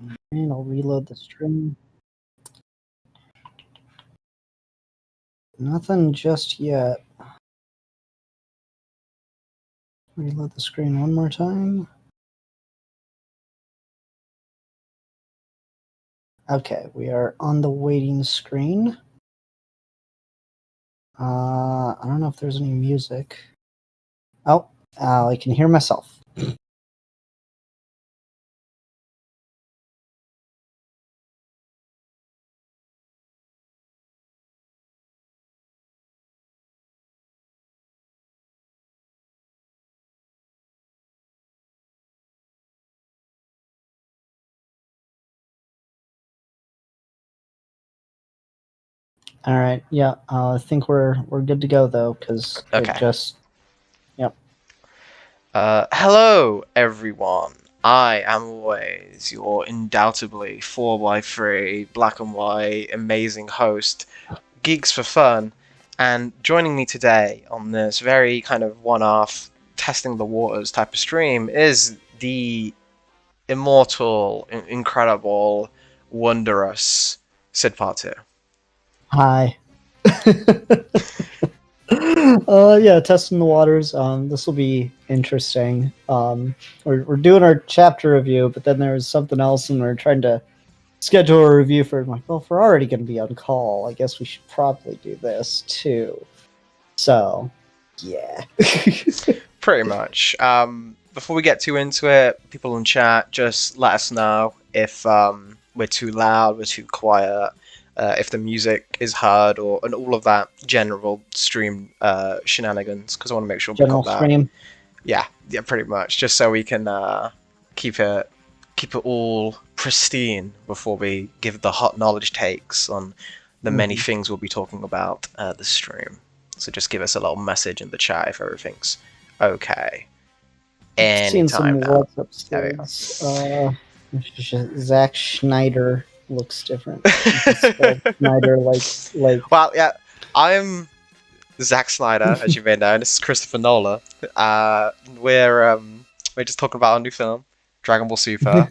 And I'll reload the stream. Nothing just yet. Reload the screen one more time. Okay, we are on the waiting screen. I don't know if there's any music. Oh, I can hear myself. All right, yeah, I think we're good to go though, because Okay. it just, yep. Hello, everyone. I am always your undoubtedly 4x3 black and white amazing host, Geeks for Fun, and joining me today on this very kind of one-off testing the waters type of stream is the immortal, incredible, wondrous Sid Part 2. Hi. Yeah, testing the waters. This will be interesting. We're doing our chapter review, but then there was something else, and we're trying to schedule a review for. I'm like, well, if we're already going to be on call, I guess we should probably do this too. So, yeah. Pretty much. Before we get too into it, people in chat, just let us know if we're too loud, we're too quiet, if the music is heard, and all of that general stream shenanigans, because I want to make sure we General got that. stream. Yeah, pretty much, just so we can keep it all pristine before we give the hot knowledge takes on the many things we'll be talking about the stream. So just give us a little message in the chat if everything's okay. Anytime now. There we go. Zack Snyder looks different. Snyder, like. Well, yeah, I'm Zack Snyder, as you may know. This is Christopher Nolan. We're just talking about our new film, Dragon Ball Super.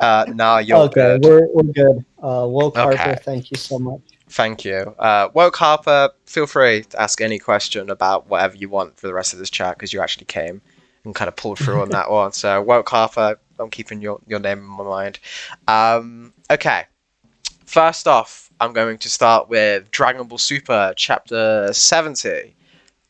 Nah, you're okay, good. we're good. Woke Okay. Harper, thank you so much. Thank you. Woke Harper, feel free to ask any question about whatever you want for the rest of this chat, because you actually came and kind of pulled through on that one. So, Woke Harper, I'm keeping your name in my mind. Okay. First off, I'm going to start with Dragon Ball Super Chapter 70.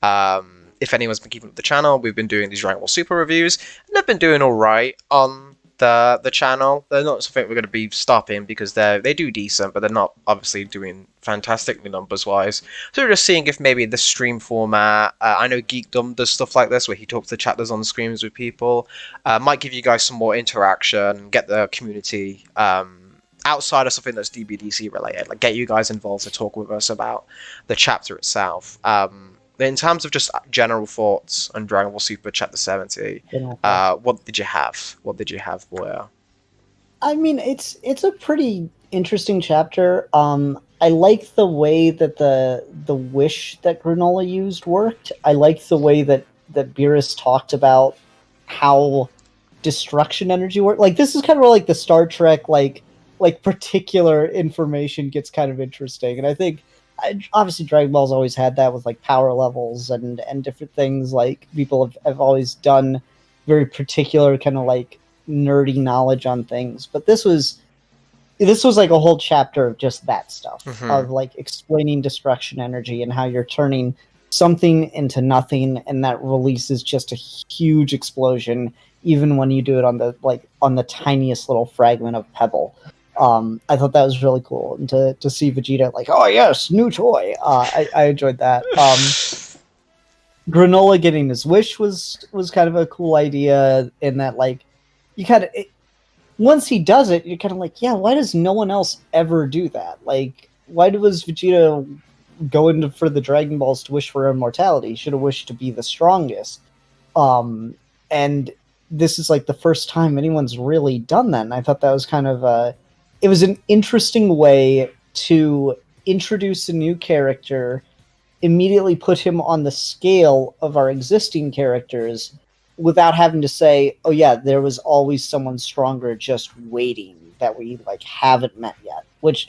If anyone's been keeping up with the channel, we've been doing these Dragon Ball Super reviews, and they've been doing alright on the channel. They're not something we're going to be stopping, because they do decent, but they're not obviously doing fantastically numbers wise. So we're just seeing if maybe the stream format, I know Geekdom does stuff like this where he talks to chatters on the screens with people, might give you guys some more interaction, get the community outside of something that's DBDC related, like get you guys involved to talk with us about the chapter itself. In terms of just general thoughts on Dragon Ball Super Chapter 70, what did you have? What did you have, Boya? I mean, it's a pretty interesting chapter. I like the way that the wish that Granola used worked. I like the way that Beerus talked about how destruction energy worked. Like, this is kind of where, like, the Star Trek, like particular information gets kind of interesting. And I think, obviously, Dragon Ball's always had that with, like, power levels and different things. Like, people have always done very particular kind of, like, nerdy knowledge on things. But this was like a whole chapter of just that stuff, of, like, explaining destruction energy and how you're turning something into nothing, and that releases just a huge explosion, even when you do it on the tiniest little fragment of pebble. I thought that was really cool, and to see Vegeta like, oh yes, new toy. I enjoyed that. Granola getting his wish was kind of a cool idea, in that, like, you kind of, once he does it, you're kind of like, yeah, why does no one else ever do that? Like, why was Vegeta go for the Dragon Balls to wish for immortality? He should have wished to be the strongest. And this is, like, the first time anyone's really done that, and I thought that was kind of it was an interesting way to introduce a new character, immediately put him on the scale of our existing characters, without having to say, oh yeah, there was always someone stronger just waiting that we like haven't met yet, which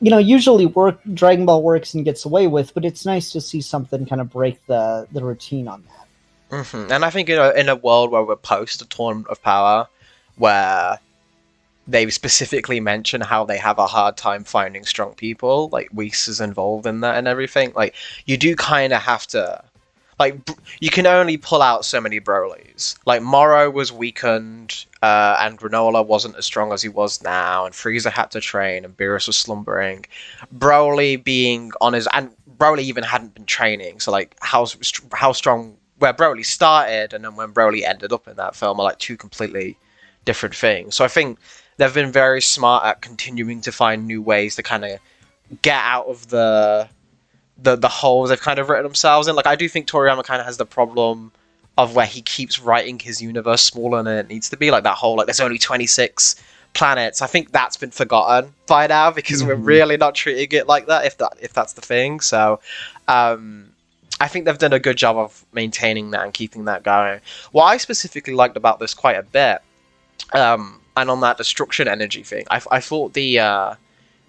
usually Dragon Ball works and gets away with, but it's nice to see something kind of break the routine on that. And I think in a world where we're post a Tournament of Power, where they specifically mention how they have a hard time finding strong people, like Whis is involved in that and everything, like, you do kind of have to, like, you can only pull out so many Brolys. Like, Morrow was weakened, and Granola wasn't as strong as he was now, and Frieza had to train, and Beerus was slumbering. Broly being on his... And Broly even hadn't been training, so, like, how strong... Where Broly started, and then when Broly ended up in that film are, like, two completely different things. So I think they've been very smart at continuing to find new ways to kind of get out of the holes they've kind of written themselves in. Like, I do think Toriyama kind of has the problem of where he keeps writing his universe smaller than it needs to be. Like, that whole, like, there's only 26 planets. I think that's been forgotten by now, because we're really not treating it like that, if that's the thing. So, I think they've done a good job of maintaining that and keeping that going. What I specifically liked about this quite a bit, and on that destruction energy thing, I thought the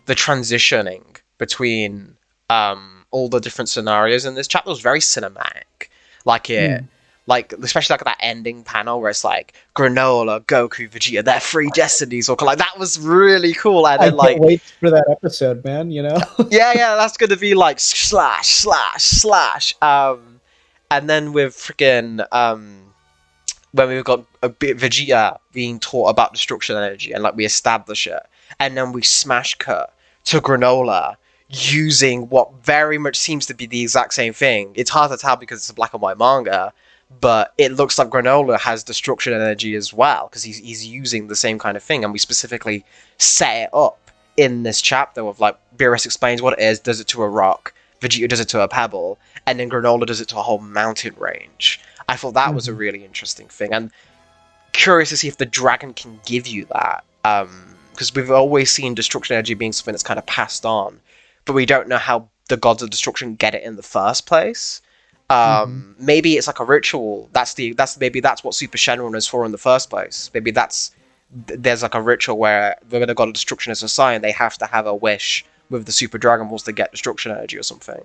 transitioning between all the different scenarios in this chapter was very cinematic. Like especially like that ending panel where it's like Granola, Goku, Vegeta, their three destinies, or like, that was really cool. And then, I can't wait for that episode, man. yeah, that's gonna be like slash. And then with freaking when we've got a bit Vegeta being taught about destruction energy, and like we establish it, and then we smash cut to Granola using what very much seems to be the exact same thing. It's hard to tell because it's a black and white manga, but it looks like Granola has destruction energy as well, because he's using the same kind of thing, and we specifically set it up in this chapter with, like, Beerus explains what it is, does it to a rock, Vegeta does it to a pebble, and then Granola does it to a whole mountain range. I thought that was a really interesting thing, and curious to see if the dragon can give you that, because we've always seen destruction energy being something that's kind of passed on, but we don't know how the gods of destruction get it in the first place. Maybe it's like a ritual. Maybe that's what Super Shenron is for in the first place. Maybe there's like a ritual where the god of destruction is a sign they have to have a wish with the Super Dragon Balls to get destruction energy or something.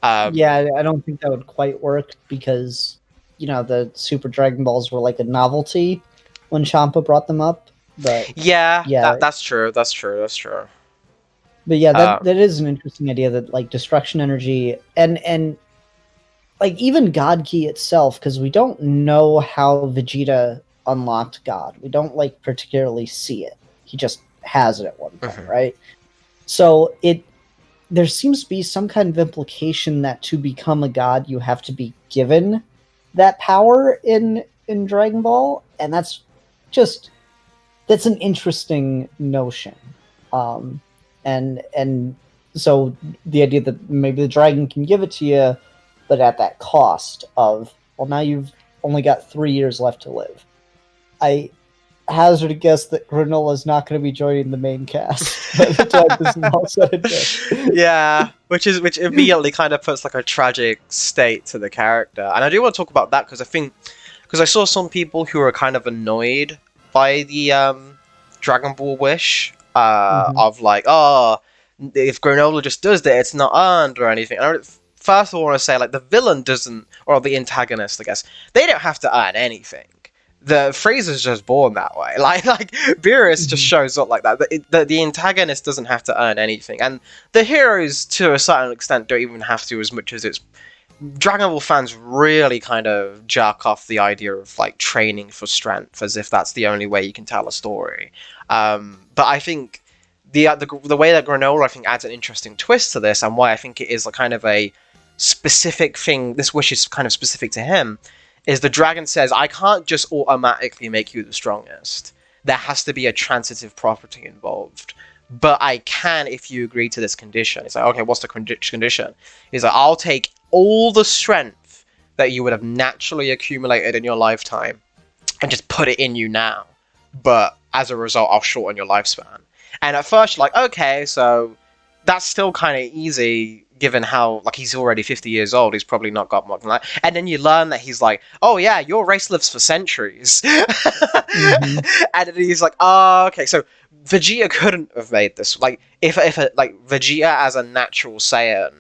Yeah, I don't think that would quite work, because the Super Dragon Balls were like a novelty when Champa brought them up. But that's true. But yeah, that is an interesting idea, that like destruction energy and like even God Key itself, because we don't know how Vegeta unlocked God. We don't like particularly see it. He just has it at one point, right? So there seems to be some kind of implication that to become a god, you have to be given that power in Dragon Ball, and that's an interesting notion. And so the idea that maybe the dragon can give it to you, but at that cost of, well, now you've only got 3 years left to live. I hazard a guess that Granola's not going to be joining the main cast by the time this is all said and done. Yeah, which immediately kind of puts like a tragic state to the character. And I do want to talk about that because I saw some people who are kind of annoyed by the Dragon Ball wish of like, oh, if Granola just does that, it's not earned or anything. First, I want to say, like, the villain doesn't, or the antagonist, I guess, they don't have to earn anything. The Frieza's just born that way. Like Beerus just shows up like that. The antagonist doesn't have to earn anything, and the heroes, to a certain extent, don't even have to, as much as it's. Dragon Ball fans really kind of jerk off the idea of like training for strength, as if that's the only way you can tell a story. But I think the way that Granola, I think, adds an interesting twist to this, and why I think it is a kind of a specific thing. This wish is kind of specific to him. Is the dragon says, I can't just automatically make you the strongest. There has to be a transitive property involved. But I can if you agree to this condition. It's like, okay, what's the condition? He's like, I'll take all the strength that you would have naturally accumulated in your lifetime and just put it in you now. But as a result, I'll shorten your lifespan. And at first you're like, okay, so that's still kind of easy given how like he's already 50 years old, he's probably not got more than that. And then you learn that he's like, oh yeah, your race lives for centuries. Mm-hmm. And then he's like, oh okay, so Vegeta couldn't have made this. Like if like Vegeta as a natural Saiyan,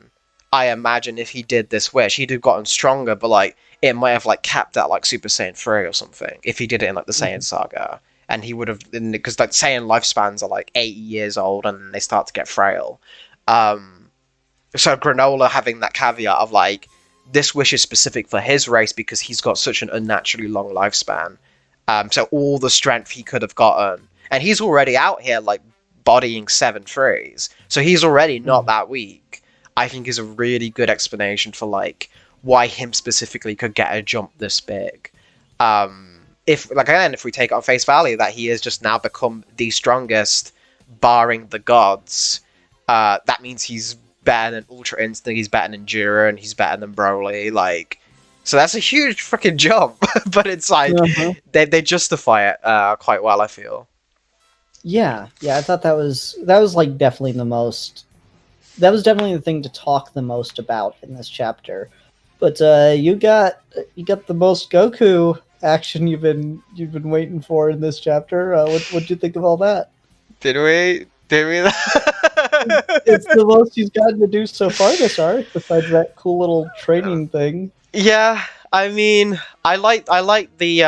I imagine if he did this wish, he'd have gotten stronger, but like it might have like capped at like Super Saiyan 3 or something if he did it in like the Saiyan saga. And he would have, because like Saiyan lifespans are like 80 years old and they start to get frail. So Granola having that caveat of like, this wish is specific for his race because he's got such an unnaturally long lifespan. So all the strength he could have gotten, and he's already out here like bodying 7 3s, so he's already not that weak. I think is a really good explanation for like why him specifically could get a jump this big. If like again, if we take it on face value that he has just now become the strongest, barring the gods, that means he's better than Ultra Instinct, he's better than Jiren, and he's better than Broly. Like, so that's a huge freaking jump. But it's like they justify it quite well, I feel. Yeah, I thought that was like definitely the most. That was definitely the thing to talk the most about in this chapter. But you got the most Goku action you've been waiting for in this chapter. What do you think of all that? Did we? It's the most he's gotten to do so far this arc, besides that cool little training thing. Yeah, I mean, I like the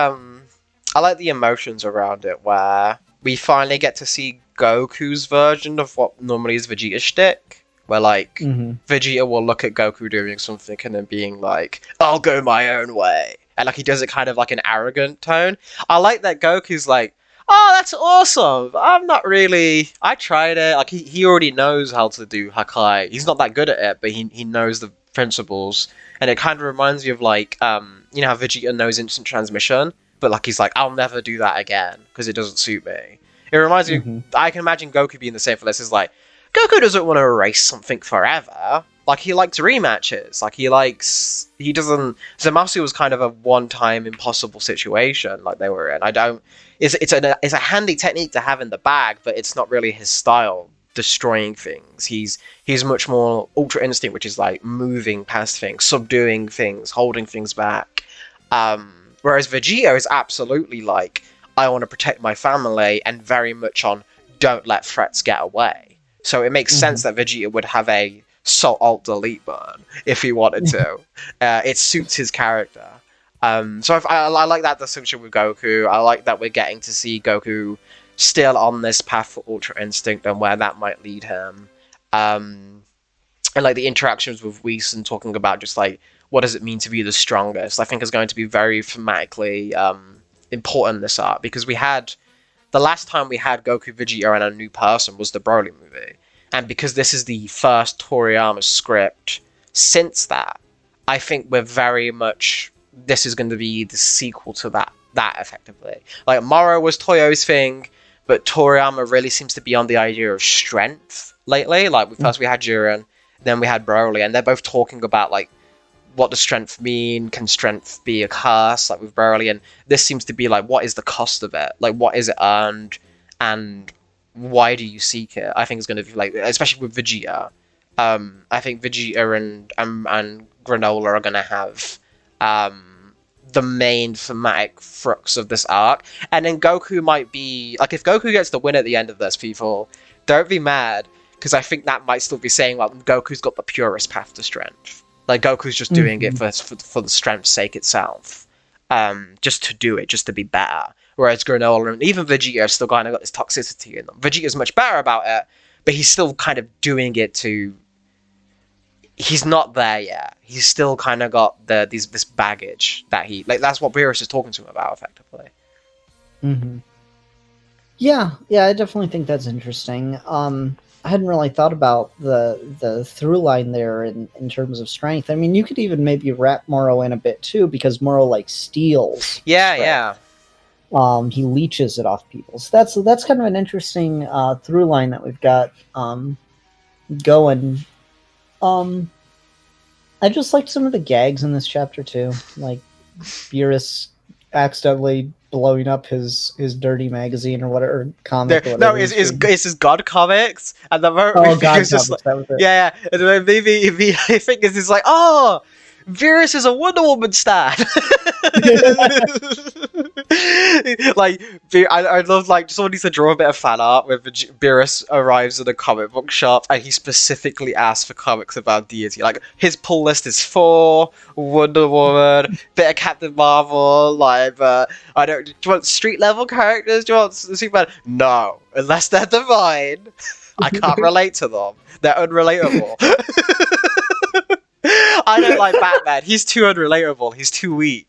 emotions around it, where we finally get to see Goku's version of what normally is Vegeta's shtick, where like Vegeta will look at Goku doing something and then being like, "I'll go my own way," and like he does it kind of like an arrogant tone. I like that Goku's like, oh, that's awesome. I'm not really. I tried it. Like he already knows how to do Hakai. He's not that good at it, but he knows the principles. And it kind of reminds me of like you know how Vegeta knows instant transmission, but like he's like, I'll never do that again because it doesn't suit me. It reminds me. I can imagine Goku being the same for this. Is like Goku doesn't want to erase something forever. Like he likes rematches. Like he doesn't. Zamasu was kind of a one-time impossible situation like they were in. I don't. It's a handy technique to have in the bag, but it's not really his style. Destroying things. He's much more Ultra Instinct, which is like moving past things, subduing things, holding things back. Whereas Vegeta is absolutely like, I want to protect my family, and very much on don't let threats get away. So it makes sense that Vegeta would have a Alt Delete button if he wanted to. It suits his character. So I like that distinction with Goku. I like that we're getting to see Goku still on this path for Ultra Instinct and where that might lead him. And like the interactions with Whis and talking about just like what does it mean to be the strongest, I think is going to be very thematically important this arc, because we had the last time we had Goku, Vegeta, and a new person was the Broly movie, and because this is the first Toriyama script since that, I think we're very much this is going to be the sequel to that effectively. Like Moro was Toyo's thing, but Toriyama really seems to be on the idea of strength lately. Like first we had Jiren, then we had Broly, and they're both talking about like what does strength mean? Can strength be a curse? Like with Broly, and this seems to be like what is the cost of it? Like what is it earned, and why do you seek it? I think it's going to be like, especially with Vegeta. I think Vegeta and Granola are going to have the main thematic crux of this arc, and then Goku might be like, if Goku gets the win at the end of this, people don't be mad, because I think that might still be saying like Goku's got the purest path to strength. Like Goku's just doing it for the strength's sake itself, just to do it, just to be better. Whereas Granola and even Vegeta have still kind of got this toxicity in them. Vegeta's much better about it, but he's still kind of doing it to. He's not there yet. He's still kind of got this baggage that he like. That's what Beerus is talking to him about, effectively. Yeah, I definitely think that's interesting. I hadn't really thought about the through line there in terms of strength. I mean, you could even maybe wrap Moro in a bit too, because Moro like steals. Yeah. He leeches it off people. So that's kind of an interesting through line that we've got going. I just liked some of the gags in this chapter too, like Beerus accidentally blowing up his dirty magazine or whatever, or comic or No, whatever he's reading. it's his God comics, and the moment Oh, Vivi God was just like, comics, that was it. yeah, and then Vivi, I think is like, oh, Virus is a Wonder Woman stan. Like, I love, like, someone needs to draw a bit of fan art where Beerus arrives at a comic book shop and he specifically asks for comics about deity. Like, his pull list is Thor, Wonder Woman, bit of Captain Marvel, like, I don't. Do you want street level characters? Do you want Superman? No, unless they're divine. I can't relate to them. They're unrelatable. I don't like Batman. He's too unrelatable. He's too weak.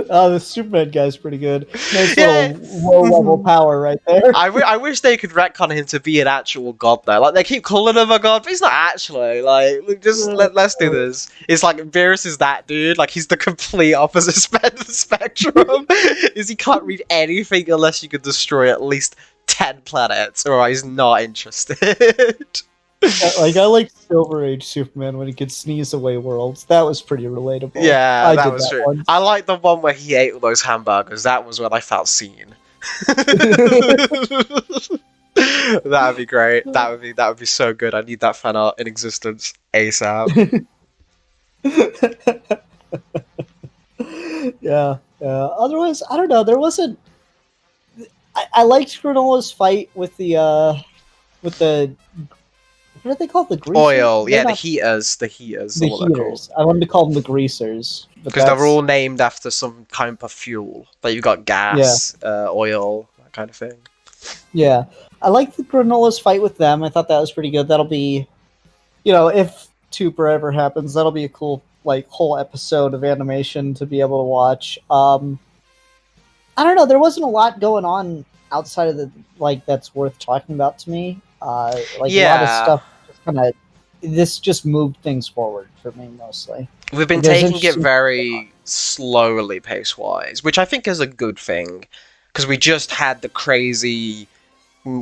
Oh, the Superman guy's pretty good. Nice Yeah. little low-level power right there. I wish they could retcon him to be an actual god though. Like, they keep calling him a god, but he's not actually. Like, just let's do this. It's like Virus is that dude. Like, he's the complete opposite spectrum. Is he can't read anything unless you could destroy at least 10 planets, or he's not interested. Like, I like Silver Age Superman when he could sneeze away worlds. That was pretty relatable. Yeah, that was true. One. I like the one where he ate all those hamburgers. That was when I felt seen. That'd be great. That would be so good. I need that fan art in existence ASAP. Yeah. Otherwise, I don't know. There wasn't. I liked Granola's fight with the what do they call the greasers? Oil, yeah, They're the not- heaters. the What they're called. heaters. I wanted to call them the greasers Because they're all named after some kind of fuel. Like, you've got gas, oil, that kind of thing. Yeah, I liked the Granola's fight with them. I thought that was pretty good. That'll be, if Tupper ever happens, that'll be a cool whole episode of animation to be able to watch. I don't know. There wasn't a lot going on outside of the that's worth talking about to me. A lot of stuff. This just moved things forward for me mostly. We've been There's taking it interesting- very slowly pace-wise, which I think is a good thing, because we just had the crazy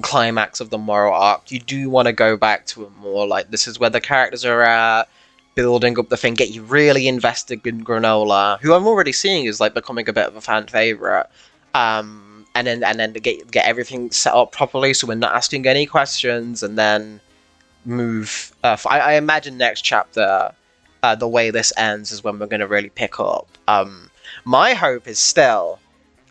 climax of the moral arc. You do want to go back to a more this is where the characters are at, building up the thing, get you really invested in Granola, who I'm already seeing is becoming a bit of a fan favorite. And then to get everything set up properly, so we're not asking any questions, and then move. I imagine next chapter, the way this ends is when we're going to really pick up. My hope is still,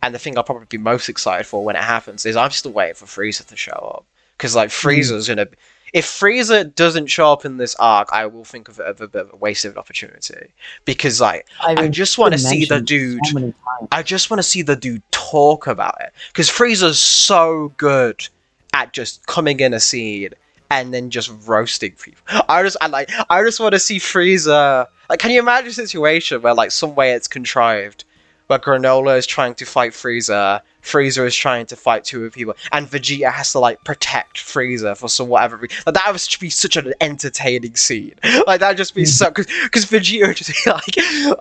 and the thing I'll probably be most excited for when it happens, is I'm still waiting for Frieza to show up, because Frieza's gonna. If Frieza doesn't show up in this arc, I will think of it as a bit of a wasted opportunity, because I just want to see the dude. So many times. I just want to see the dude talk about it, because Frieza's so good at just coming in a scene and then just roasting people. I just want to see Frieza. Can you imagine a situation where some way it's contrived, where Granola is trying to fight Frieza, Frieza is trying to fight two of people, and Vegeta has to protect Frieza for some whatever reason. That would be such an entertaining scene. That'd just be so, because Vegeta would just be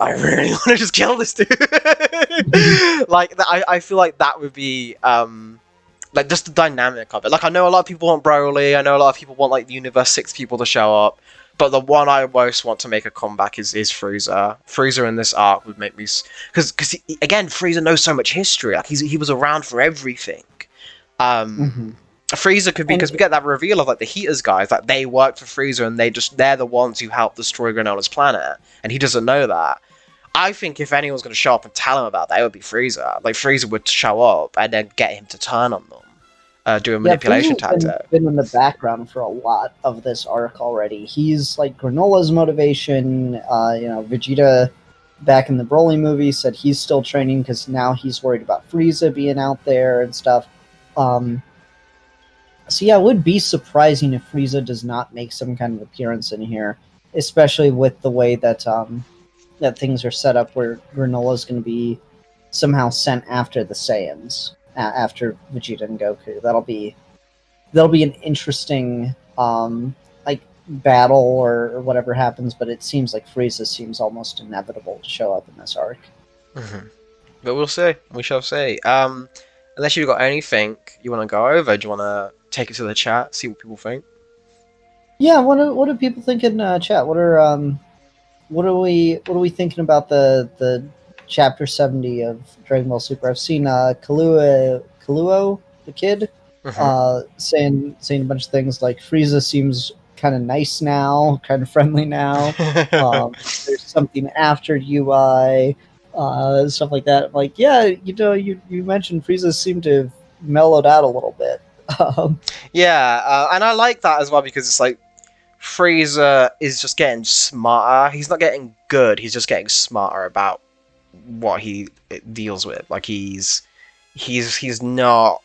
I really want to just kill this dude. I feel like that would be just the dynamic of it. I know a lot of people want Broly. I know a lot of people want the Universe 6 people to show up. But the one I most want to make a comeback is Frieza. Frieza in this arc would make me... Because again, Frieza knows so much history. He was around for everything. Frieza could be... Because we get that reveal of the Heaters guys. They worked for Frieza and they're the ones who helped destroy Granola's planet. And he doesn't know that. I think if anyone's going to show up and tell him about that, it would be Frieza. Frieza would show up and then get him to turn on them. Do a manipulation tactic. Been in the background for a lot of this arc already. He's Granola's motivation. Vegeta back in the Broly movie said he's still training because now he's worried about Frieza being out there and stuff. So yeah, it would be surprising if Frieza does not make some kind of appearance in here, especially with the way that that things are set up, where Granola's going to be somehow sent after the Saiyans. After Vegeta and Goku, that'll be an interesting battle or whatever happens. But it seems like Frieza seems almost inevitable to show up in this arc. Mm-hmm. But we'll see. We shall see. Unless you've got anything you want to go over, do you want to take it to the chat, see what people think? Yeah, what do people think in chat? What are what are we thinking about the chapter 70 of Dragon Ball Super? I've seen Kaluo the kid Hmm. saying a bunch of things like Frieza seems kind of nice now, kind of friendly now. There's something after UI, stuff like that. Like, yeah, you mentioned Frieza seemed to have mellowed out a little bit. Um, Yeah, and I like that as well because it's like Frieza is just getting smarter. He's not getting good. He's just getting smarter about what he deals with. Like he's not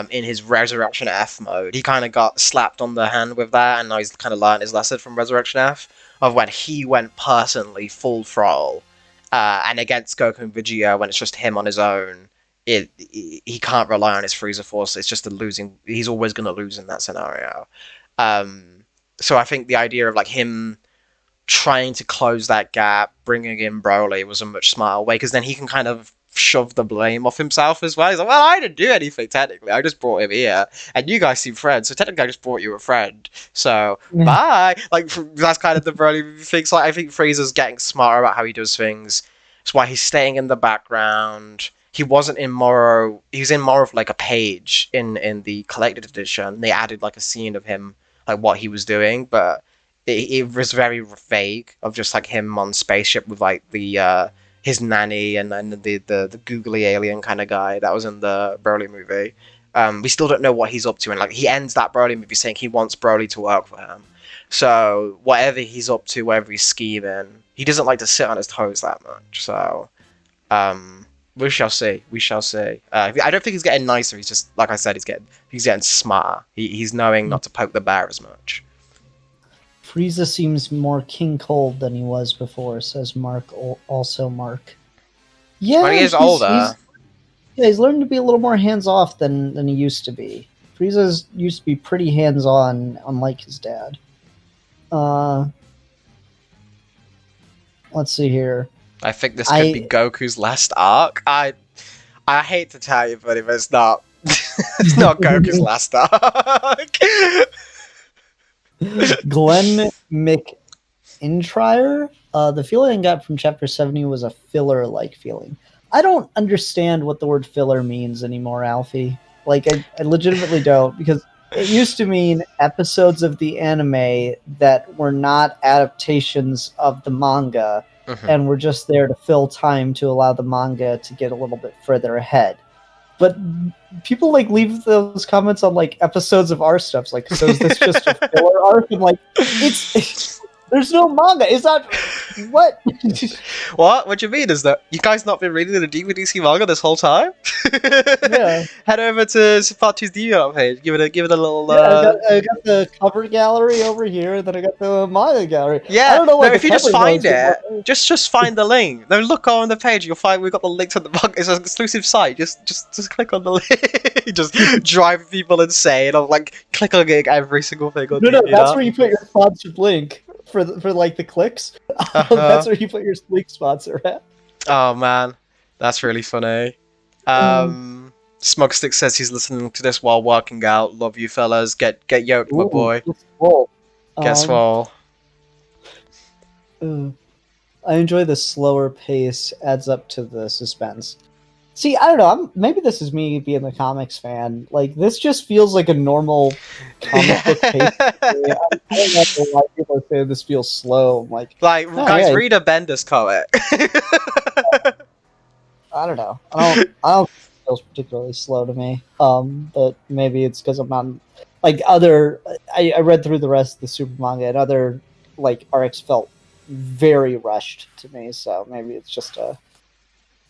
in his Resurrection F mode. He kind of got slapped on the hand with that, and now he's kind of learned his lesson from Resurrection F of when he went personally full throttle, and against Goku and Vegeta when it's just him on his own. He can't rely on his Frieza Force. It's just a losing. He's always going to lose in that scenario. Um, so I think the idea of like him trying to close that gap, bringing in Broly was a much smarter way because then he can kind of shove the blame off himself as well. He's like, well, I didn't do anything technically. I just brought him here, and you guys seem friends, so technically I just brought you a friend. So bye. Like that's kind of the Broly thing. So like, I think Frieza's getting smarter about how he does things. That's why he's staying in the background. He wasn't in Moro. He was in more of like a page in the collected edition. They added like a scene of him, like what he was doing, but it was very vague of just like him on spaceship with like the his nanny and then the googly alien kind of guy that was in the Broly movie. We still don't know what he's up to, and like he ends that Broly movie saying he wants Broly to work for him. So whatever he's up to, whatever he's scheming, he doesn't like to sit on his toes that much. So we shall see. We shall see. I don't think he's getting nicer. He's just like I said. He's getting smarter. He's knowing not to poke the bear as much. Frieza seems more king cold than he was before, says Mark. Also, Mark. Yeah, When he is older. He's learned to be a little more hands off than he used to be. Frieza's used to be pretty hands on, unlike his dad. Let's see here. I think this could be Goku's last arc. I hate to tell you, buddy, but it's not. It's not Goku's last arc. Glenn McIntyre. The feeling I got from Chapter 70 was a filler-like feeling. I don't understand what the word filler means anymore, Alfie. Like, I legitimately don't, because it used to mean episodes of the anime that were not adaptations of the manga, and were just there to fill time to allow the manga to get a little bit further ahead. But people like leave those comments on like episodes of our stuff. Like, so is this just a filler arc? And like, it's there's no manga. It's not what. What do you mean? Is that you guys not been reading the DVDC manga this whole time? Yeah. Head over to Safati's DVR page. Give it a little. Yeah, I got the cover gallery over here, and then I got the manga gallery. Yeah. I don't know what if you just find it, just find the link. Then look on the page. You'll find we've got the link to the manga. It's an exclusive site. Just click on the link. Just drive people insane. I'll like click on every single thing on. No, that's where you put your sponsored link. For like the clicks, that's where you put your sleek sponsor at. Oh man, that's really funny. Smugstick says he's listening to this while working out. Love you fellas. Get yoked, my boy. Get swole. I enjoy the slower pace. Adds up to the suspense. See, I don't know. Maybe this is me being a comics fan. Like, this just feels like a normal comic book pace. I don't know why people are saying this feels slow. I'm like, guys, read a Bendis comic. I don't know. I don't think it feels particularly slow to me. But maybe it's because I'm not like other. I read through the rest of the Super manga, and other like arcs felt very rushed to me. So maybe it's just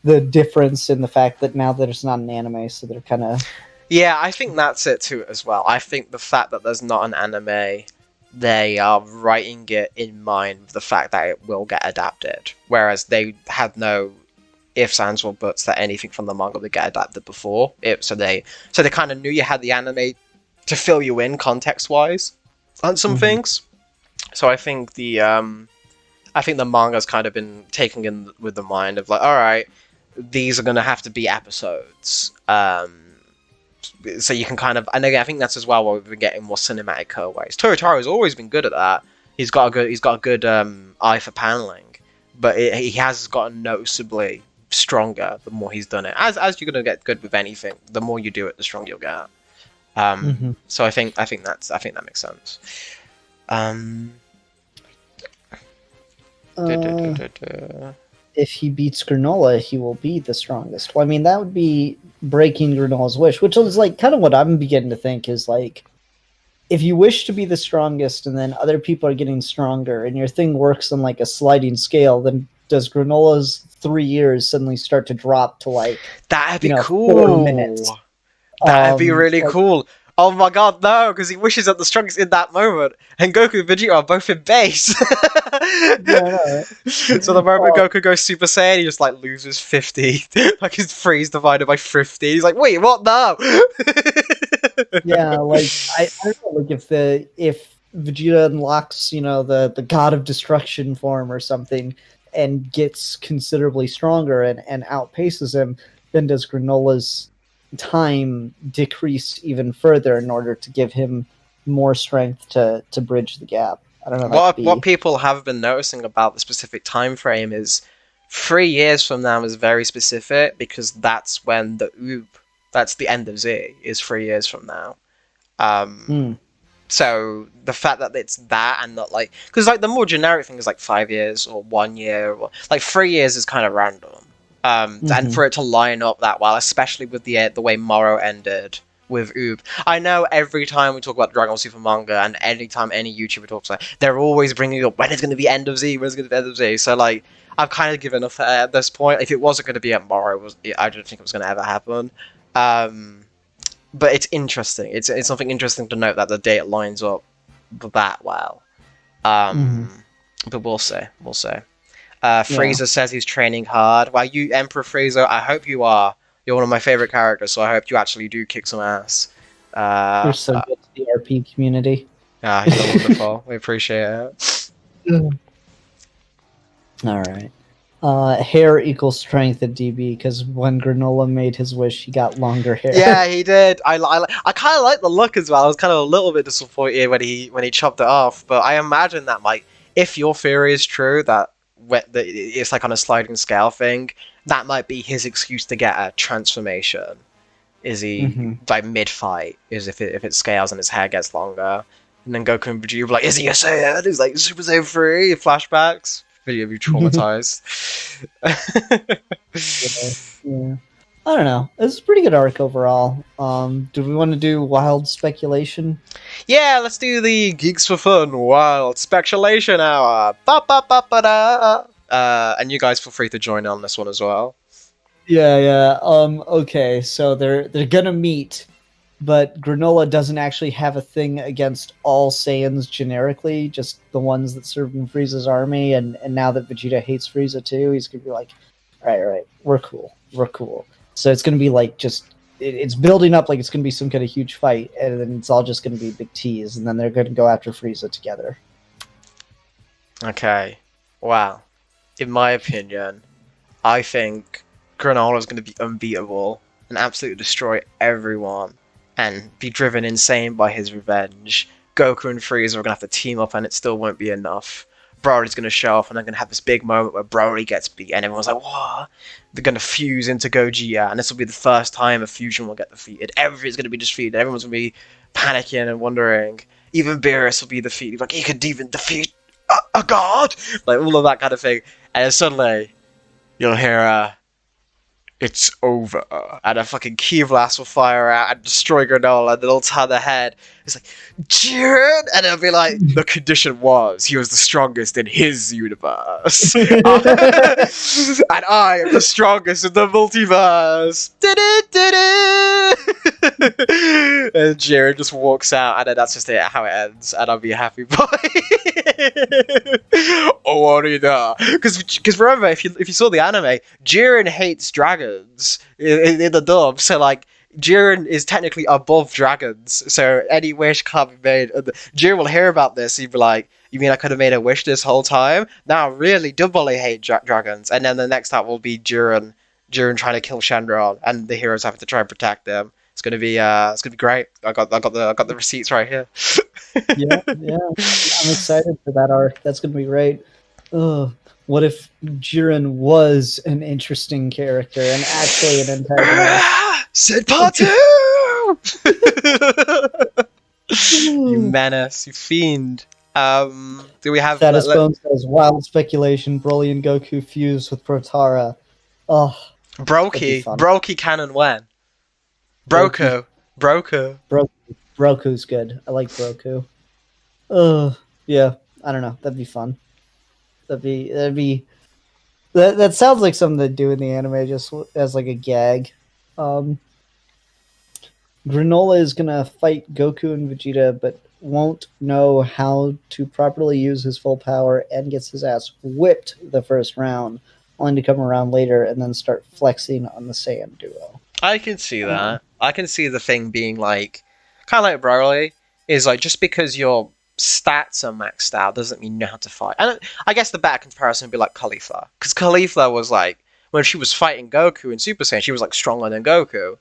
the difference in the fact that now that it's not an anime, so they're kind of... Yeah, I think that's it too as well. I think the fact that there's not an anime, they are writing it in mind with the fact that it will get adapted. Whereas they had no ifs, ands, or buts that anything from the manga would get adapted before. So they kind of knew you had the anime to fill you in context-wise on some things. So I think the manga's kind of been taken in with the mind of like, all right, these are going to have to be episodes. So you can kind of... And again, I think that's as well why we've been getting more cinematic ways. Toyotaro's always been good at that. He's got a good eye for paneling. but he has gotten noticeably stronger the more he's done it. As you're gonna get good with anything, the more you do it, the stronger you'll get. So I think that makes sense. If he beats Granola, he will be the strongest. Well, I mean, that would be breaking Granola's wish, which is like kind of what I'm beginning to think is like, if you wish to be the strongest and then other people are getting stronger and your thing works on like a sliding scale, then does Granola's 3 years suddenly start to drop to like, that'd be cool. 4 minutes? That'd be really cool. Oh my god, no, because he wishes at the strongest in that moment, and Goku and Vegeta are both in base. Yeah, so the moment Goku goes Super Saiyan, he just like loses 50, like his freeze divided by 50. He's like, wait, what? No. Yeah, like I don't know, like if Vegeta unlocks, the God of Destruction form or something, and gets considerably stronger and outpaces him, then does Granola's time decrease even further in order to give him more strength to bridge the gap? I don't know. What people have been noticing about the specific time frame is 3 years from now is very specific because that's when that's the end of Z, is 3 years from now. So the fact that it's that and not like, because like the more generic thing is like 5 years or 1 year, or like 3 years is kind of random. And for it to line up that well, especially with the way Morrow ended with Oob. I know every time we talk about Dragon Ball Super manga, and anytime any YouTuber talks about it, they're always bringing up when it's going to be end of Z, when it's going to be end of Z. So like, I've kind of given up at this point. If it wasn't going to be at Morrow, I don't think it was going to ever happen. But it's interesting. It's something interesting to note that the date lines up that well. But we'll see. Frieza says he's training hard. Well, you, Emperor Frieza, I hope you are. You're one of my favorite characters, so I hope you actually do kick some ass. You're so good to the RP community. Yeah, you're wonderful. We appreciate it. All right. Hair equals strength at DB, because when Granola made his wish, he got longer hair. Yeah, he did. I kind of like the look as well. I was kind of a little bit disappointed when he chopped it off, but I imagine that, like, if your theory is true, that it's like on a sliding scale thing, that might be his excuse to get a transformation. Is he like mid-fight? Is if it scales and his hair gets longer, and then Goku and Vegeta like, is he a Saiyan? He's like Super Saiyan 3 flashbacks. Video be traumatized. Yeah. I don't know. It's a pretty good arc overall. Do we want to do wild speculation? Yeah, let's do the Geeks for Fun wild speculation hour. And you guys feel free to join on this one as well. Yeah. Okay, so they're gonna meet, but Granola doesn't actually have a thing against all Saiyans generically, just the ones that served in Frieza's army, and now that Vegeta hates Frieza too, he's gonna be like, alright, we're cool. So it's gonna be like it's building up like it's gonna be some kind of huge fight, and then it's all just gonna be a big tease, and then they're gonna go after Frieza together. Okay. Wow. In my opinion, I think Granola is going to be unbeatable and absolutely destroy everyone and be driven insane by his revenge. Goku and Frieza are going to have to team up and it still won't be enough. Broly's going to show up and they're going to have this big moment where Broly gets beat and everyone's like, what? They're going to fuse into Gogeta, and this will be the first time a fusion will get defeated. Everything's going to be defeated. Everyone's going to be panicking and wondering. Even Beerus will be defeated. Like, he could even defeat a god! Like, all of that kind of thing. And then suddenly, you'll hear it's over. And a fucking key blast will fire out and destroy Granola, and then it'll turn their head. It's like, Jiren! And it'll be like, the condition was, he was the strongest in his universe. And I am the strongest in the multiverse. And Jiren just walks out, and then that's just how it ends, and I'll be a happy boy. Because remember, if you saw the anime, Jiren hates dragons in the dub, so like Jiren is technically above dragons, so any wish can't be made. Jiren will hear about this, he'd be like, you mean I could have made a wish this whole time? Now I really doubly hate dragons. And then the next act will be Jiren trying to kill Shenron, and the heroes having to try and protect them. It's gonna be great. I got the receipts right here. yeah. I'm excited for that arc. That's gonna be great. Ugh. What if Jiren was an interesting character and actually an antagonist? Sid Part 2! You menace, you fiend. Do we have... Status Bone says, wild speculation, Broly and Goku fuse with Protara. Oh, Brokey canon when? Broku. Broku's good. I like Broku. Yeah, I don't know. That'd be fun. That sounds like something they'd do in the anime just as like a gag. Granola is gonna fight Goku and Vegeta, but won't know how to properly use his full power and gets his ass whipped the first round, only to come around later and then start flexing on the Saiyan duo. I can see that. I can see the thing being like, kind of like Broly, is like just because your stats are maxed out doesn't mean you know how to fight. And I guess the better comparison would be like Caulifla, because Caulifla was like, when she was fighting Goku in Super Saiyan, she was like stronger than Goku,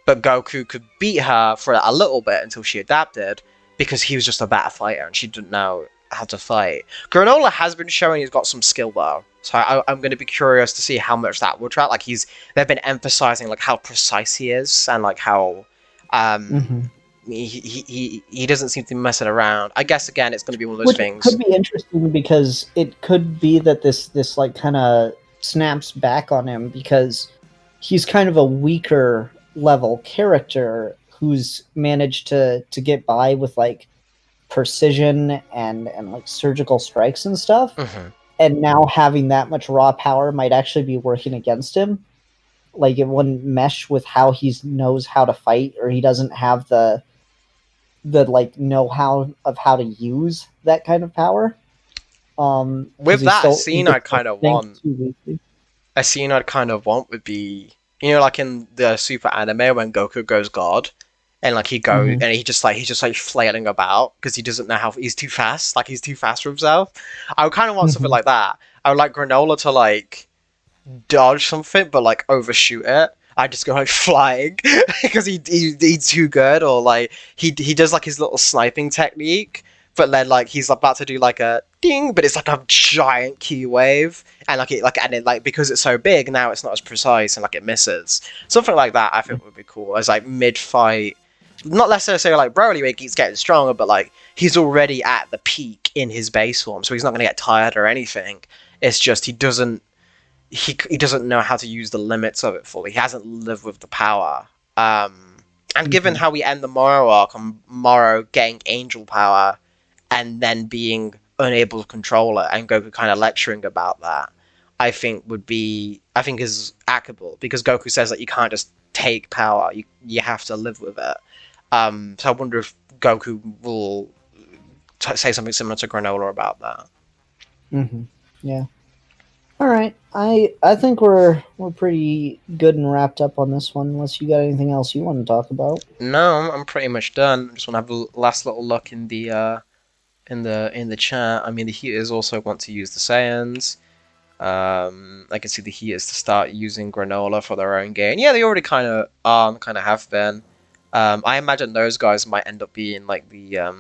but Goku could beat her for a little bit until she adapted, because he was just a better fighter and she didn't know how to fight. Granola has been showing he's got some skill though, so I'm going to be curious to see how much that will track. Like they've been emphasizing like how precise he is and like how he doesn't seem to be messing around. I guess again it's going to be one of those things. Could be interesting because it could be that this like kind of snaps back on him because he's kind of a weaker level character who's managed to get by with like precision and like surgical strikes and stuff. And now having that much raw power might actually be working against him. Like it wouldn't mesh with how he knows how to fight, or he doesn't have the like know-how of how to use that kind of power. With that scene I kind of want. A scene I'd kind of want would be, you know, like in the Super anime when Goku goes God, and like he goes and he's just like flailing about because he doesn't know how he's too fast. Like he's too fast for himself. I would kind of want something like that. I would like Granola to like dodge something, but like overshoot it. I just go like flying because he's too good, or like he does like his little sniping technique, but then like he's about to do like a ding, but it's like a giant Q wave, and like because it's so big now it's not as precise and like it misses. Something like that I think would be cool as like mid fight. Not necessarily like Broly where he's getting stronger, but like he's already at the peak in his base form, so he's not going to get tired or anything. It's just he doesn't know how to use the limits of it fully. He hasn't lived with the power. And given how we end the Moro arc on Moro getting angel power and then being unable to control it, and Goku kind of lecturing about that, I think is applicable, because Goku says that you can't just take power, you have to live with it. So I wonder if Goku will say something similar to Granola about that. Yeah. All right. I think we're pretty good and wrapped up on this one. Unless you got anything else you want to talk about. No, I'm pretty much done. I just want to have a last little look in the chat. I mean, the Heaters also want to use the Saiyans. I can see the Heaters to start using Granola for their own gain. Yeah, they already kind of have been. I imagine those guys might end up being like the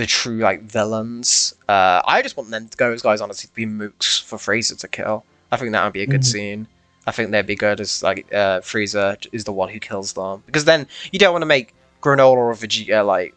true like villains. I just want those guys honestly to be mooks for Frieza to kill. I think that would be a good scene. I think they'd be good as like Frieza is the one who kills them, because then you don't want to make Granola or Vegeta like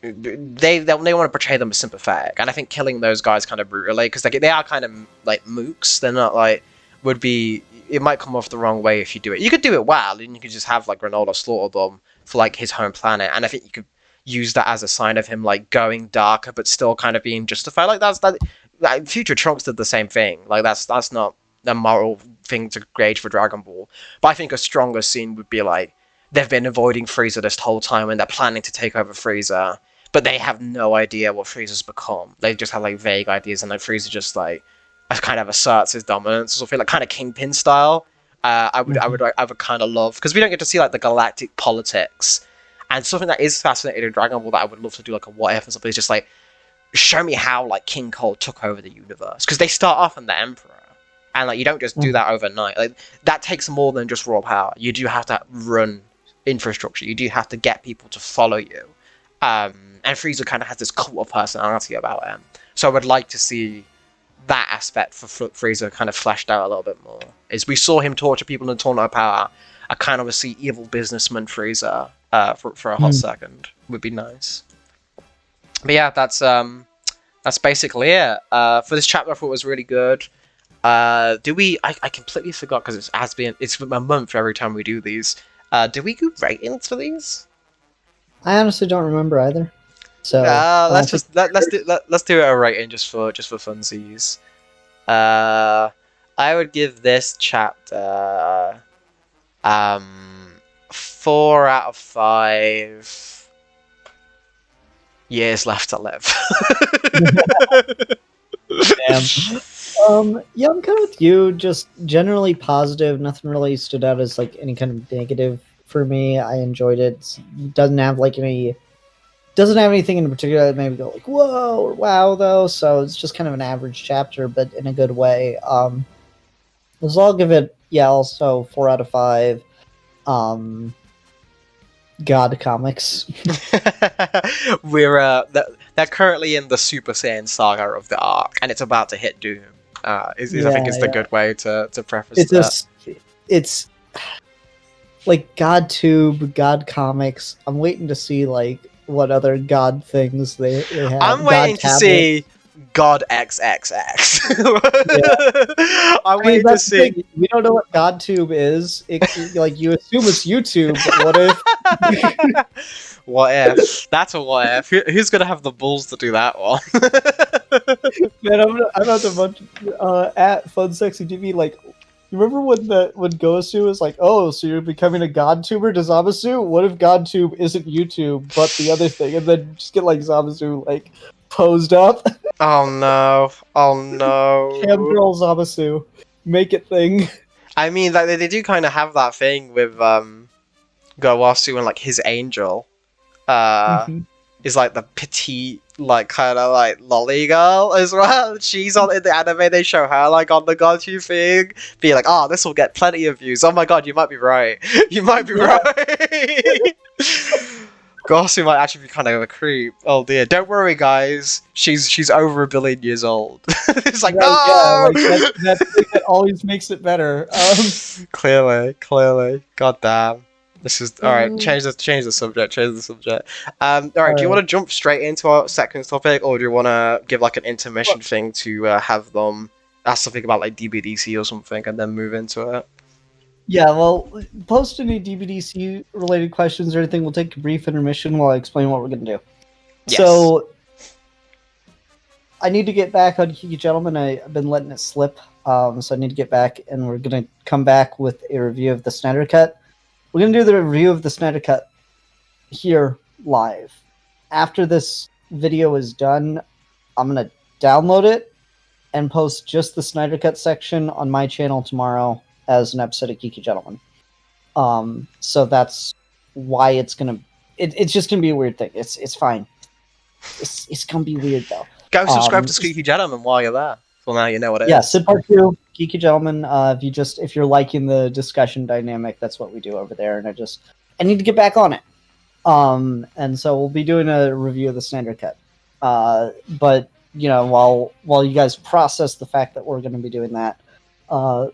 they want to portray them as sympathetic, and I think killing those guys kind of brutally, because they are kind of like mooks. They're not like it might come off the wrong way if you do it. You could do it well, and you could just have like Granola slaughter them for like his home planet, and I think you could use that as a sign of him like going darker but still kind of being justified. Like that Future Trunks did the same thing. Like that's not a moral thing to gauge for Dragon Ball. But I think a stronger scene would be like they've been avoiding Frieza this whole time and they're planning to take over Frieza, but they have no idea what Frieza's become. They just have like vague ideas, and like Frieza just like kind of asserts his dominance or something, like kind of Kingpin style. I would kind of love, because we don't get to see like the galactic politics. And something that is fascinating in Dragon Ball that I would love to do like a what if or something is just like show me how like King Cold took over the universe, because they start off in the Emperor, and like you don't just do that overnight. Like that takes more than just raw power. You do have to run infrastructure. You do have to get people to follow you. And Frieza kind of has this cult of personality about him. So I would like to see that aspect for Frieza kind of fleshed out a little bit more. Is we saw him torture people in the Tournament of Power. I kind of want to see evil businessman Frieza for a hot second. Would be nice. But yeah, that's basically it. For this chapter, I thought it was really good. Do we? I completely forgot because it's a month every time we do these. Do we do ratings for these? I honestly don't remember either. So let's do a rating just for funsies. I would give this chapter 4 out of 5 years left to live. Damn. Yeah, I'm kind of with you. Just generally positive. Nothing really stood out as like any kind of negative for me. I enjoyed it. It doesn't have anything in particular that made me go like whoa or wow though. So it's just kind of an average chapter, but in a good way. So I'll give it also 4 out of 5. God comics. They're currently in the Super Saiyan saga of the arc, and it's about to hit Doom. I think is the good way to preface that. It's like GodTube, God comics. I'm waiting to see like what other God things they have. I'm waiting to see God XXX. I'm waiting to see. We don't know what GodTube is. Like you assume it's YouTube, but what if? What if? That's a what if. Who's gonna have the balls to do that one? Man, I'm about to at Fun Sexy TV. Like, you remember when Gosu was like, "Oh, so you're becoming a GodTuber to Zamasu? What if GodTube isn't YouTube but the other thing?" And then just get like Zamasu like posed up. Oh no! Oh no! Cam girl Zamasu, make it thing. I mean, like they do kind of have that thing with Gowasu and like his angel. Is like the petite, like kind of like lolly girl as well. She's on in the anime. They show her like on the GodTube thing, be like, "Oh, this will get plenty of views." Oh my god, you might be right. You might be right. Gosu might actually be kind of a creep. Oh dear, don't worry, guys. She's over 1 billion years old. It's like, no. Yeah, like that always makes it better. Clearly. God damn. This is alright. Change the subject. Alright. Do you want to jump straight into our second topic, or do you want to give like an intermission thing to have them ask something about like DBDC or something, and then move into it? Yeah. Well, post any DBDC related questions or anything. We'll take a brief intermission while I explain what we're gonna do. Yes. So I need to get back on Kiki Gentleman. I've been letting it slip. So I need to get back, and we're gonna come back with a review of the Snyder Cut. We're going to do the review of the Snyder Cut here live. After this video is done, I'm going to download it and post just the Snyder Cut section on my channel tomorrow as an episode of Geeky Gentleman. So that's why it's going to... It's just going to be a weird thing. It's fine. It's going to be weird, though. Go subscribe to Geeky Gentleman while you're there. Well, now you know what it is. Yeah, Sid Part 2, Geeky Gentleman. If you're liking the discussion dynamic, that's what we do over there. And I need to get back on it. And so we'll be doing a review of the Snyder Cut. But while you guys process the fact that we're going to be doing that,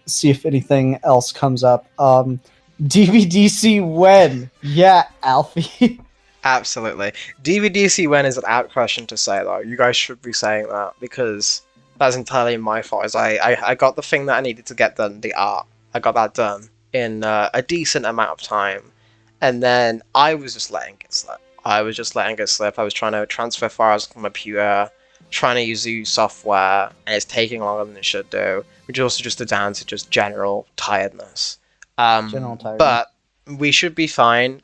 see if anything else comes up. DVDC when? Yeah, Alfie. Absolutely. DVDC when is an apt question to say though. You guys should be saying that because that's entirely my fault. As I got the thing that I needed to get done, the art. I got that done in a decent amount of time, and then I was just letting it slip. I was trying to transfer files from my computer, trying to use software, and it's taking longer than it should do, which is also just down to just general tiredness. But we should be fine.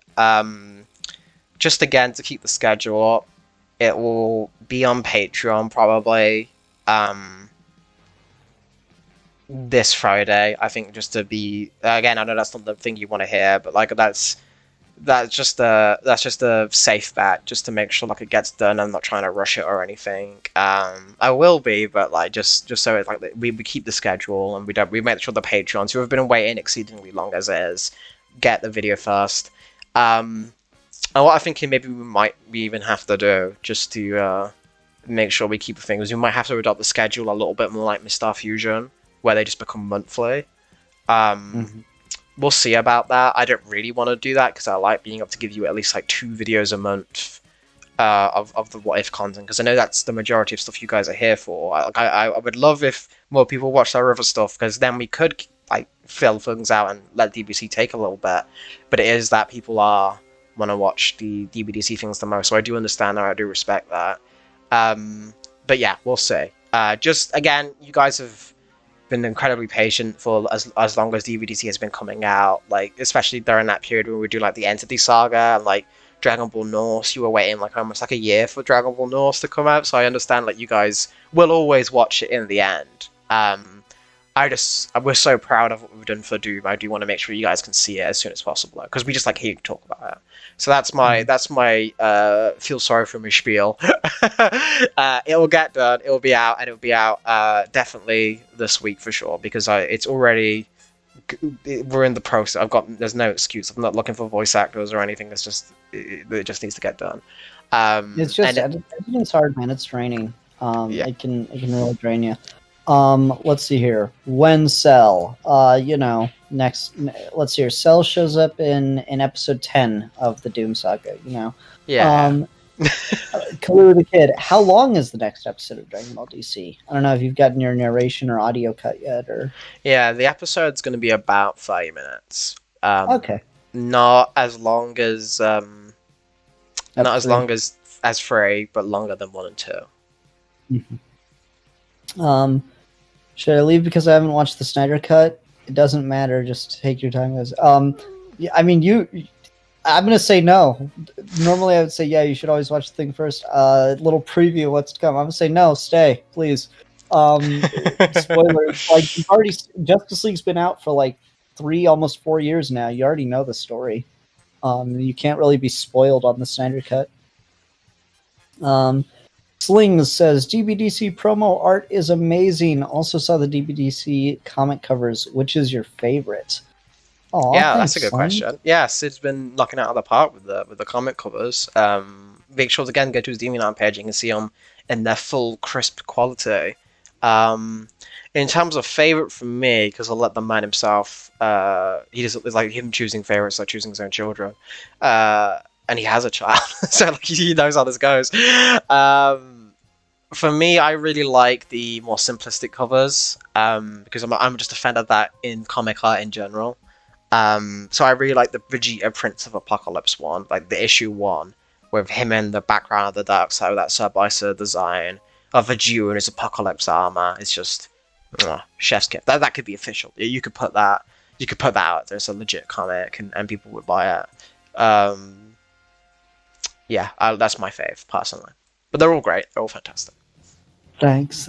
Just again to keep the schedule up, it will be on Patreon probably. This Friday, I think, just to be again. I know that's not the thing you want to hear, but like that's just a safe bet, just to make sure like it gets done. I'm not trying to rush it or anything. I will be, but like just so it's like we keep the schedule and we make sure the Patreons who have been waiting exceedingly long as it is get the video first. And what I'm thinking maybe we might even have to do just to make sure we keep things. We might have to adopt the schedule a little bit more like Mr. Fusion, where they just become monthly. We'll see about that. I don't really want to do that because I like being able to give you at least like 2 videos a month of the What If content, because I know that's the majority of stuff you guys are here for. I would love if more people watched our other stuff, because then we could like fill things out and let DBC take a little bit. But it is that people want to watch the DBDC things the most, so I do understand that. I do respect that. But yeah, we'll see. Just again, you guys have been incredibly patient for as long as DVDC has been coming out, like especially during that period when we do like the Entity Saga and like Dragon Ball Norse. You were waiting like almost like a year for Dragon Ball Norse to come out, so I understand like you guys will always watch it in the end. We're so proud of what we've done for Doom. I do want to make sure you guys can see it as soon as possible, because we just like hearing talk about it. So that's my feel sorry for me spiel. It will get done. It will be out, and it will be out definitely this week for sure, because it's already, we're in the process. There's no excuse. I'm not looking for voice actors or anything. It just needs to get done. It's just editing's hard, man. It's draining. Yeah. It can really drain you. Let's see here. When Cell, next, let's see here. Cell shows up in episode 10 of the Doom Saga, Yeah. Kalu the Kid, how long is the next episode of Dragon Ball DC? I don't know if you've gotten your narration or audio cut yet, or... Yeah, the episode's going to be about 30 minutes. Okay. Not as long as... not as long as 3, but longer than 1 and 2. Mm-hmm. Should I leave because I haven't watched the Snyder cut? It doesn't matter. Just take your time, guys. I mean, I'm gonna say no. Normally, I would say yeah. You should always watch the thing first. Little preview of what's to come. I'm gonna say no. Stay, please. Spoilers. Like you've already, Justice League's been out for like 3, almost 4 years now. You already know the story. You can't really be spoiled on the Snyder cut. Slings says DBDC promo art is amazing. Also saw the DBDC comic covers. Which is your favorite? Oh, yeah, that's a good question. Yes, it's been knocking out of the park with the comic covers. Make sure to again go to his DeviantArt page. You can see them in their full crisp quality. In terms of favorite for me, because I'll let the man himself. He just it's like him choosing favorites, like choosing his own children. And he has a child, so like he knows how this goes. For me, I really like the more simplistic covers, because I'm just a fan of that in comic art in general. So I really like the Vegeta Prince of Apocalypse one, like the issue 1, with him in the background of the dark side with that side-by-side design of Vegeta in his Apocalypse armor. It's just chef's kiss. That could be official. You could put that out. There's a legit comic, and people would buy it. Yeah, that's my fave personally. But they're all great. They're all fantastic. Thanks.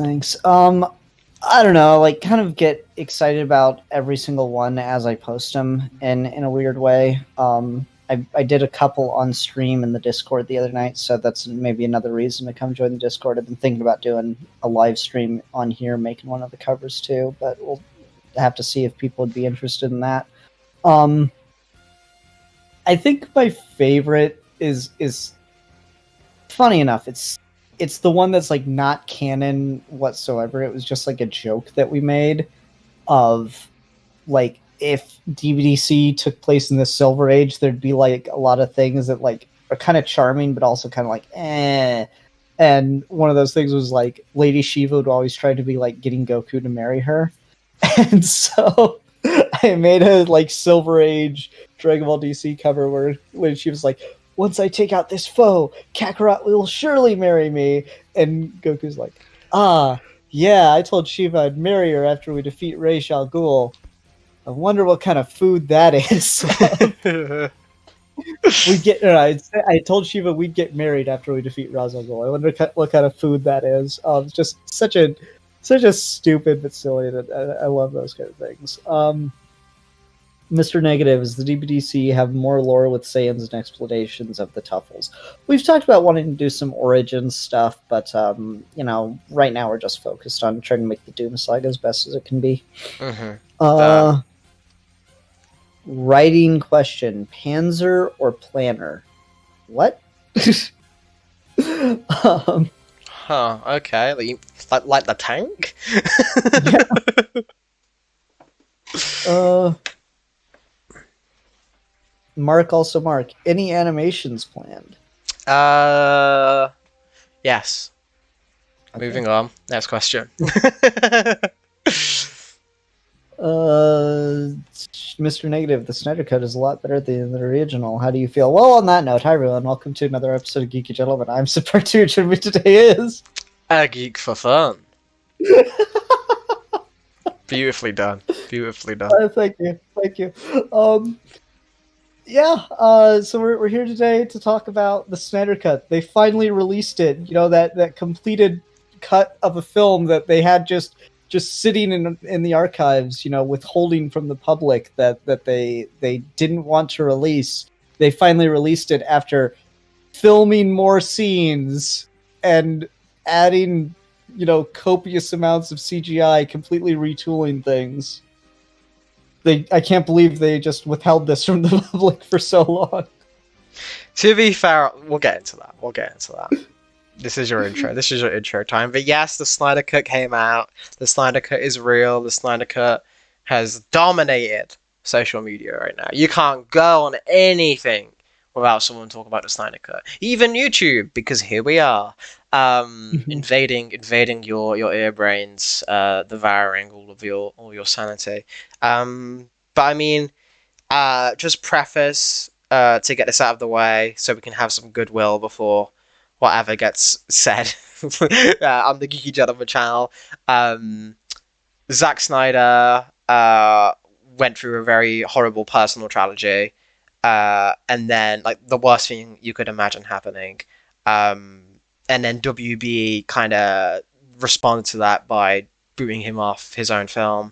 I don't know, like kind of get excited about every single one as I post them in a weird way. I did a couple on stream in the Discord the other night, so that's maybe another reason to come join the Discord. I've been thinking about doing a live stream on here, making one of the covers too, but we'll have to see if people would be interested in that. I think my favorite is funny enough. It's the one that's like not canon whatsoever. It was just like a joke that we made of like if DBDC took place in the Silver Age, there'd be like a lot of things that like are kind of charming, but also kind of like eh. And one of those things was like Lady Shiva would always try to be like getting Goku to marry her, and so I made a like Silver Age Dragon Ball DC cover where when she was like, once I take out this foe, Kakarot will surely marry me. And Goku's like, yeah, I told Shiva I'd marry her after we defeat Ra's al Ghul. I wonder what kind of food that is. I told Shiva we'd get married after we defeat Ra's al Ghul. I wonder what kind of food that is. It's just such a stupid but silly. I love those kind of things. Mr. Negative, is the DBDC have more lore with Saiyans and explanations of the Tuffles? We've talked about wanting to do some origins stuff, but right now we're just focused on trying to make the Doom Saga as best as it can be. Mm-hmm. Writing question: Panzer or Planner? What? Huh. Okay. Like the tank. Yeah. Mark, also Mark, any animations planned? uh. Yes. Okay. Moving on. Next question. Mr. Negative, the Snyder Cut is a lot better than the original. How do you feel? Well, on that note, hi everyone. Welcome to another episode of Geeky Gentlemen. I'm Super2, and me today is A geek for fun. Beautifully done. Beautifully done. thank you, thank you. Yeah, so we're here today to talk about the Snyder Cut. They finally released it. You know, that completed cut of a film that they had just sitting in the archives. You know, withholding from the public that they didn't want to release. They finally released it after filming more scenes and adding, you know, copious amounts of CGI, completely retooling things. I can't believe they just withheld this from the public for so long. To be fair, we'll get into that. We'll get into that. This is your intro. This is your intro time. But yes, the Snyder Cut came out. The Snyder Cut is real. The Snyder Cut has dominated social media right now. You can't go on anything without someone talking about the Snyder Cut. Even YouTube, because here we are, invading your ear brains, devouring all your sanity. But I mean, just preface to get this out of the way so we can have some goodwill before whatever gets said on the Geeky Gentleman channel. Zack Snyder went through a very horrible personal tragedy, and then like the worst thing you could imagine happening, and then WB kind of responded to that by booting him off his own film,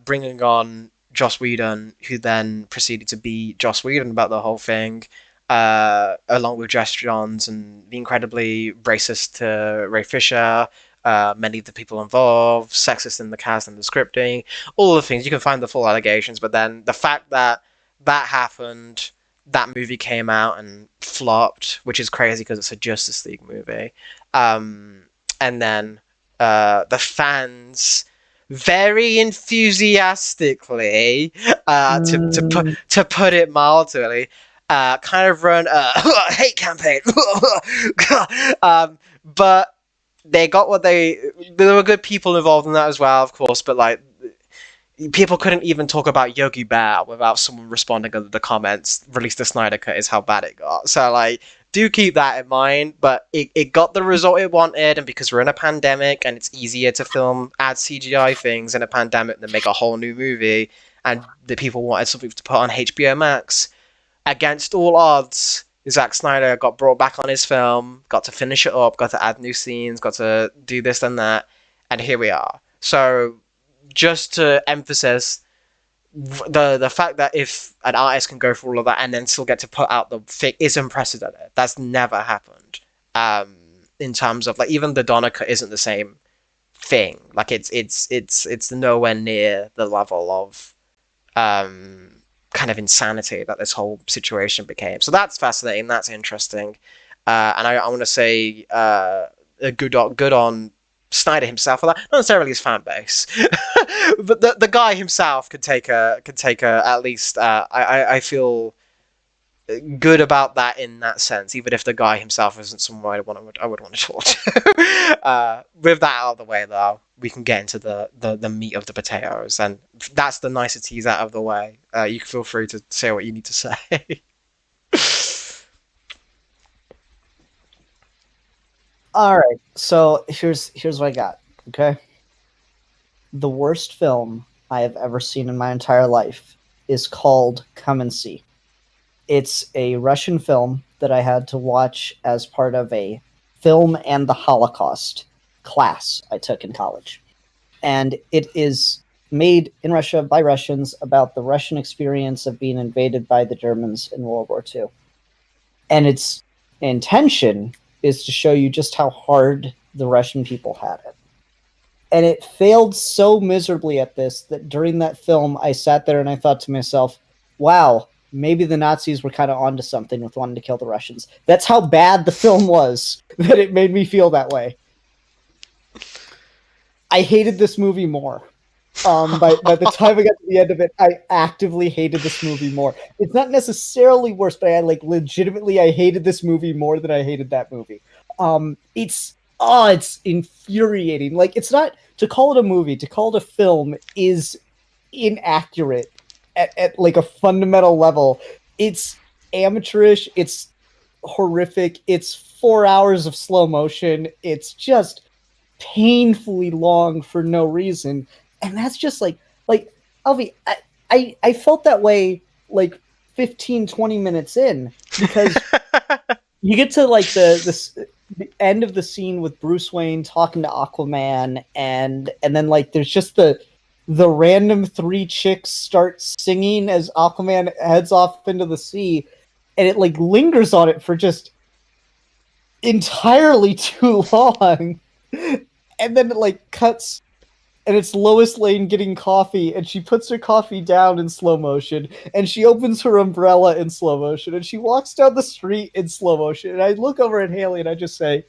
bringing on Joss Whedon, who then proceeded to be Joss Whedon about the whole thing, along with Jess Johns, and the incredibly racist to Ray Fisher, many of the people involved, sexist in the cast and the scripting, all the things. You can find the full allegations, but then the fact that that happened, that movie came out and flopped, which is crazy because it's a Justice League movie. And then the fans very enthusiastically, to put it mildly, kind of run a hate campaign. But they got what there were good people involved in that as well, of course, but like people couldn't even talk about Yogi Bear without someone responding under the comments, release the Snyder Cut is how bad it got. So like, do keep that in mind, but it got the result it wanted, and because we're in a pandemic and it's easier to add CGI things in a pandemic than make a whole new movie, and the people wanted something to put on HBO Max, against all odds, Zack Snyder got brought back on his film, got to finish it up, got to add new scenes, got to do this and that, and here we are. So, just to emphasize the fact that if an artist can go through all of that and then still get to put out the thing is unprecedented. That's never happened. In terms of like even the Donna cut isn't the same thing. Like it's nowhere near the level of kind of insanity that this whole situation became. So that's fascinating. That's interesting. And I want to say good on Snyder himself for that. Not necessarily his fan base, but the guy himself could take a at least. I feel good about that in that sense, even if the guy himself isn't someone I would want to talk to. With that out of the way, though, we can get into the meat of the potatoes, and that's the niceties out of the way. You can feel free to say what you need to say. All right, so here's what I got. Okay, the worst film I have ever seen in my entire life is called Come and See. It's a Russian film that I had to watch as part of a film and the Holocaust class I took in college. And it is made in Russia by Russians about the Russian experience of being invaded by the Germans in World War II. And its intention is to show you just how hard the Russian people had it. And it failed so miserably at this that during that film, I sat there and I thought to myself, wow, maybe the Nazis were kind of onto something with wanting to kill the Russians. That's how bad the film was that it made me feel that way. I hated this movie more. By the time I got to the end of it, I actively hated this movie more. It's not necessarily worse, but I legitimately I hated this movie more than I hated that movie. It's infuriating. Like, it's not, to call it a movie, to call it a film is inaccurate at like a fundamental level. It's amateurish, it's horrific, it's 4 hours of slow motion, it's just painfully long for no reason. And that's just like Alfie, I felt that way like 15-20 minutes in, because you get to like the end of the scene with Bruce Wayne talking to Aquaman, and then like there's just the random 3 chicks start singing as Aquaman heads off into the sea, and it like lingers on it for just entirely too long. And then it like cuts, and it's Lois Lane getting coffee, and she puts her coffee down in slow motion, and she opens her umbrella in slow motion, and she walks down the street in slow motion. And I look over at Haley and I just say,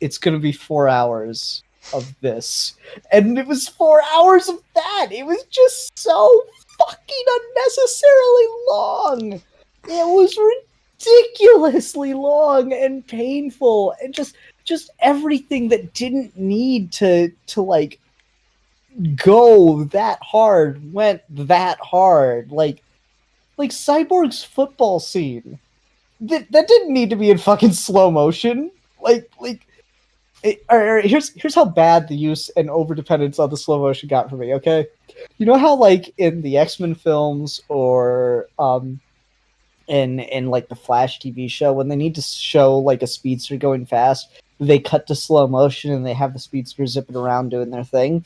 it's going to be 4 hours of this. And it was 4 hours of that. It was just so fucking unnecessarily long. It was ridiculously long and painful, and just everything that didn't need to like go that hard went that hard. Like Cyborg's football scene that didn't need to be in fucking slow motion. Here's how bad the use and overdependence on the slow motion got for me. Okay, you know how like in the X-Men films or in like the Flash TV show, when they need to show like a speedster going fast, they cut to slow motion and they have the speedster zipping around doing their thing.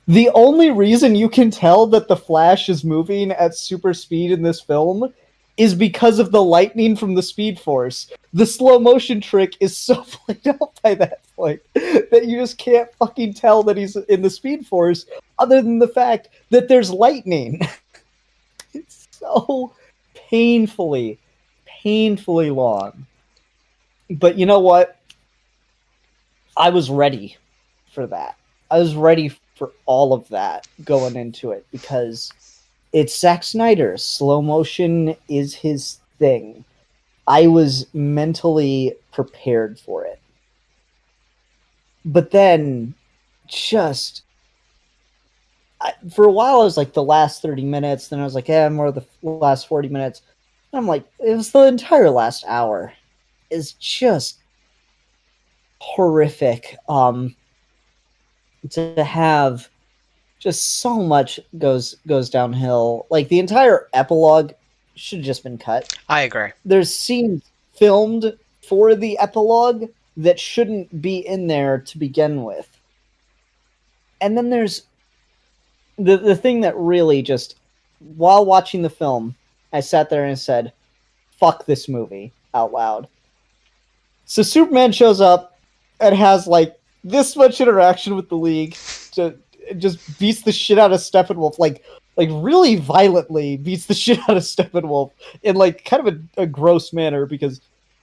The only reason you can tell that the Flash is moving at super speed in this film is because of the lightning from the Speed Force. The slow motion trick is so played out by that point that you just can't fucking tell that he's in the Speed Force, other than the fact that there's lightning. It's so painfully long. But you know what? I was ready for that. I was ready for all of that going into it, because it's Zack Snyder. Slow motion is his thing. I was mentally prepared for it. But then, for a while, I was like the last 30 minutes. Then I was like, more of the last 40 minutes. And I'm like, it was the entire last hour. Is just horrific. To have just so much goes downhill. Like, the entire epilogue should have just been cut. I agree. There's scenes filmed for the epilogue that shouldn't be in there to begin with. And then there's the thing that really just, while watching the film, I sat there and said, fuck this movie out loud. So Superman shows up and has like this much interaction with the League, to just beats the shit out of Steppenwolf, like really violently beats the shit out of Steppenwolf in like kind of a gross manner, because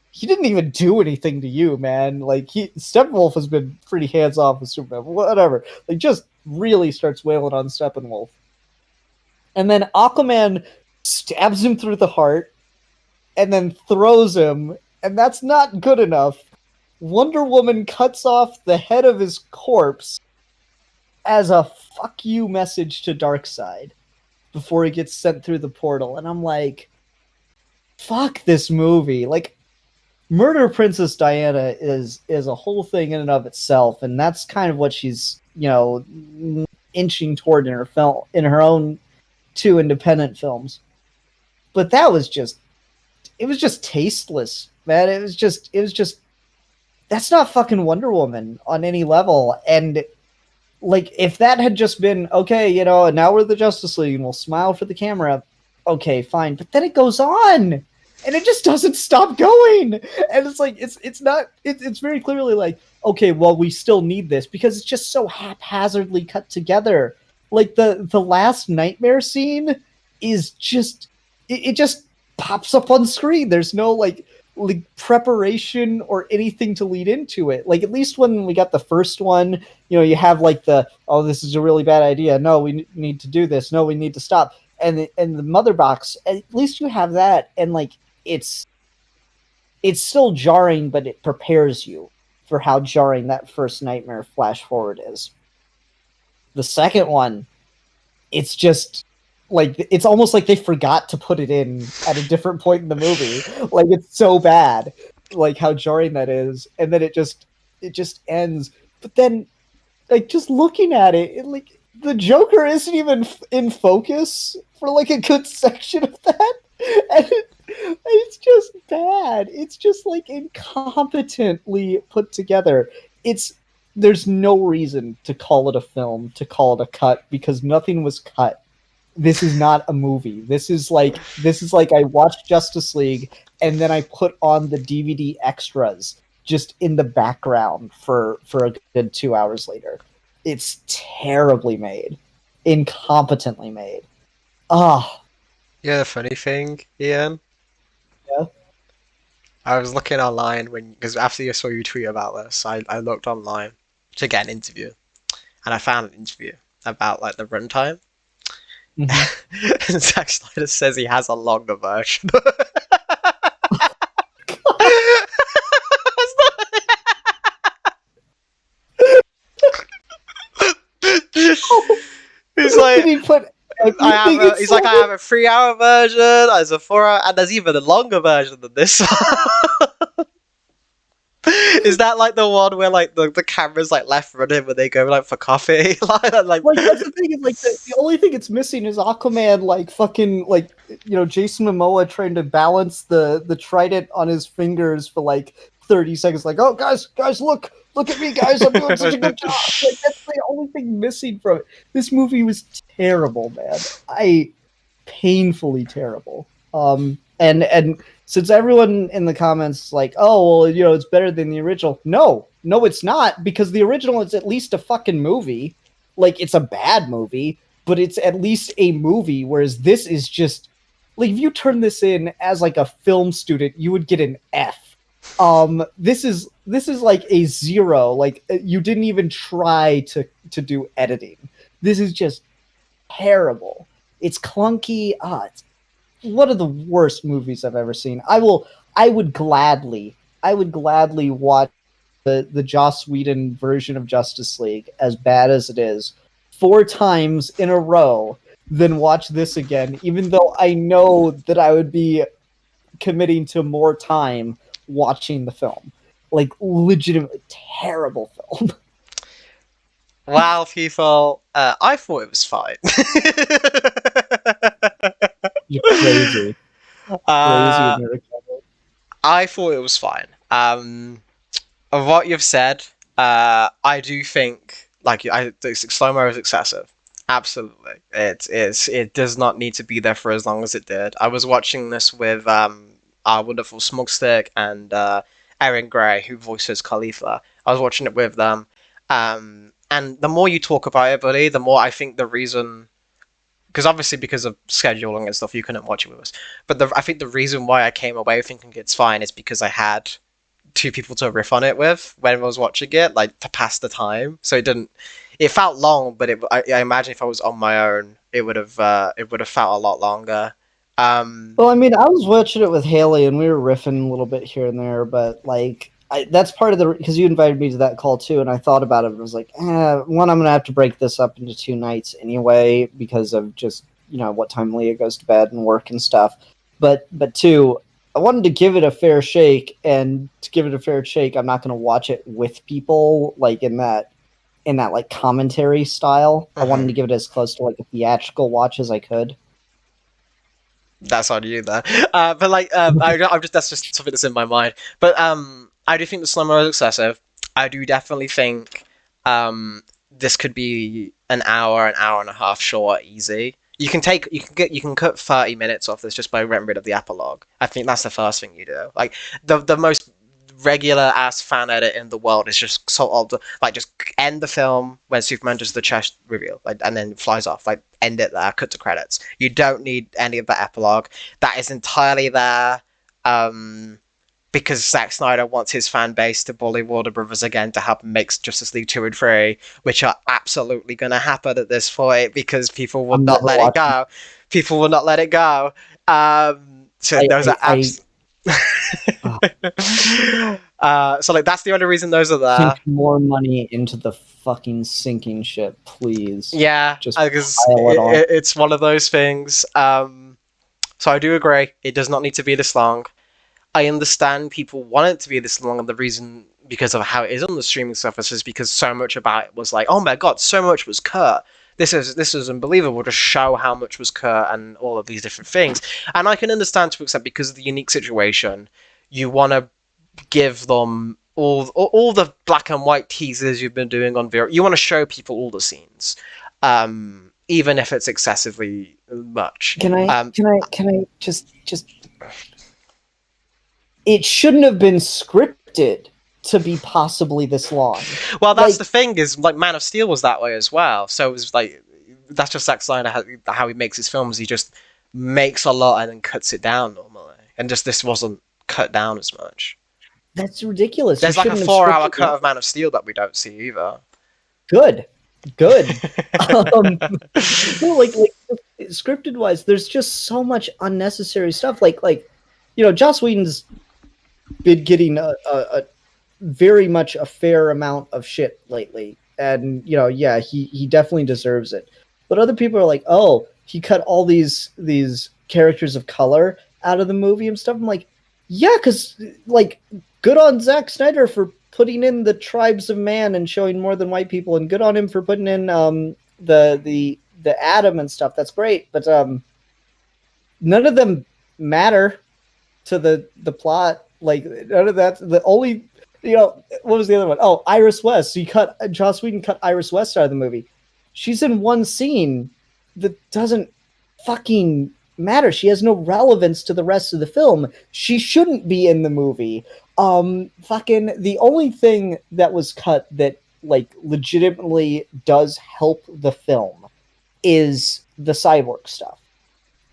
he didn't even do anything to you, man. Like, Steppenwolf has been pretty hands off with Superman, whatever. Like, just really starts wailing on Steppenwolf. And then Aquaman stabs him through the heart and then throws him, and that's not good enough. Wonder Woman cuts off the head of his corpse as a fuck you message to Darkseid before he gets sent through the portal. And I'm like, fuck this movie. Like, Murder Princess Diana is a whole thing in and of itself, and that's kind of what she's, inching toward in her film, in her own 2 independent films. But that was just, it was just tasteless, man. It was just that's not fucking Wonder Woman on any level. And like, if that had just been, okay, now we're the Justice League and we'll smile for the camera, okay, fine. But then it goes on, and it just doesn't stop going. And it's like, it's very clearly like, okay, well, we still need this, because it's just so haphazardly cut together. Like, the last nightmare scene is just, it just pops up on screen. There's no like preparation or anything to lead into it. Like at least when we got the first one, you have like the, oh, this is a really bad idea. No, we need to do this. No, we need to stop. And the mother box, at least you have that, and like it's still jarring, but it prepares you for how jarring that first nightmare flash forward is. The second one, it's just like it's almost like they forgot to put it in at a different point in the movie. Like it's so bad, like how jarring that is, and then it just ends. But then, like just looking at it, like the Joker isn't even in focus for like a good section of that, and it's just bad. It's just like incompetently put together. There's no reason to call it a film, to call it a cut, because nothing was cut. This is not a movie. This is like I watched Justice League and then I put on the DVD extras just in the background for a good 2 hours later. It's terribly made, incompetently made. Ah, Yeah, the funny thing, Ian, yeah. I was looking online because after you saw you tweet about this, I looked online to get an interview, and I found an interview about like the runtime. Mm-hmm. And Zack Snyder says he has a longer version. He's like, Did he put he's like, I have a 3 hour version, there's a 4 hour, and there's even a longer version than this. Is that like the one where like the camera's like left running when they go like for coffee? like that's the thing is like the only thing it's missing is Aquaman like fucking like Jason Momoa trying to balance the trident on his fingers for like 30 seconds, like, oh guys look at me guys, I'm doing such a good job. Like that's the only thing missing from it. This movie was terrible, man. Painfully terrible. And since everyone in the comments is like, oh well, it's better than the original. No, it's not, because the original is at least a fucking movie. Like it's a bad movie, but it's at least a movie, whereas this is just like, if you turn this in as like a film student, you would get an F. This is like a 0. Like you didn't even try to do editing. This is just terrible. It's clunky. It's one of the worst movies I've ever seen. I would gladly watch the Joss Whedon version of Justice League, as bad as it is, 4 times in a row than watch this again, even though I know that I would be committing to more time watching the film. Like, legitimately terrible film. Wow, people, I thought it was fine. You're crazy. I thought it was fine. Of what you've said, I do think slow mo is excessive. Absolutely, it does not need to be there for as long as it did. I was watching this with our wonderful Smugstick and Erin Gray, who voices Khalifa. I was watching it with them, and the more you talk about it, buddy, the more I think the reason, because obviously because of scheduling and stuff, you couldn't watch it with us. But I think the reason why I came away thinking it's fine is because I had 2 people to riff on it with when I was watching it, like to pass the time. So it felt long, but I imagine if I was on my own, it would have felt a lot longer. Well, I mean, I was watching it with Haley, and we were riffing a little bit here and there, but like, that's part of the, because you invited me to that call too, and I thought about it and was like, one, I'm gonna have to break this up into 2 nights anyway because of just what time Leah goes to bed and work and stuff. But 2, I wanted to give it a fair shake, and to give it a fair shake, I'm not gonna watch it with people like in that like commentary style. I wanted to give it as close to like a theatrical watch as I could. That's on you there. But like, that's just something that's in my mind. But I do think the slow-mo is excessive. I do definitely think this could be an hour and a half short, easy. You can cut 30 minutes off this just by getting rid of the epilogue. I think that's the first thing you do. Like the most regular ass fan edit in the world is just sort of like just end the film when Superman does the chest reveal, like, and then flies off. Like end it there, cut to credits. You don't need any of that epilogue. That is entirely there. Because Zack Snyder wants his fan base to bully Warner Brothers again to help him make Justice League 2 and 3, which are absolutely going to happen at this point because people will I'm not never let it watching. go. People will not let it go. So I, those I, are I oh, so like that's the only reason those are there. sink more money into the fucking sinking ship, please. Yeah, Just because pile it on. it's one of those things. So I do agree. It does not need to be this long. I understand people want it to be this long, and the reason because of how it is on the streaming service is because so much about it was like, oh my god, so much was cut. This is unbelievable to show how much was cut and all of these different things. And I can understand to accept because of the unique situation, you want to give them all the black and white teasers you've been doing on VR. You want to show people all the scenes, even if it's excessively much. Can I just it shouldn't have been scripted to be possibly this long. Well, that's Like, the thing is like Man of Steel was that way as well. So it was like that's just Zack Snyder how he makes his films. He just makes a lot and then cuts it down normally, and just this wasn't cut down as much. that's ridiculous. You There's like a shouldn't have 4 hour scripted cut it. of Man of Steel that we don't see either. Good. No, like scripted wise, there's just so much unnecessary stuff. Like Joss Whedon's been getting a very much a fair amount of shit lately, and yeah, he definitely deserves it. But other people are like, oh, he cut all these characters of color out of the movie and stuff. I'm like, yeah, because like, good on Zack Snyder for putting in the tribes of man and showing more than white people, and good on him for putting in the Atom and stuff. That's great, but none of them matter to the plot. Like, none of that. The only what was the other one? Oh, Iris West. So Joss Whedon cut Iris West out of the movie. She's in one scene that doesn't fucking matter. She has no relevance to the rest of the film. She shouldn't be in the movie. Fucking the only thing that was cut that like legitimately does help the film is the cyborg stuff.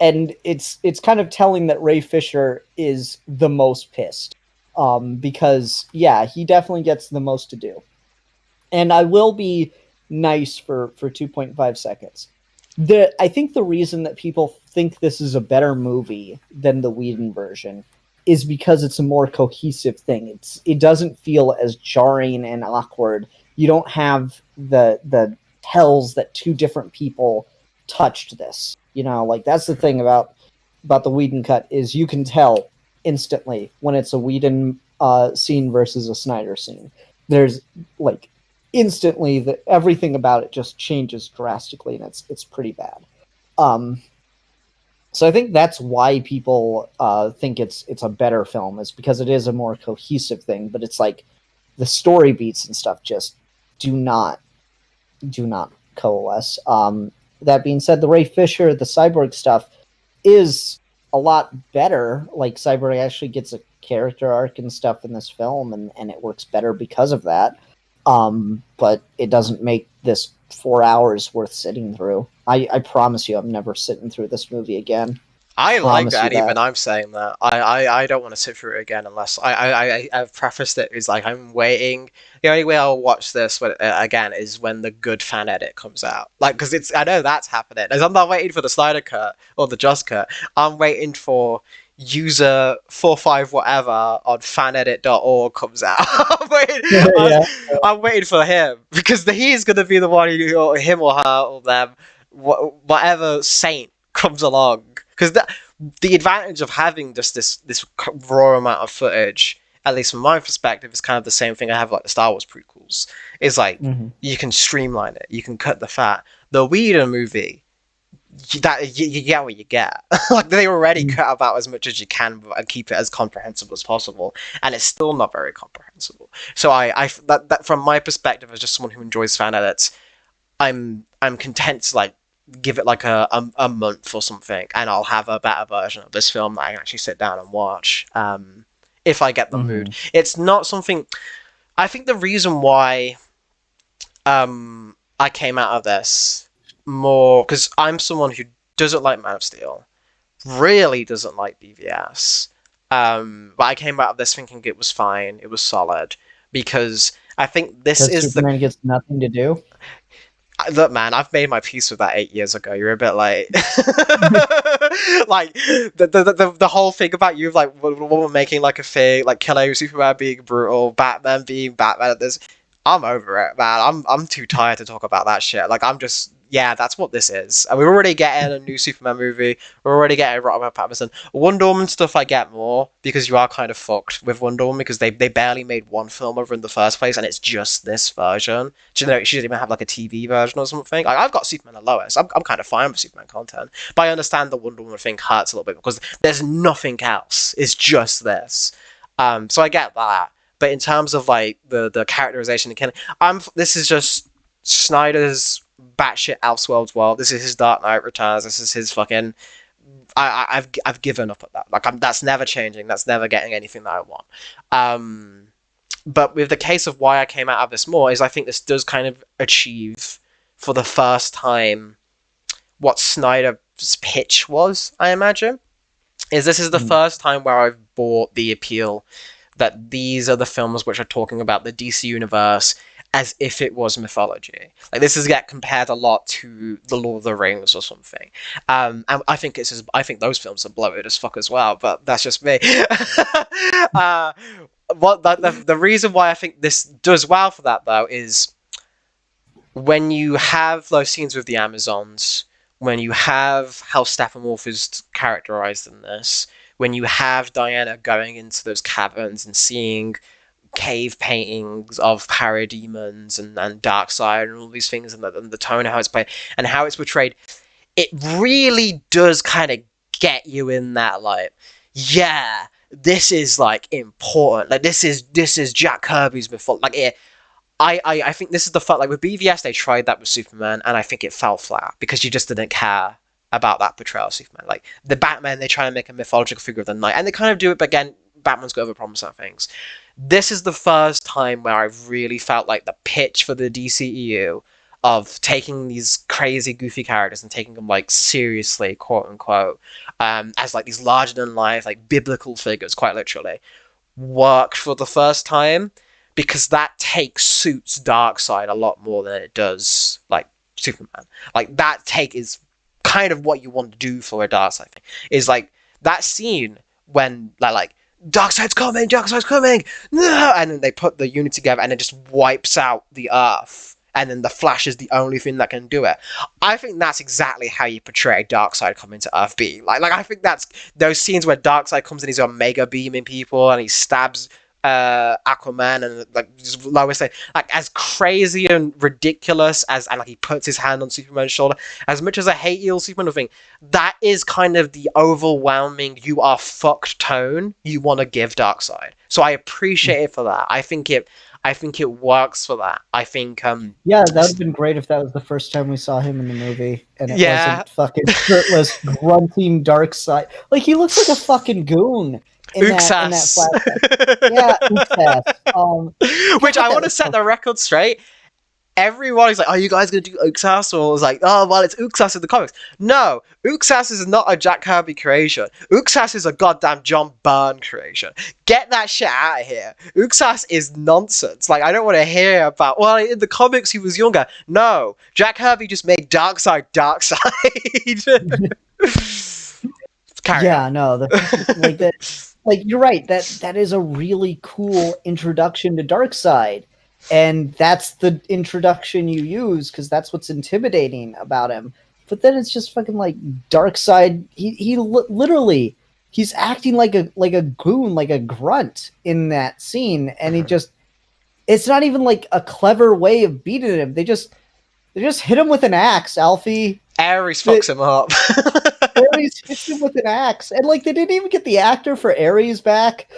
And it's kind of telling that Ray Fisher is the most pissed. Because yeah, he definitely gets the most to do. And I will be nice for 2.5 seconds. I think the reason that people think this is a better movie than the Whedon version is because it's a more cohesive thing. It doesn't feel as jarring and awkward. You don't have the tells that two different people touched this. Like, that's the thing about the Whedon cut is you can tell instantly when it's a Whedon scene versus a Snyder scene. There's like instantly that everything about it just changes drastically, and it's pretty bad. So I think that's why people think it's a better film, is because it is a more cohesive thing. But it's like the story beats and stuff just do not coalesce. That being said, the Ray Fisher, the cyborg stuff is a lot better. Like, cyborg actually gets a character arc and stuff in this film, and it works better because of that. But it doesn't make this 4 hours worth sitting through. I promise you, I'm never sitting through this movie again. I like Promise you that, that. even I'm saying that. I don't want to sit through it again unless I've prefaced it is like I'm waiting. The only way I'll watch this again is when the good fan edit comes out. Like, because I know that's happening. As I'm not waiting for the Snyder cut or the Just cut. I'm waiting for user 45 whatever on fanedit.org comes out. Yeah. I'm waiting for him because he's gonna be the one or him or her or them, whatever saint comes along. Because the advantage of having just this raw amount of footage, at least from my perspective, is kind of the same thing I have like the Star Wars prequels. Is like you can streamline it, you can cut the fat. The Whedon movie, you get what you get. Like, they already cut about as much as you can and keep it as comprehensible as possible, and it's still not very comprehensible. So that from my perspective, as just someone who enjoys fan edits, I'm content to like give it like a month or something, and I'll have a better version of this film that I can actually sit down and watch. if I get the mood. It's not something. I think the reason why I came out of this more because I'm someone who doesn't like Man of Steel, really doesn't like BVS. But I came out of this thinking it was fine, it was solid, because I think this Because is the Superman gets nothing to do. look, man. I've made my peace with that 8 years ago. You're a bit like, like the whole thing about you, like woman making like a thing, like killing Superman being brutal, Batman being Batman at this. I'm over it, man. I'm too tired to talk about that shit. Like I'm just yeah, that's what this is. And we're already getting a new Superman movie. We're already getting Robert Pattinson. Wonder Woman stuff I get more because you are kind of fucked with Wonder Woman because they barely made one film over in the first place and it's just this version. She doesn't even have like a TV version or something. Like I've got Superman and Lois. I'm kind of fine with Superman content, but I understand the Wonder Woman thing hurts a little bit because there's nothing else. It's just this. So I get that. But in terms of like the characterization, this is just Snyder's batshit Elseworlds world. This is his Dark Knight Returns. This is his fucking. I've given up at that. Like that's never changing. That's never getting anything that I want. But with the case of why I came out of this more is I think this does kind of achieve for the first time what Snyder's pitch was. I imagine this is the first time where I've bought the appeal that these are the films which are talking about the DC universe as if it was mythology. Like this is get compared a lot to the Lord of the Rings or something. And I think I think those films are bloated as fuck as well, but that's just me. The reason why I think this does well for that though is when you have those scenes with the Amazons, when you have how Steppenwolf is characterized in this, when you have Diana going into those caverns and seeing cave paintings of parademons and Darkseid and all these things and the tone of how it's played and how it's portrayed, it really does kind of get you in that like, yeah, this is like important. Like this is Jack Kirby's mythology. Like I think this is the fact like with BVS they tried that with Superman and I think it fell flat because you just didn't care about that portrayal of Superman. Like the Batman, they try and make a mythological figure of the night, and they kind of do it, but again, Batman's got other problems and things. This is the first time where I've really felt like the pitch for the DCEU of taking these crazy, goofy characters and taking them like seriously, quote unquote, as like these larger than life, like biblical figures, quite literally, worked for the first time because that takes suits Darkseid a lot more than it does like Superman. Like that take is kind of what you want to do for a Darkseid thing. Is like that scene when like Darkseid's coming, no! And then they put the unit together and it just wipes out the Earth. And then the Flash is the only thing that can do it. I think that's exactly how you portray Darkseid coming to Earth B. Like I think that's those scenes where Darkseid comes and he's omega beaming people and he stabs Aquaman and like just Lois, like as crazy and ridiculous as and like he puts his hand on Superman's shoulder. As much as I hate Eel Superman thing, that is kind of the overwhelming you are fucked tone you want to give Darkseid. So I appreciate it for that. I think it works for that. I think yeah, that would have been great if that was the first time we saw him in the movie and it wasn't fucking shirtless grunting Darkseid. Like he looks like a fucking goon. In that flashback. Yeah, Uxas. Which I want to set the record straight. Everyone is like, "Are you guys going to do Uxas?" Or was like, "Oh, well, it's Uxas in the comics." No, Uxas is not a Jack Kirby creation. Uxas is a goddamn John Byrne creation. Get that shit out of here. Uxas is nonsense. Like, I don't want to hear about. Well, in the comics he was younger. No, Jack Kirby just made Darkseid. Yeah, no, like that. Like you're right. That is a really cool introduction to Darkseid, and that's the introduction you use because that's what's intimidating about him. But then it's just fucking like Darkseid. He literally he's acting like a goon, like a grunt in that scene, and it's not even like a clever way of beating him. They just hit him with an axe, Alfie. Ares fucks him up. Ares hits him with an axe, and like they didn't even get the actor for Ares back,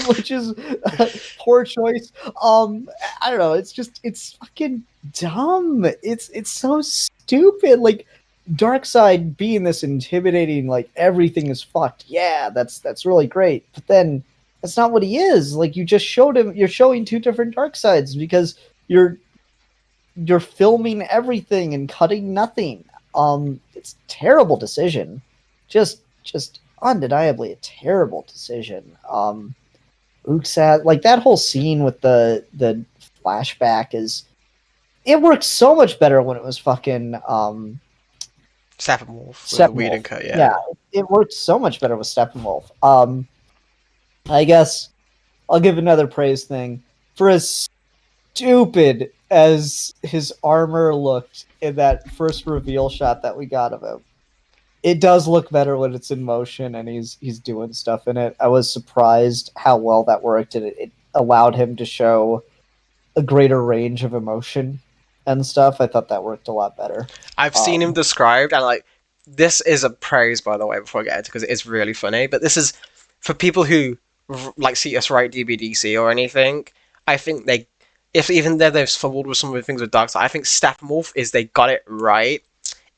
which is a poor choice. I don't know. It's fucking dumb. It's so stupid. Like Darkseid being this intimidating, like everything is fucked. Yeah, that's really great. But then That's not what he is. Like, you just showed him. You're showing two different dark sides because you're filming everything and cutting nothing. It's a terrible decision. Just undeniably a terrible decision. Uxat, like that whole scene with the flashback is, it works so much better when it was fucking Steppenwolf with the Whedon Steppenwolf. cut, Yeah, it worked so much better with Steppenwolf. I guess I'll give another praise thing for as stupid as his armor looked in that first reveal shot that we got of him. It does look better when it's in motion and he's doing stuff in it. I was surprised how well that worked, and it allowed him to show a greater range of emotion and stuff. I thought that worked a lot better. I've seen him described, and like, this is a praise, by the way, before I get into it, because it is really funny. But this is for people who like see us write DBDC or anything. I think they, if even though they've fumbled with some of the things with Darkseid, I think Steppenwolf is they got it right.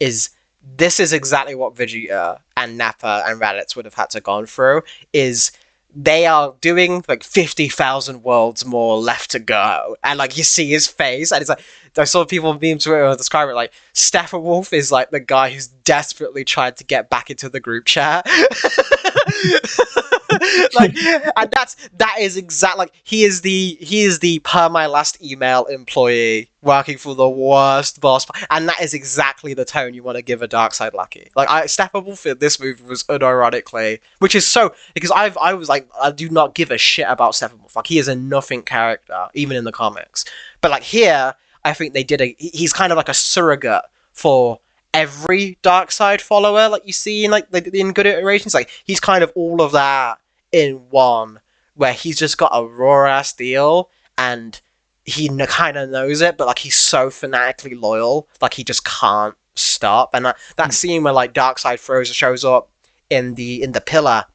Is this is exactly what Vegeta and Nappa and Raditz would have had to gone through. Is they are doing like 50,000 worlds more left to go, and like you see his face, and it's like I saw people being Twitter describe it like Steppenwolf is like the guy who's desperately tried to get back into the group chat. Like, and that is exact. Like, he is the per my last email employee working for the worst boss, and that is exactly the tone you want to give a Darkseid lackey. Like, Steppenwolf in this movie was unironically, which is so, because I was like, I do not give a shit about Steppenwolf. Like, he is a nothing character even in the comics, but like here, I think they did he's kind of like a surrogate for every Darkseid follower, like you see in like in good iterations. Like, he's kind of all of that in one, where he's just got a raw ass deal, and he kind of knows it, but like he's so fanatically loyal, like he just can't stop. And that scene where like Darkseid shows up in the pillar,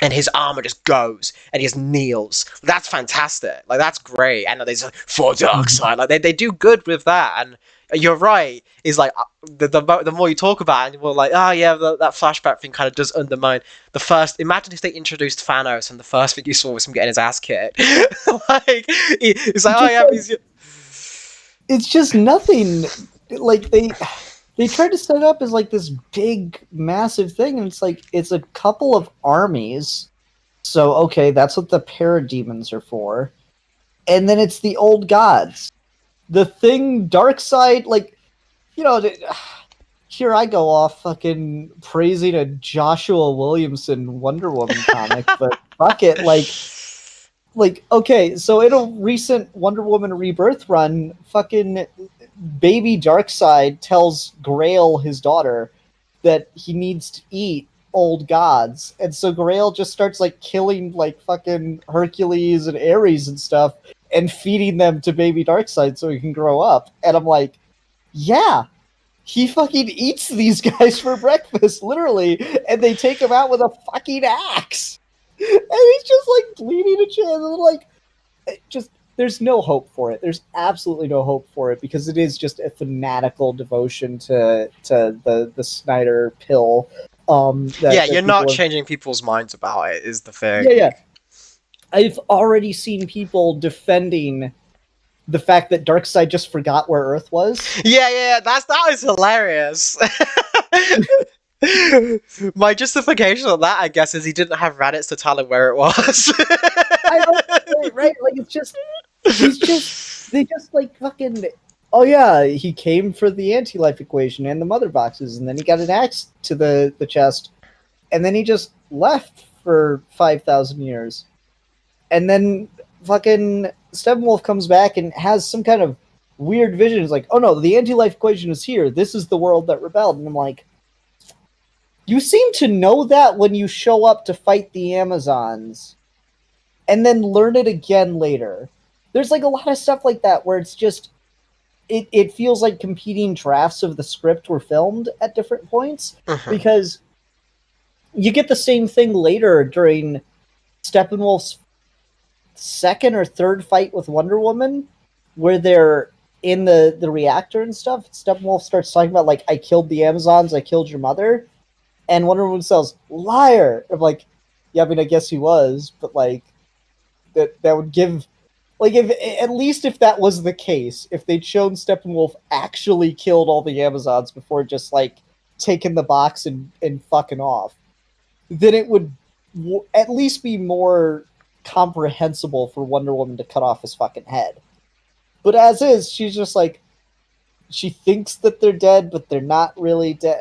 and his armor just goes and he just kneels. That's fantastic. Like, that's great. And there's for Darkseid. Like, they do good with that. And you're right. Is like the more you talk about it, and we're like, oh yeah, that flashback thing kind of does undermine the first. Imagine if they introduced Thanos and the first thing you saw was him getting his ass kicked. Like, it's like, oh yeah, it's just nothing. Like, they tried to set it up as like this big, massive thing, and it's like it's a couple of armies. So okay, that's what the parademons are for, and then it's the old gods. The thing, Darkseid, like, you know, here I go off fucking praising a Joshua Williamson Wonder Woman comic, but fuck it, like, okay, so in a recent Wonder Woman Rebirth run, fucking baby Darkseid tells Grail, his daughter, that he needs to eat old gods, and so Grail just starts like killing like fucking Hercules and Ares and stuff, and feeding them to baby Darkseid so he can grow up. And I'm like, yeah, he fucking eats these guys for breakfast, literally, and they take him out with a fucking axe. And he's just like bleeding to chance, and like, just, there's no hope for it. There's absolutely no hope for it, because it is just a fanatical devotion to the Snyder pill. You're not changing people's minds about it, is the thing. Yeah. I've already seen people defending the fact that Darkseid just forgot where Earth was. Yeah, that was hilarious. My justification on that, I guess, is he didn't have Raditz to tell him where it was. I know, right? Like, they just like fucking. Oh yeah, he came for the anti-life equation and the mother boxes, and then he got an axe to the chest, and then he just left for 5,000 years. And then fucking Steppenwolf comes back and has some kind of weird vision. It's like, oh no, the anti-life equation is here. This is the world that rebelled. And I'm like, you seem to know that when you show up to fight the Amazons, and then learn it again later. There's like a lot of stuff like that where it's just, it feels like competing drafts of the script were filmed at different points, because you get the same thing later during Steppenwolf's second or third fight with Wonder Woman, where they're in the reactor and stuff. Steppenwolf starts talking about, like, I killed the Amazons, I killed your mother, and Wonder Woman says, liar. I'm like, yeah, I mean, I guess he was, but like, that would give, like, if at least if that was the case, if they'd shown Steppenwolf actually killed all the Amazons before just like taking the box and fucking off, then it would at least be more comprehensible for Wonder Woman to cut off his fucking head. But as is, she's just like, she thinks that they're dead, but they're not really dead.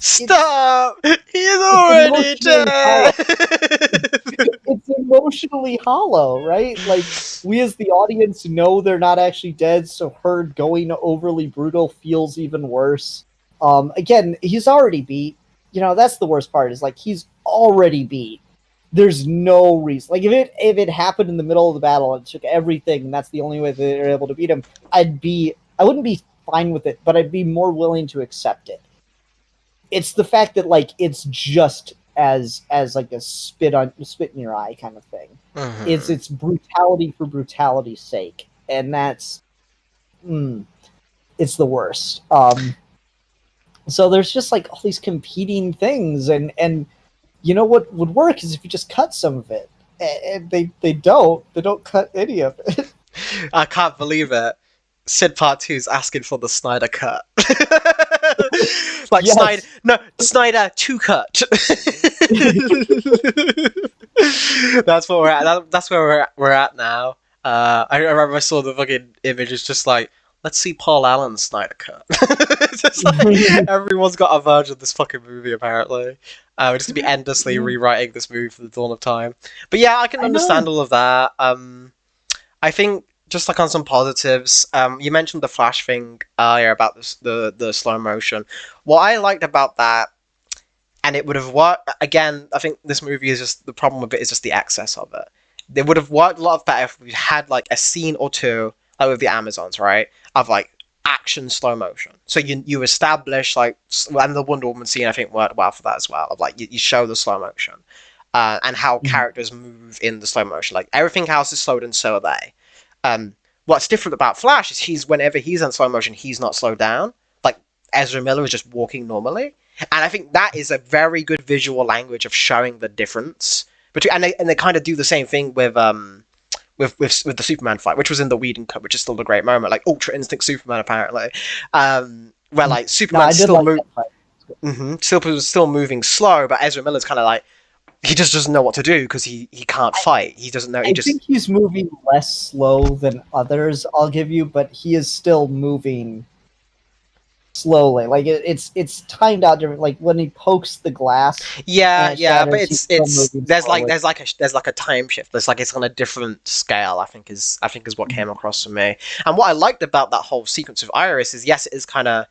Stop! He's already dead! It's emotionally hollow, right? Like, we as the audience know they're not actually dead, so her going overly brutal feels even worse. Again, he's already beat. You know, that's the worst part, is like, he's already beat. There's no reason. Like, if it happened in the middle of the battle and took everything, and that's the only way they were able to beat him, I wouldn't be fine with it, but I'd be more willing to accept it. It's the fact that, like, it's just as like a spit in your eye kind of thing. Mm-hmm. It's brutality for brutality's sake, and that's it's the worst. So there's just like all these competing things, and you know what would work is if you just cut some of it, and they don't cut any of it. I can't believe it. Sid Part 2 is asking for the Snyder cut. Like, yes. Snyder 2 cut. That's what we're at. That's where we're at now. I remember I saw the fucking image. It's just like, let's see Paul Allen's Snyder cut. It's just like, everyone's got a version of this fucking movie, apparently. We're just gonna be endlessly rewriting this movie for the dawn of time. But yeah, I can understand all of that. I think, just like on some positives, you mentioned the Flash thing earlier about the slow motion. What I liked about that, and it would have worked, again, I think this movie is just, the problem with it is just the excess of it. It would have worked a lot better if we had like a scene or two, like with the Amazons, right, of like action slow motion. So you establish, like, and the Wonder Woman scene I think worked well for that as well, of like you show the slow motion and how characters move in the slow motion. Like, everything else is slowed and so are they. What's different about Flash is whenever he's in slow motion, he's not slowed down. Like, Ezra Miller is just walking normally, and I think that is a very good visual language of showing the difference between. And they kind of do the same thing with the Superman fight, which was in the Whedon cut, which is still a great moment, like Ultra Instinct Superman, apparently, where like Superman's still moving slow, but Ezra Miller's kind of like, he just doesn't know what to do because he can't fight. He doesn't know. I think he's moving less slow than others, I'll give you, but he is still moving slowly. Like, it's timed out different. Like, when he pokes the glass. Yeah, but it's there's like a time shift. There's like, it's on a different scale. I think is what came across for me. And what I liked about that whole sequence of Iris is, yes, it is kind of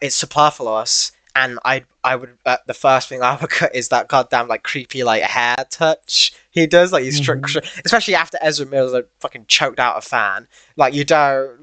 it's superfluous. And I would the first thing I would cut is that goddamn like creepy like hair touch he does, like he's especially after Ezra Miller's like fucking choked out a fan. Like, you don't,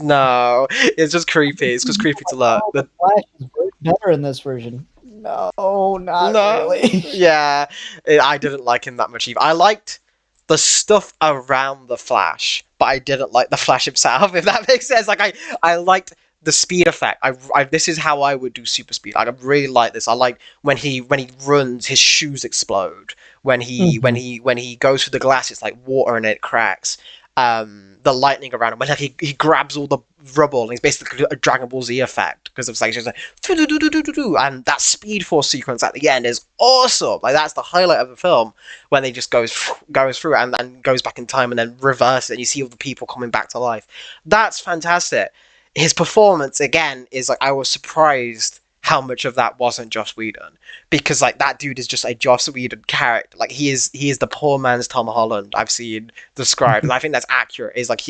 no, it's just creepy. It's just creepy to look. The Flash is better in this version. No, not really. Yeah, I didn't like him that much either. I liked the stuff around the Flash, but I didn't like the Flash himself. If that makes sense. Like, I liked the speed effect. I this is how I would do super speed. Like, I really like this. I like when he runs, his shoes explode. When he goes through the glass, it's like water and it cracks. The lightning around him, when like he grabs all the rubble, and he's basically a Dragon Ball Z effect because of like, and that Speed Force sequence at the end is awesome. Like, that's the highlight of the film, when they just goes through and then goes back in time and then reverse it, and you see all the people coming back to life. That's fantastic. His performance, again, is like, I was surprised how much of that wasn't Joss Whedon, because like, that dude is just a Joss Whedon character. Like, he is the poor man's Tom Holland I've seen described, and I think that's accurate. Is like,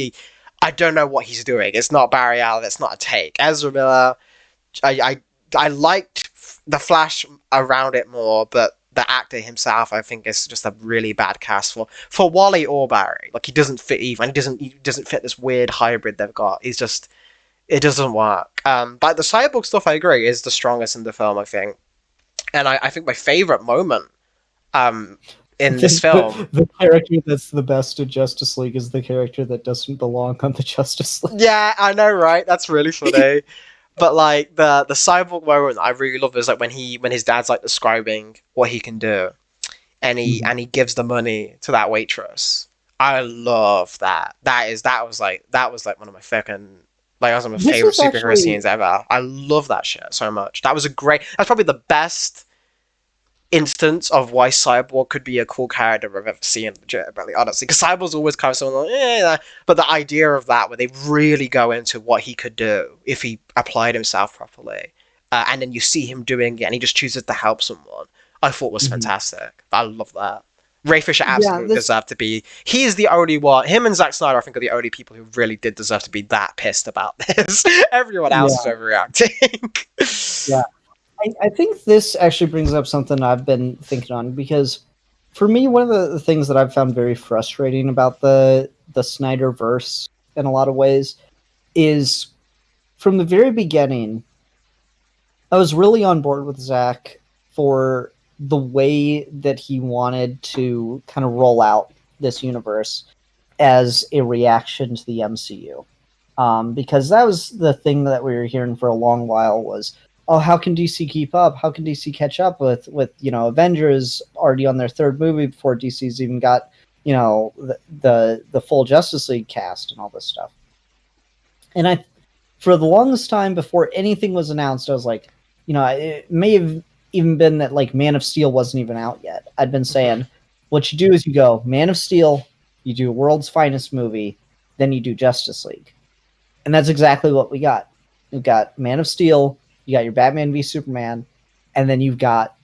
I don't know what he's doing. It's not Barry Allen. It's not a take. Ezra Miller, I liked the Flash around it more, but the actor himself, I think, is just a really bad cast for Wally or Barry. Like, he doesn't fit even. He doesn't fit this weird hybrid they've got. He's just, it doesn't work. But the cyborg stuff, I agree, is the strongest in the film, I think. And I think my favorite moment in this film, the character that's the best in Justice League is the character that doesn't belong on the Justice League. Yeah, I know, right? That's really funny. But like, the cyborg moment I really love is like when his dad's like describing what he can do, and he gives the money to that waitress. I love that. That was like one of my fucking like that was one of my This favorite is superhero actually, scenes ever. I love that shit so much. That's probably the best instance of why Cyborg could be a cool character I've ever seen, legitimately, honestly. Because Cyborg's always kind of someone like, but the idea of that, where they really go into what he could do if he applied himself properly, and then you see him doing it, and he just chooses to help someone, I thought was fantastic. I love that. Ray Fisher yeah, absolutely this, deserved to be. He is the only one. Him and Zack Snyder, I think, are the only people who really did deserve to be that pissed about this. Everyone else is yeah, overreacting. yeah. I think this actually brings up something I've been thinking on because for me, one of the things that I've found very frustrating about the Snyder verse in a lot of ways is from the very beginning, I was really on board with Zach for the way that he wanted to kind of roll out this universe as a reaction to the MCU. Because that was the thing that we were hearing for a long while was, oh, how can DC keep up? How can DC catch up with Avengers already on their third movie before DC's even got the full Justice League cast and all this stuff. And I, for the longest time before anything was announced, I was like, it may have even been that like Man of Steel wasn't even out yet. I'd been saying, what you do is you go Man of Steel, you do World's Finest movie, then you do Justice League. And that's exactly what we got. You've got Man of Steel, you got your Batman v Superman, and then you've got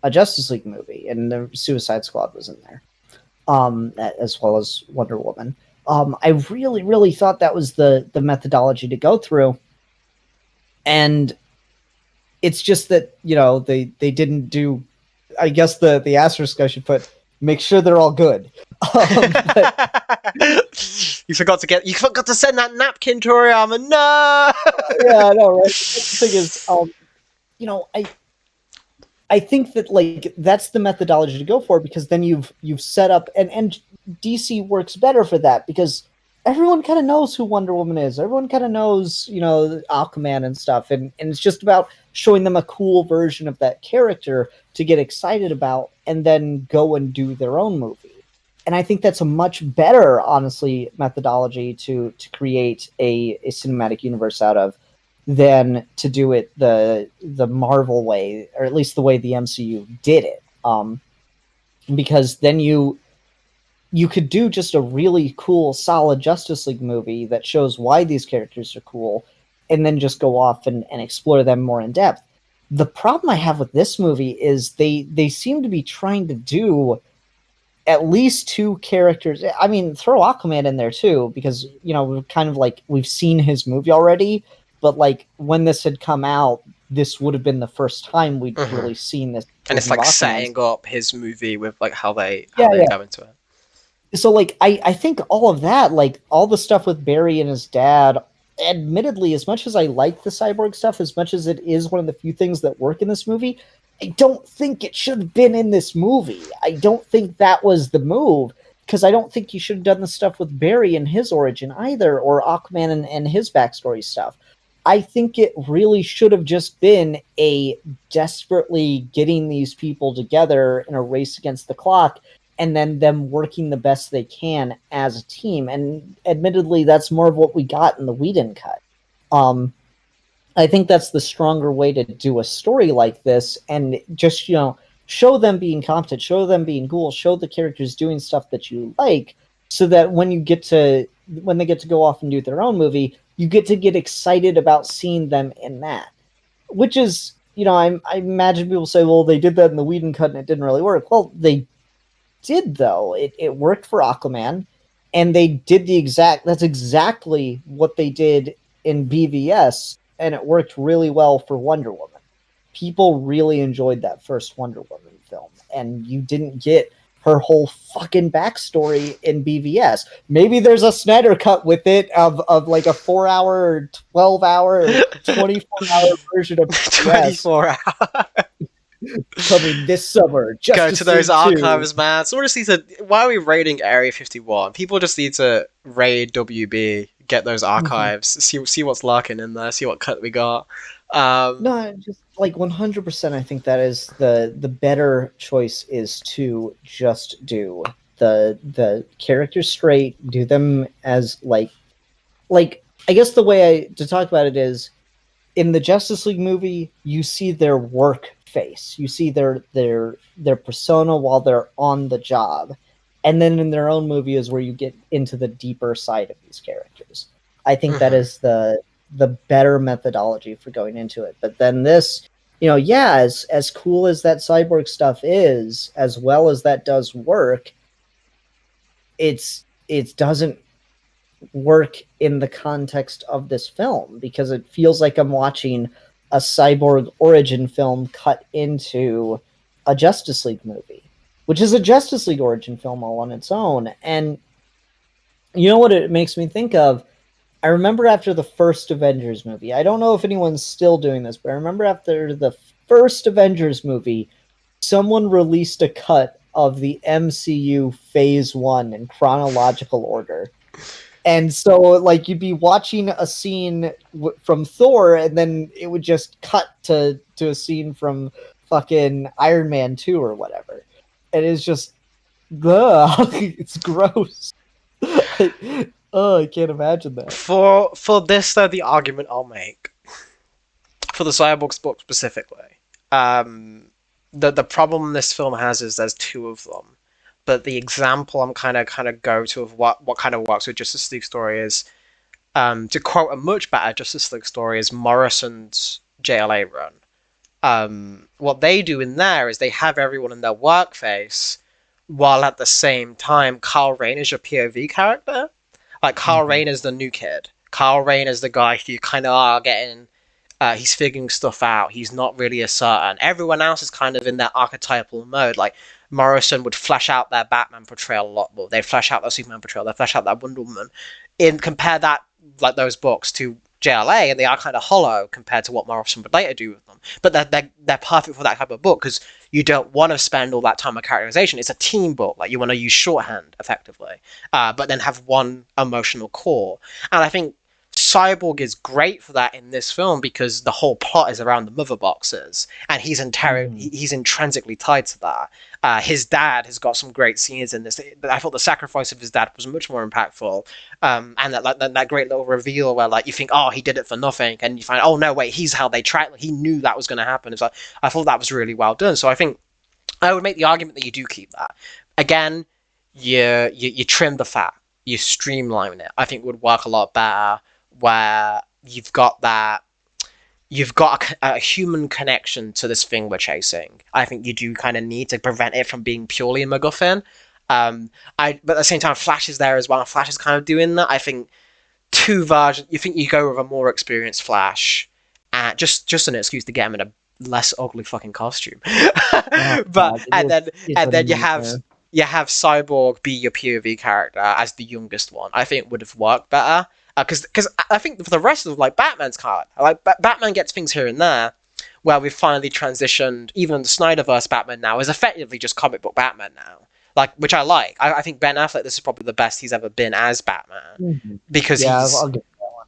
a Justice League movie, and the Suicide Squad was in there, as well as Wonder Woman. I really, really thought that was the methodology to go through, and it's just that they didn't do. I guess the asterisk I should put, make sure they're all good. You forgot to send that napkin to Toriyama. No. Yeah, I know, right? The thing is, I think that like that's the methodology to go for because then you've set up and DC works better for that because everyone kind of knows who Wonder Woman is. Everyone kind of knows, Aquaman and stuff, and it's just about showing them a cool version of that character to get excited about and then go and do their own movie. And I think that's a much better, honestly, methodology to create a cinematic universe out of than to do it the Marvel way, or at least the way the MCU did it. Because then you could do just a really cool, solid Justice League movie that shows why these characters are cool, and then just go off and explore them more in depth. The problem I have with this movie is they seem to be trying to do at least two characters. I mean, throw Aquaman in there too, because we're kind of like we've seen his movie already. But like when this had come out, this would have been the first time we'd really seen this. And it's like setting up his movie with like how they go into it. So like I think all of that, like all the stuff with Barry and his dad, admittedly, as much as I like the cyborg stuff, as much as it is one of the few things that work in this movie, I don't think it should have been in this movie. I don't think that was the move, because I don't think you should have done the stuff with Barry and his origin either, or Aquaman and his backstory stuff. I think it really should have just been a desperately getting these people together in a race against the clock, and then them working the best they can as a team. And admittedly, that's more of what we got in the Whedon cut. I think that's the stronger way to do a story like this, and just, show them being competent, show them being cool, show the characters doing stuff that you like, so that when they get to go off and do their own movie, you get to get excited about seeing them in that. Which is, I imagine people say, well, they did that in the Whedon cut and it didn't really work. Well, they did, though. It worked for Aquaman, and they did that's exactly what they did in BVS, and it worked really well for Wonder Woman. People really enjoyed that first Wonder Woman film, and you didn't get her whole fucking backstory in BVS. Maybe there's a Snyder cut with it of like a 4-hour, 12-hour, 24-hour version of BVS. 24 hours. Coming this summer. Go to those archives, man. Someone just needs to. Why are we raiding Area 51? People just need to raid WB. get those Mhm. archives, see what's lurking in there, see what cut we got. No, I just like 100%. I think that is the better choice is to just do the characters straight, do them as like I guess the way to talk about it is in the Justice League movie, you see their work face, you see their persona while they're on the job, and then in their own movie is where you get into the deeper side of these characters. I think that mhm. is the better methodology for going into it. But then this, yeah, as cool as that cyborg stuff is, as well as that does work, it doesn't work in the context of this film because it feels like I'm watching a cyborg origin film cut into a Justice League movie, which is a Justice League origin film all on its own. And you know what it makes me think of? I remember after the first Avengers movie, I don't know if anyone's still doing this, but I remember after the first Avengers movie, someone released a cut of the MCU Phase 1 in chronological order. And so, like, you'd be watching a scene from Thor, and then it would just cut to a scene from fucking Iron Man 2 or whatever. And it's just, ugh, it's gross. Oh, I can't imagine that. For this though, the argument I'll make for the Cyborg book specifically, um, the problem this film has is there's two of them. But the example I'm kind of go to of what kind of works with Justice League story is, to quote a much better Justice League story, is Morrison's JLA run. What they do in there is they have everyone in their work face, while at the same time Carl Rayner is your POV character. Like Carl Mm-hmm. Rayner is the new kid. Carl Rayner is the guy who you kind of are getting. He's figuring stuff out. He's not really a certain. Everyone else is kind of in that archetypal mode. Like Morrison would flesh out their Batman portrayal a lot more. They'd flesh out their Superman portrayal. They'd flesh out that Wonder Woman. In compare that, like those books, to JLA, and they are kind of hollow compared to what Morrison would later do with them. But they're perfect for that type of book because you don't want to spend all that time on characterization. It's a team book. Like you want to use shorthand effectively, but then have one emotional core. And I think Cyborg is great for that in this film because the whole plot is around the mother boxes, and Mm-hmm. he's intrinsically tied to that. His dad has got some great scenes in this. I thought the sacrifice of his dad was much more impactful, and that great little reveal where like you think, oh, he did it for nothing, and you find, oh no, wait, he's how they track. He knew that was going to happen. It's like I thought that was really well done. So I think I would make the argument that you do keep that. Again, you trim the fat, you streamline it. I think it would work a lot better where you've got a human connection to this thing we're chasing. I think you do kind of need to prevent it from being purely a MacGuffin. But at the same time, Flash is there as well. Flash is kind of doing that. I think two versions. You think you go with a more experienced Flash, just an excuse to get him in a less ugly fucking costume. Oh but god, it's and a then nightmare. you have Cyborg be your POV character as the youngest one. I think would have worked better because I think for the rest of like Batman's card, like Batman gets things here and there where we've finally transitioned. Even the Snyderverse Batman now is effectively just comic book Batman now. Like, which I like. I think Ben Affleck, this is probably the best he's ever been as Batman Mhm. because Yeah, I'll get that one.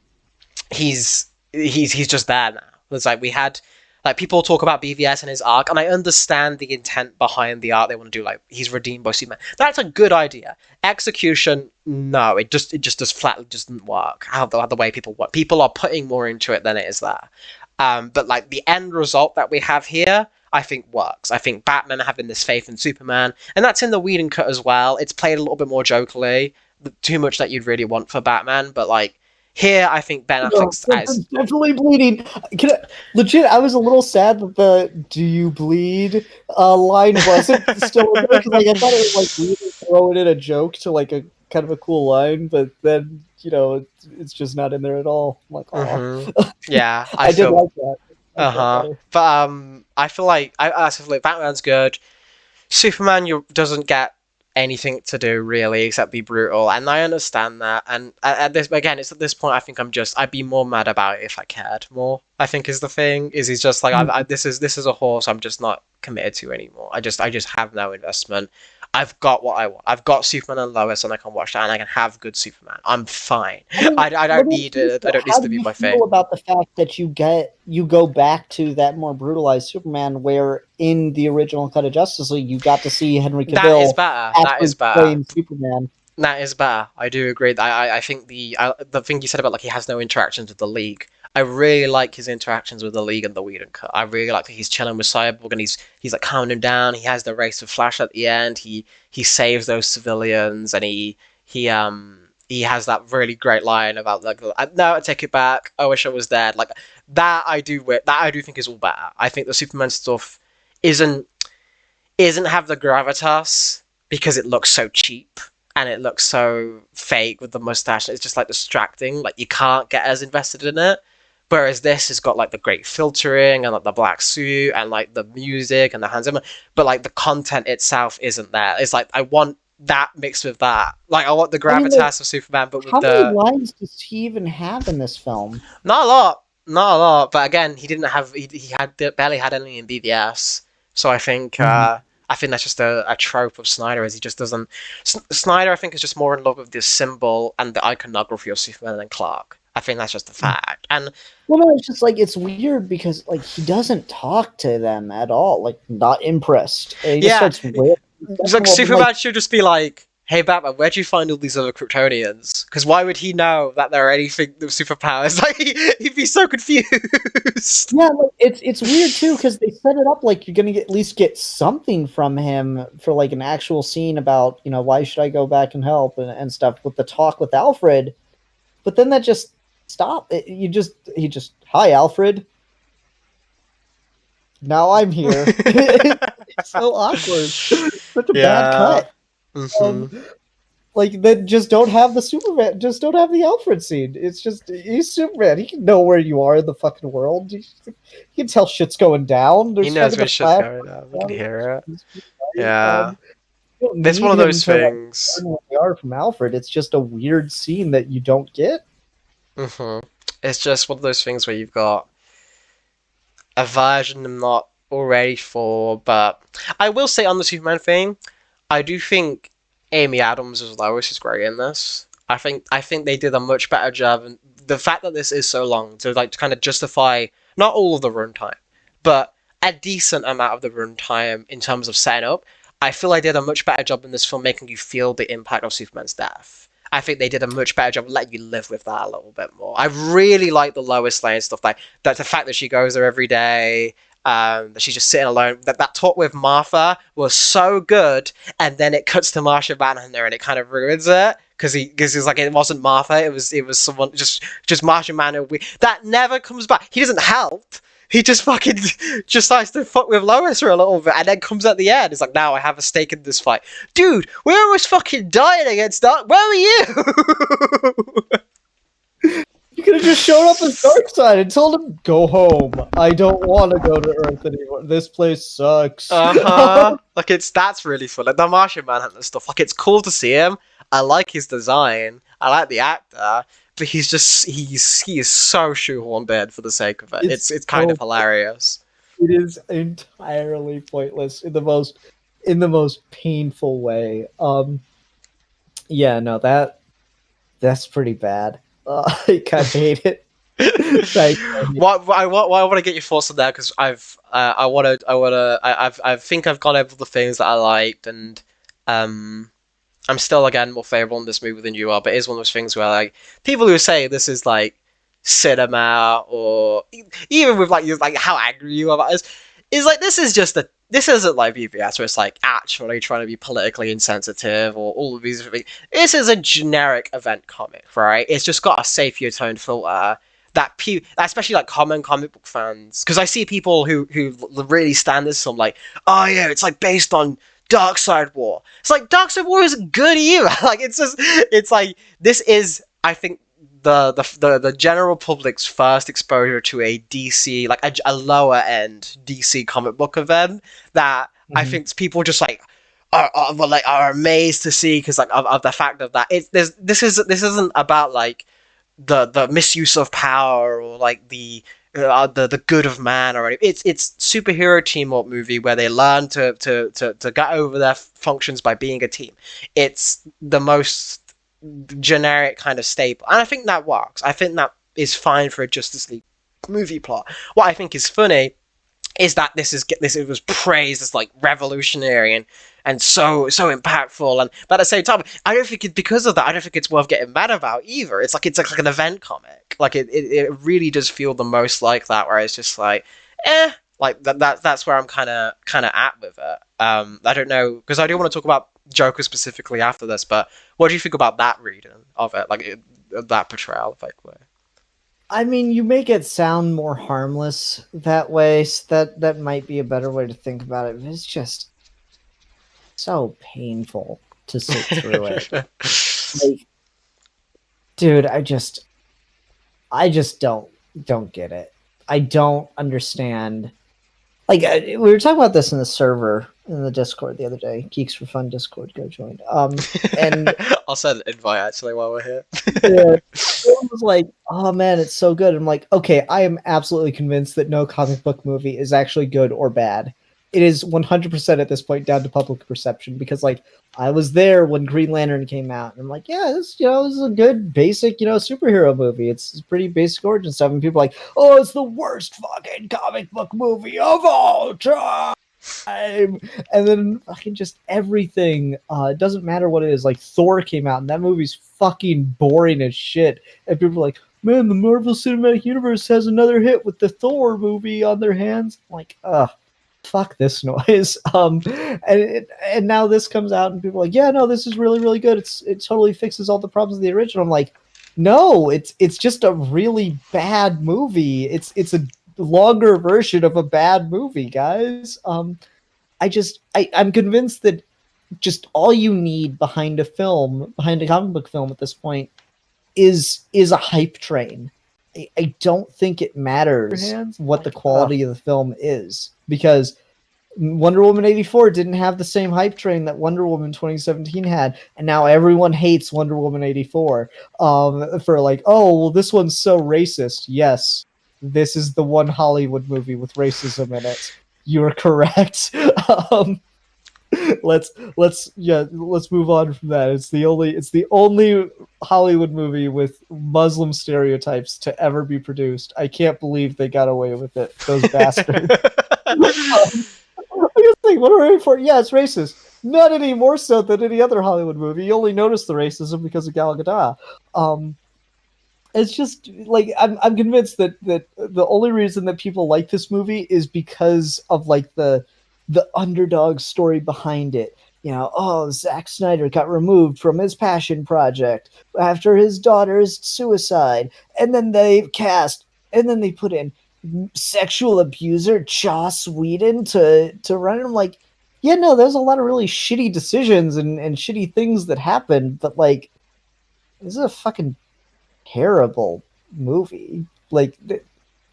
he's just there now. It's like we had like people talk about BVS and his arc, and I understand the intent behind the arc. They want to do like he's redeemed by Superman. That's a good idea. Execution, no, it just does flatly just doesn't work. How the way people work. People are putting more into it than it is there. But like the end result that we have here, I think works. I think Batman having this faith in Superman, and that's in the Whedon cut as well. It's played a little bit more jokily, too much that you'd really want for Batman, but like here, I think Ben No, Affleck's as something's definitely bleeding. Legit, I was a little sad that the "Do you bleed?" Line wasn't still in there because, like, I thought it was like really throwing in a joke to like a kind of a cool line, but then it's just not in there at all. I'm like, oh, yeah, I I did feel like that. I like that uh-huh. better. But I feel like I feel like Batman's good. Superman doesn't get anything to do really except be brutal, and I understand that. And at this again, it's at this point I think I'd be more mad about it if I cared more. I think is the thing is he's just like Mhm. this is a horse I'm just not committed to anymore. I just have no investment. I've got what I want. I've got Superman and Lois, and I can watch that, and I can have good Superman. I'm fine. I mean, I let don't me need ask you, it. I don't need how to do be you my feel thing. about the fact that you go back to that more brutalized Superman, where in the original cut of Justice League you got to see Henry That is Cavill better. That is actually better. playing Superman? That is better. I do agree. I think the thing you said about like he has no interactions with the League. I really like his interactions with the League and the Whedon cut. I really like that he's chilling with Cyborg and he's like calming him down. He has the race with Flash at the end. He saves those civilians and he has that really great line about like no, I take it back. I wish I was dead. Like that I do think is all better. I think the Superman stuff isn't isn't have the gravitas because it looks so cheap and it looks so fake with the mustache. It's just like distracting. Like you can't get as invested in it. Whereas this has got like the great filtering and like the black suit and like the music and the hands, but like the content itself isn't there. It's like I want that mixed with that. Like I want the I mean, like, gravitas of Superman, but with how many the lines does he even have in this film? not a lot, not a lot. But again, he didn't have he had barely had any in BVS. So Mhm. I think that's just a trope of Snyder, as he just doesn't. Snyder, I think, is just more in love with the symbol and the iconography of Superman than Clark. I think that's just a fact. And Well, no, it's just like it's weird because like he doesn't talk to them at all. Like not impressed. He just yeah, starts wailing. it's like Superman should just be like, "Hey Batman, where'd you find all these other Kryptonians? Because why would he know that there are anything with superpowers? Like he'd be so confused." Yeah, like, it's weird too because they set it up like you're gonna at least get something from him for like an actual scene about why should I go back and help and stuff with the talk with Alfred, but then that just stopped. He just hi Alfred. Now I'm here. It's so awkward. Such a bad Yeah. cut. Hmm. Um, like then just don't have the Superman. Just don't have the Alfred scene. It's just he's Superman. He can know where you are in the fucking world. He can tell shit's going down. He There's knows fucking when the shit's flash. going on. We can hear it. Right? Yeah. You don't It's one need of him those to like things. learn what they are from Alfred. It's just a weird scene that you don't get. Hmm. It's just one of those things where you've got a version I'm not all ready for, but I will say on the Superman thing, I do think Amy Adams as Lois is great in this. I think they did a much better job, and the fact that this is so long to like to kind of justify not all of the runtime, but a decent amount of the runtime in terms of setting up. I feel I did a much better job in this film making you feel the impact of Superman's death. I think they did a much better job letting you live with that a little bit more. I really like the Lois Lane stuff, like that the fact that she goes there every day, that she's just sitting alone. That talk with Martha was so good, and then it cuts to Martian Manhunter, and it kind of ruins it because he's like it wasn't Martha, it was someone just Martian Manhunter. That never comes back. He doesn't help. He just fucking just starts to fuck with Lois for a little bit, and then comes at the end. It's like, now I have a stake in this fight, dude. We almost fucking died against Dark. Where were you? You could have just showed up as Darkseid and told him, "Go home. I don't want to go to Earth anymore. This place sucks." Uh-huh. Like that's really fun. Like the Martian Manhunter stuff. Like it's cool to see him. I like his design. I like the actor, but he is so shoehorned in for the sake of it. It's kind so of hilarious. it is entirely pointless in the most painful way. Yeah, no, that's pretty bad. I kind of hate it. What I want to get your thoughts on that because I think I've gone over the things that I liked and um I'm still again more favorable in this movie than you are, but it is one of those things where like people who say this is like cinema or even with like how angry you are about this is like this isn't like BBS where it's like actually trying to be politically insensitive or all of these things. This is a generic event comic, right? It's just got a safer tone filter that especially like common comic book fans, because I see people who really stand this film like, oh yeah, it's like based on Dark Side War. It's like Dark Side War isn't good either. Like it's like this is I think the general public's first exposure to a DC like a lower end DC comic book event that I think people just like are amazed to see because like of the fact of that this isn't about like the misuse of power or like the the good of man or anything. It's superhero team up movie where they learn to get over their functions by being a team. It's the most generic kind of staple, and I think that works. I think that is fine for a Justice League movie plot. What I think is funny is that this it was praised as like revolutionary and so impactful, and but at the same time I don't think because of that I don't think it's worth getting mad about either. It's like an event comic, like it really does feel the most like that, where it's just like like that's where I'm kind of at with it. I don't know, because I do want to talk about Joker specifically after this, but what do you think about that reading of it, that portrayal effectively? I mean, you make it sound more harmless that way. So that might be a better way to think about it. But it's just so painful to sit through it. Like, dude, I just don't get it. I don't understand. Like, we were talking about this in the server in the Discord the other day. Geeks for Fun Discord, go join. And I'll send an invite actually while we're here. yeah, it was like, oh man, it's so good. I'm like, okay, I am absolutely convinced that no comic book movie is actually good or bad. It is 100% at this point down to public perception, because like I was there when Green Lantern came out, and I'm like, yeah, this is a good basic superhero movie. It's pretty basic origin stuff, and people are like, oh, it's the worst fucking comic book movie of all time. And then fucking just everything. It doesn't matter what it is. Like Thor came out, and that movie's fucking boring as shit. And people are like, man, the Marvel Cinematic Universe has another hit with the Thor movie on their hands. I'm like, ugh. Fuck this noise. And now this comes out and people are like, yeah, no, this is really, really good. It totally fixes all the problems of the original. I'm like, no, it's just a really bad movie. It's a longer version of a bad movie, guys. I'm convinced that just all you need behind a comic book film at this point is a hype train. I don't think it matters what the quality of the film is, because Wonder Woman 84 didn't have the same hype train that Wonder Woman 2017 had, and now everyone hates Wonder Woman 84 for like, oh, well, this one's so racist. Yes, this is the one Hollywood movie with racism in it. You're correct. Let's move on from that. It's the only Hollywood movie with Muslim stereotypes to ever be produced. I can't believe they got away with it. Those bastards. I think, what are we for? Yeah, it's racist. Not any more so than any other Hollywood movie. You only notice the racism because of Gal Gadot. It's just like I'm convinced that the only reason that people like this movie is because of like the underdog story behind it. Oh, Zack Snyder got removed from his passion project after his daughter's suicide, and then they put in sexual abuser Joss Whedon to run it. I'm like, yeah, no, there's a lot of really shitty decisions and shitty things that happen, but like, this is a fucking terrible movie. Like,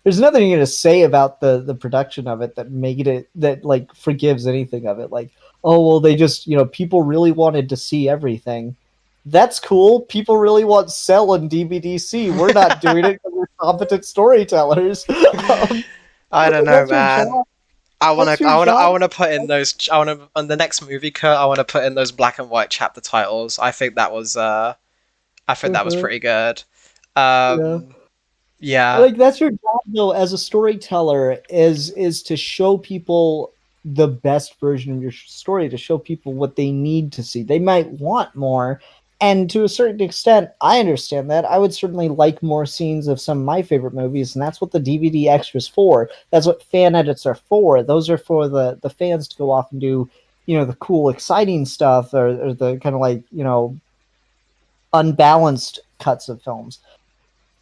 there's nothing you're gonna say about the production of it that like forgives anything of it. Like, oh well, they just people really wanted to see everything. That's cool. People really want Cell and DBDC. We're not doing it because we're competent storytellers. I don't know, man. Job. I want to put in those. I want to on the next movie cut. I want to put in those black and white chapter titles. I think that was. I think that was pretty good. Yeah. Yeah. Like, that's your job though as a storyteller, is to show people the best version of your story, to show people what they need to see. They might want more, and to a certain extent I understand that. I would certainly like more scenes of some of my favorite movies, and that's what the DVD extras for. That's what fan edits are for. Those are for the fans to go off and do the cool exciting stuff, or the kind of like unbalanced cuts of films.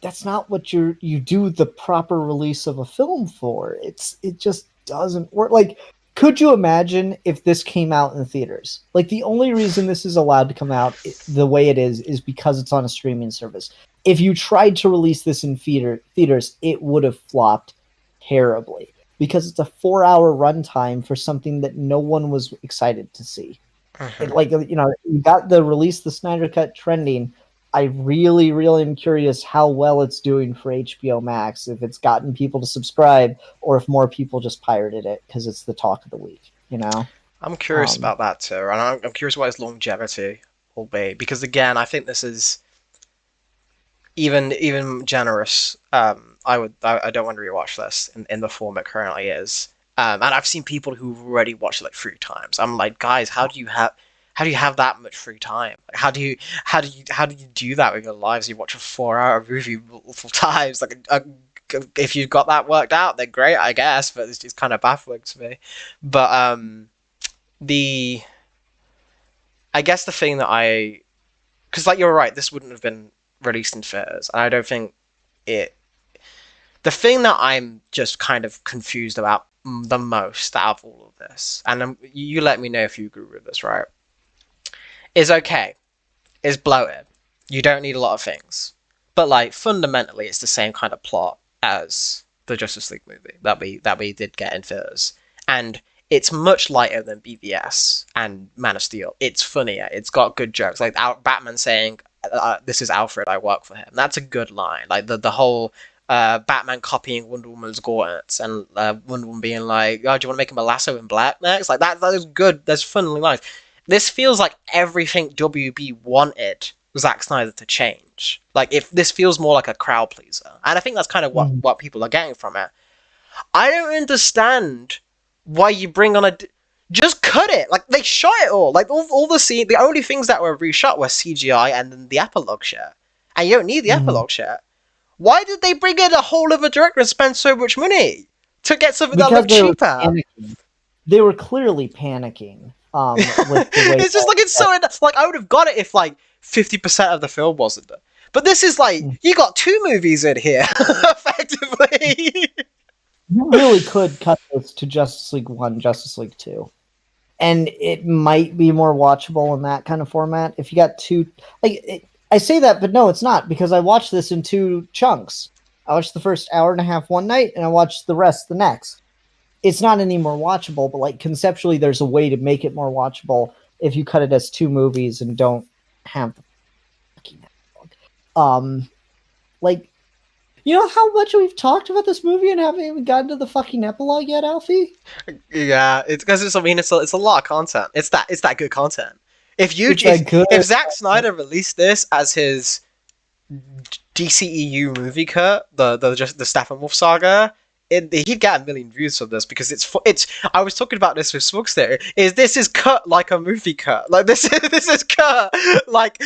That's not what you do the proper release of a film for. It just doesn't work. Like, could you imagine if this came out in theaters? Like, the only reason this is allowed to come out the way it is because it's on a streaming service. If you tried to release this in theaters, it would have flopped terribly, because it's a 4-hour runtime for something that no one was excited to see. Like, you got the Snyder Cut trending. I really, really am curious how well it's doing for HBO Max, if it's gotten people to subscribe, or if more people just pirated it because it's the talk of the week, you know? I'm curious Um, about that too, and I'm curious what its longevity will be because again, I think this is even generous. I don't want to rewatch this in the form it currently is. And I've seen people who've already watched it like 3 times. I'm like, guys, how do you have that much free time? Like, how do you do that with your lives? You watch a 4 hour movie multiple times. If you've got that worked out, then great, I guess. But it's just kind of baffling to me. But the I guess the thing that because like you're right, this wouldn't have been released in theaters, and I don't think it. The thing that I'm just kind of confused about the most out of all of this, and you let me know if you agree with this, right? Is okay. Is bloated. You don't need a lot of things, but like fundamentally, it's the same kind of plot as the Justice League movie that we did get in theaters, and it's much lighter than BVS and Man of Steel. It's funnier. It's got good jokes, like Batman saying, "This is Alfred. I work for him." That's a good line. Like the whole Batman copying Wonder Woman's gauntlets and Wonder Woman being like, "Oh, do you want to make him a lasso in black next?" Like that. That is good. There's fun lines. This feels like everything WB wanted Zack Snyder to change. Like if this feels more like a crowd pleaser, and I think that's kind of what people are getting from it. I don't understand why you bring on just cut it. Like they shot it all. Like all the scene. The only things that were reshot were CGI and then the epilogue shit. And you don't need the epilogue shit. Why did they bring in a whole other director and spend so much money to get something that looked cheaper? They were clearly panicking. With the way it's just like it's so like I would have got it if like 50% of the film wasn't there. But this is like you got 2 movies in here, effectively. You really could cut this to Justice League 1, Justice League 2. And it might be more watchable in that kind of format. If you got two... I say that, but no, it's not, because I watched this in 2 chunks. I watched the first hour and a half one night, and I watched the rest the next. It's not any more watchable, but like conceptually, there's a way to make it more watchable if you cut it as 2 movies and don't have the fucking like, you know how much we've talked about this movie and haven't even gotten to the fucking epilogue yet, Alfie? Yeah, it's because it's a lot of content. It's that good content. If Zack Snyder released this as his DCEU movie cut, the Steppenwolf saga, he'd get 1 million views from this because it's. I was talking about this with Smugster. This is cut like a movie cut. Like this is cut like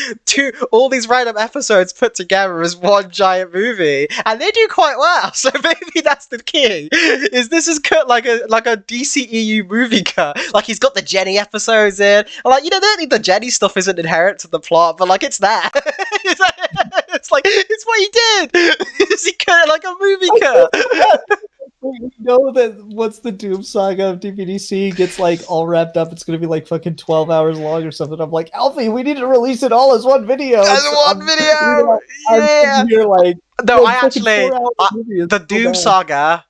all these random episodes put together as one giant movie, and they do quite well. So maybe that's the key. This is cut like a DCEU movie cut. Like he's got the Jenny episodes in. Like they don't need the Jenny stuff isn't inherent to the plot, but like it's there. It's like it's what he did. He cut it like a movie cut. We know that once the Doom Saga of DVDC gets like all wrapped up, it's gonna be like fucking 12 hours long or something. I'm like, Alfie, we need to release it all as one video. As one video. Yeah. Here, like, no, I actually the Doom Saga.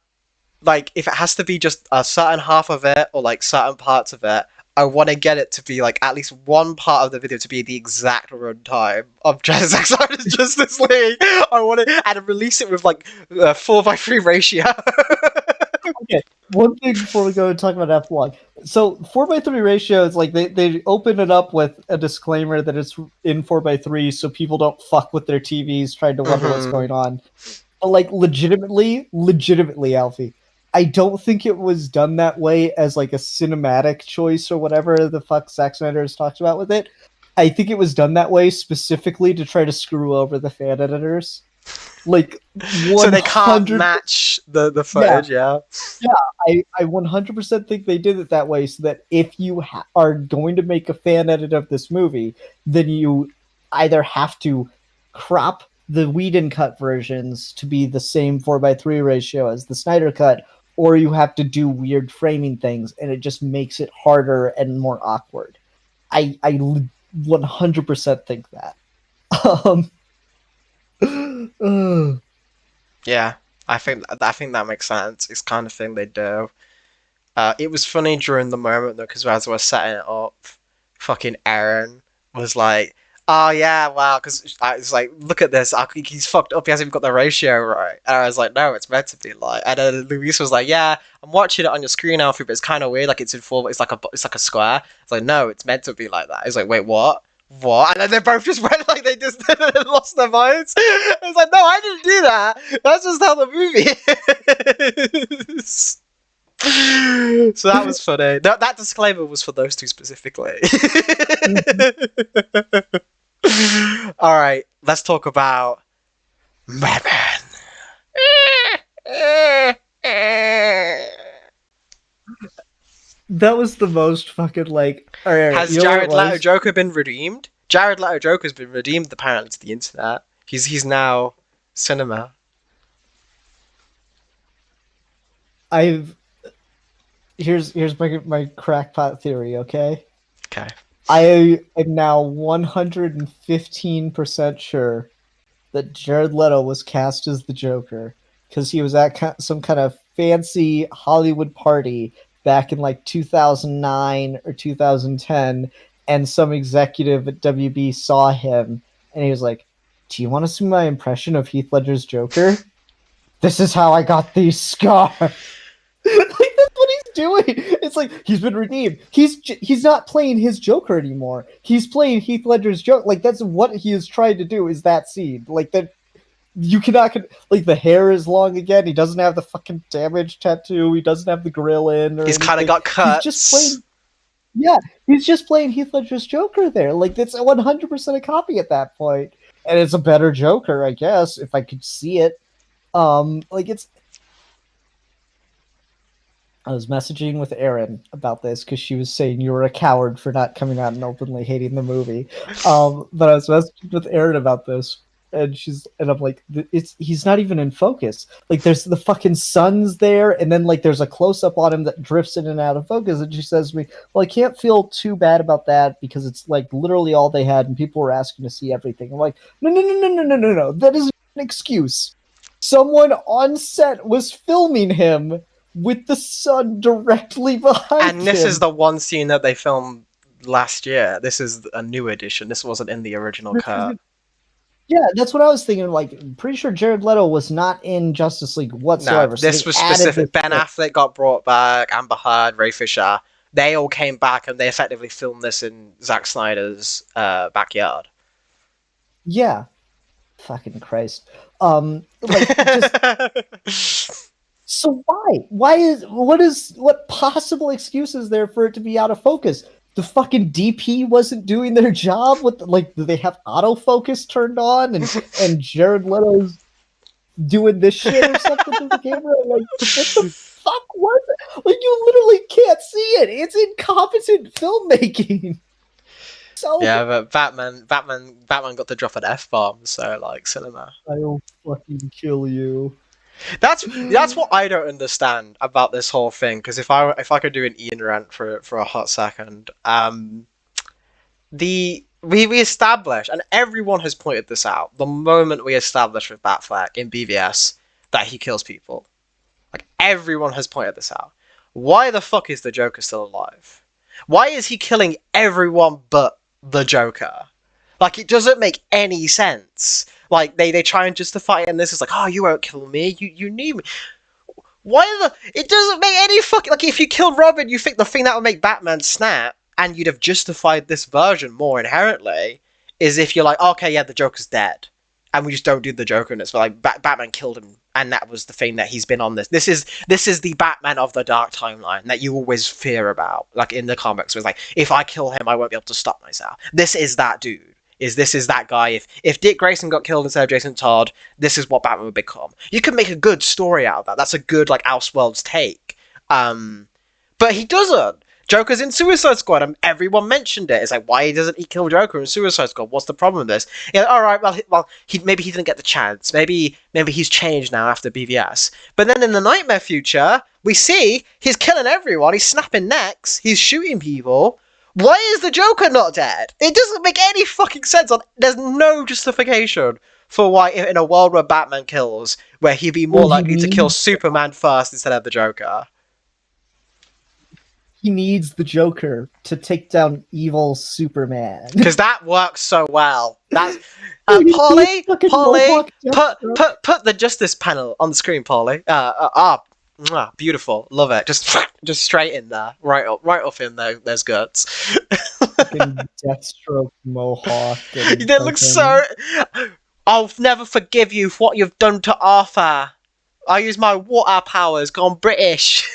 Like, if it has to be just a certain half of it or like certain parts of it, I want to get it to be like at least one part of the video to be the exact runtime of Zack Snyder's Justice League. I want to and release it with like a 4:3 ratio. Okay, one thing before we go and talk about epilogue. So 4:3 ratio is like they open it up with a disclaimer that it's in 4:3, so people don't fuck with their TVs trying to wonder what's going on. But like legitimately, Alfie, I don't think it was done that way as like a cinematic choice or whatever the fuck Zack Snyder has talked about with it. I think it was done that way specifically to try to screw over the fan editors. Like 100%, so they can't match the footage, yeah. I 100% think they did it that way so that if you are going to make a fan edit of this movie, then you either have to crop the Whedon cut versions to be the same 4:3 ratio as the Snyder cut, or you have to do weird framing things, and it just makes it harder and more awkward. I 100% think that. Yeah, I think that makes sense. It's kind of thing they do. It was funny during the moment though, because as I was setting it up, fucking Aaron was like, Oh yeah, wow. Because I was like, look at this. He's fucked up. He hasn't even got the ratio right. And I was like, no, it's meant to be like. And then Luis was like, yeah, I'm watching it on your screen, Alfie, but it's kind of weird. Like it's in full. It's like a square. It's like, no, it's meant to be like that. It's like, wait, what? What? And then they both just went like they just lost their minds. It's like, no, I didn't do that. That's just how the movie is. So that was funny. That disclaimer was for those two specifically. All right, let's talk about Batman. That was the most fucking like. All right, Has you know what it Jared Leto was? Joker been redeemed? Jared Leto Joker's been redeemed apparently to the internet. He's now cinema. I've here's my crackpot theory. Okay, Okay. I am now 115% sure that Jared Leto was cast as the Joker because he was at some kind of fancy Hollywood party back in like 2009 or 2010, and some executive at WB saw him and he was like, "Do you want to see my impression of Heath Ledger's Joker? This is how I got these scars." Like that's what he's doing. It's like he's been redeemed. He's not playing his Joker anymore. He's playing Heath Ledger's Joker. Like that's what he is trying to do. Is that scene like that? You cannot like the hair is long again. He doesn't have the fucking damage tattoo. He doesn't have the grill in. Or He's kind of anything. got cuts. He's just playing. Yeah, he's just playing Heath Ledger's Joker there. Like it's 100% a copy at that point, and it's a better Joker, I guess, if I could see it. Like it's. I was messaging with Erin about this because she was saying you were a coward for not coming out and openly hating the movie. But I was messaging with Erin about this, and I'm like, he's not even in focus. Like, there's the fucking sun's there, and then like there's a close up on him that drifts in and out of focus. And she says to me, "Well, I can't feel too bad about that because it's like literally all they had, and people were asking to see everything." I'm like, no, that is an excuse. Someone on set was filming him with the sun directly behind him. And this is the one scene that they filmed last year. This is a new edition. This wasn't in the original cut. Yeah, that's what I was thinking. Like, I'm pretty sure Jared Leto was not in Justice League whatsoever. No, this was specific. Ben Affleck got brought back, Amber Heard, Ray Fisher. They all came back and they effectively filmed this in Zack Snyder's backyard. Yeah. Fucking Christ. Like, just... So why? What possible excuse is there for it to be out of focus? The fucking DP wasn't doing their job. Like, do they have autofocus turned on and Jared Leto's doing this shit or something to the camera? Like, what the fuck was it? Like, you literally can't see it. It's incompetent filmmaking. So yeah, but Batman got to drop an F-bomb, so like cinema. I'll fucking kill you. That's what I don't understand about this whole thing. Because if I could do an Ian rant for a hot second, we established, and everyone has pointed this out, the moment we established with Batfleck in BVS that he kills people, like everyone has pointed this out. Why the fuck is the Joker still alive? Why is he killing everyone but the Joker? Like, it doesn't make any sense. Like, they try and justify it, and this is like, oh, you won't kill me, you need me. It doesn't make any fucking... Like, if you killed Robin, you think the thing that would make Batman snap, and you'd have justified this version more inherently, is if you're like, okay, yeah, the Joker's dead, and we just don't do the Joker in this, but like, Batman killed him, and that was the thing that he's been on this. This is the Batman of the Dark Timeline that you always fear about, like in the comics, where it's like, if I kill him, I won't be able to stop myself. This is that dude. This is that guy. If Dick Grayson got killed instead of Jason Todd, this is what Batman would become. You can make a good story out of that. That's a good, like, Elseworlds take. But he doesn't. Joker's in Suicide Squad, and everyone mentioned it. It's like, why doesn't he kill Joker in Suicide Squad? What's the problem with this? Yeah, all right, maybe he didn't get the chance. Maybe he's changed now after BVS. But then in the Nightmare future, we see he's killing everyone. He's snapping necks. He's shooting people. Why is the Joker not dead? It doesn't make any fucking sense. There's no justification for why, in a world where Batman kills, where he'd be more likely to kill Superman first instead of the Joker. he needs the Joker to take down evil Superman. Because that works so well. That's Dude, he needs Polly, fucking Polly, Mohawk put Deathstroke. put put the Justice panel on the screen, Polly. Beautiful, love it. Just straight in there, right up in there. There's guts. Fucking Deathstroke Mohawk. And That looks so. I'll never forgive you for what you've done to Arthur. I use my water powers, gone British.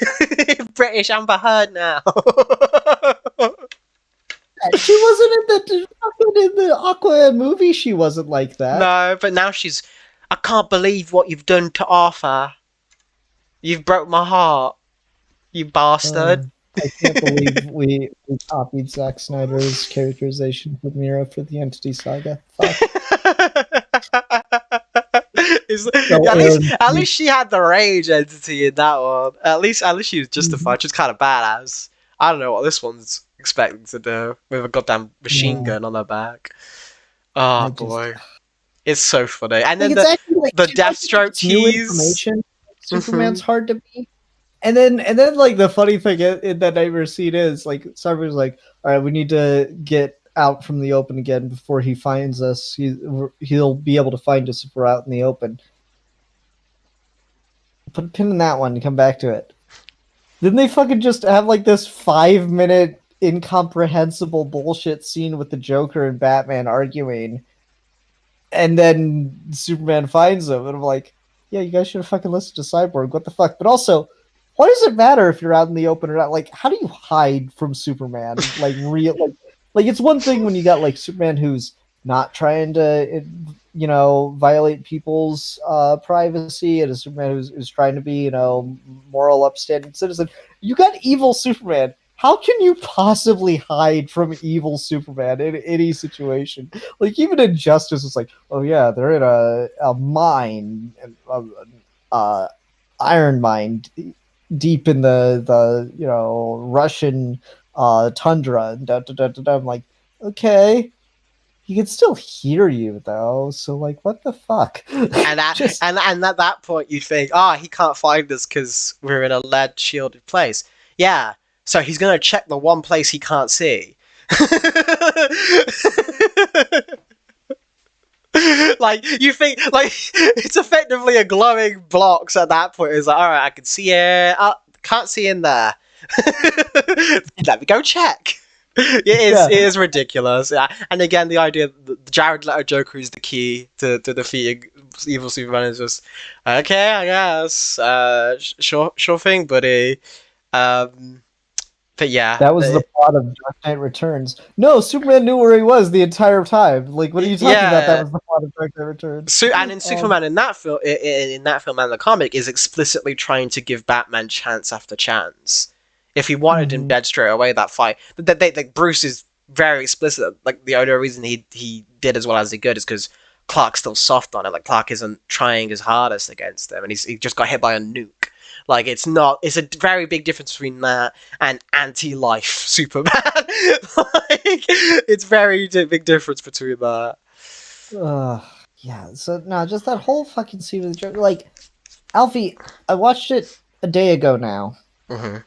British Amber Heard now. She wasn't in the Aquaman movie. She wasn't like that. No, but now she's. I can't believe what you've done to Arthur. You've broke my heart, you bastard. I can't believe we copied Zack Snyder's characterization of Mira for the Entity Saga. Fuck. At least she had the rage entity in that one. At least she was justified. She's kind of badass. I don't know what this one's expecting to do with a goddamn machine gun on her back. Oh boy, it's so funny. And then the Deathstroke tease. Superman's hard to beat. And then like the funny thing in that nightmare scene is like Cyber's like, all right, we need to get out from the open again before he finds us. He'll be able to find us if we're out in the open. Put a pin in that one and come back to it. Didn't they fucking just have like this 5-minute incomprehensible bullshit scene with the Joker and Batman arguing, and then Superman finds them, and I'm like, yeah, you guys should have fucking listened to Cyborg. What the fuck? But also, why does it matter if you're out in the open or not? Like, how do you hide from Superman? Like, like it's one thing when you got like Superman who's not trying to, violate people's privacy, and a Superman who's trying to be, moral, upstanding citizen. You got evil Superman. How can you possibly hide from evil Superman in any situation? Like, even in Justice, it's like, oh yeah, they're in a mine, iron mine, deep in the Russian tundra. I'm like, okay, he can still hear you though. So like, what the fuck? And at that point, you'd think, he can't find us because we're in a lead shielded place. Yeah. So he's gonna check the one place he can't see. Like, you think, like, it's effectively a glowing blocks at that point. It's like, all right, I can see it. Can't see in there. Let me go check. It is ridiculous. Yeah. And again, the idea that the Jared Leto Joker is the key to defeating evil Superman is just, okay, I guess. Sure thing, buddy. But yeah, that was the plot of Dark Knight Returns. No, Superman knew where he was the entire time. Like, what are you talking about? That was the plot of Dark Knight Returns. And in Superman, in that film, and the comic, is explicitly trying to give Batman chance after chance. If he wanted him dead straight away, that fight, Bruce is very explicit. Like, the only reason he did as well as he could is because Clark's still soft on it. Like, Clark isn't trying his hardest against him, and he just got hit by a nuke. Like, it's a very big difference between that and anti-life Superman. Like, it's very big difference between that. Yeah, so, no, just that whole fucking scene with the Joker. Like, Alfie, I watched it a day ago now. Mm-hmm.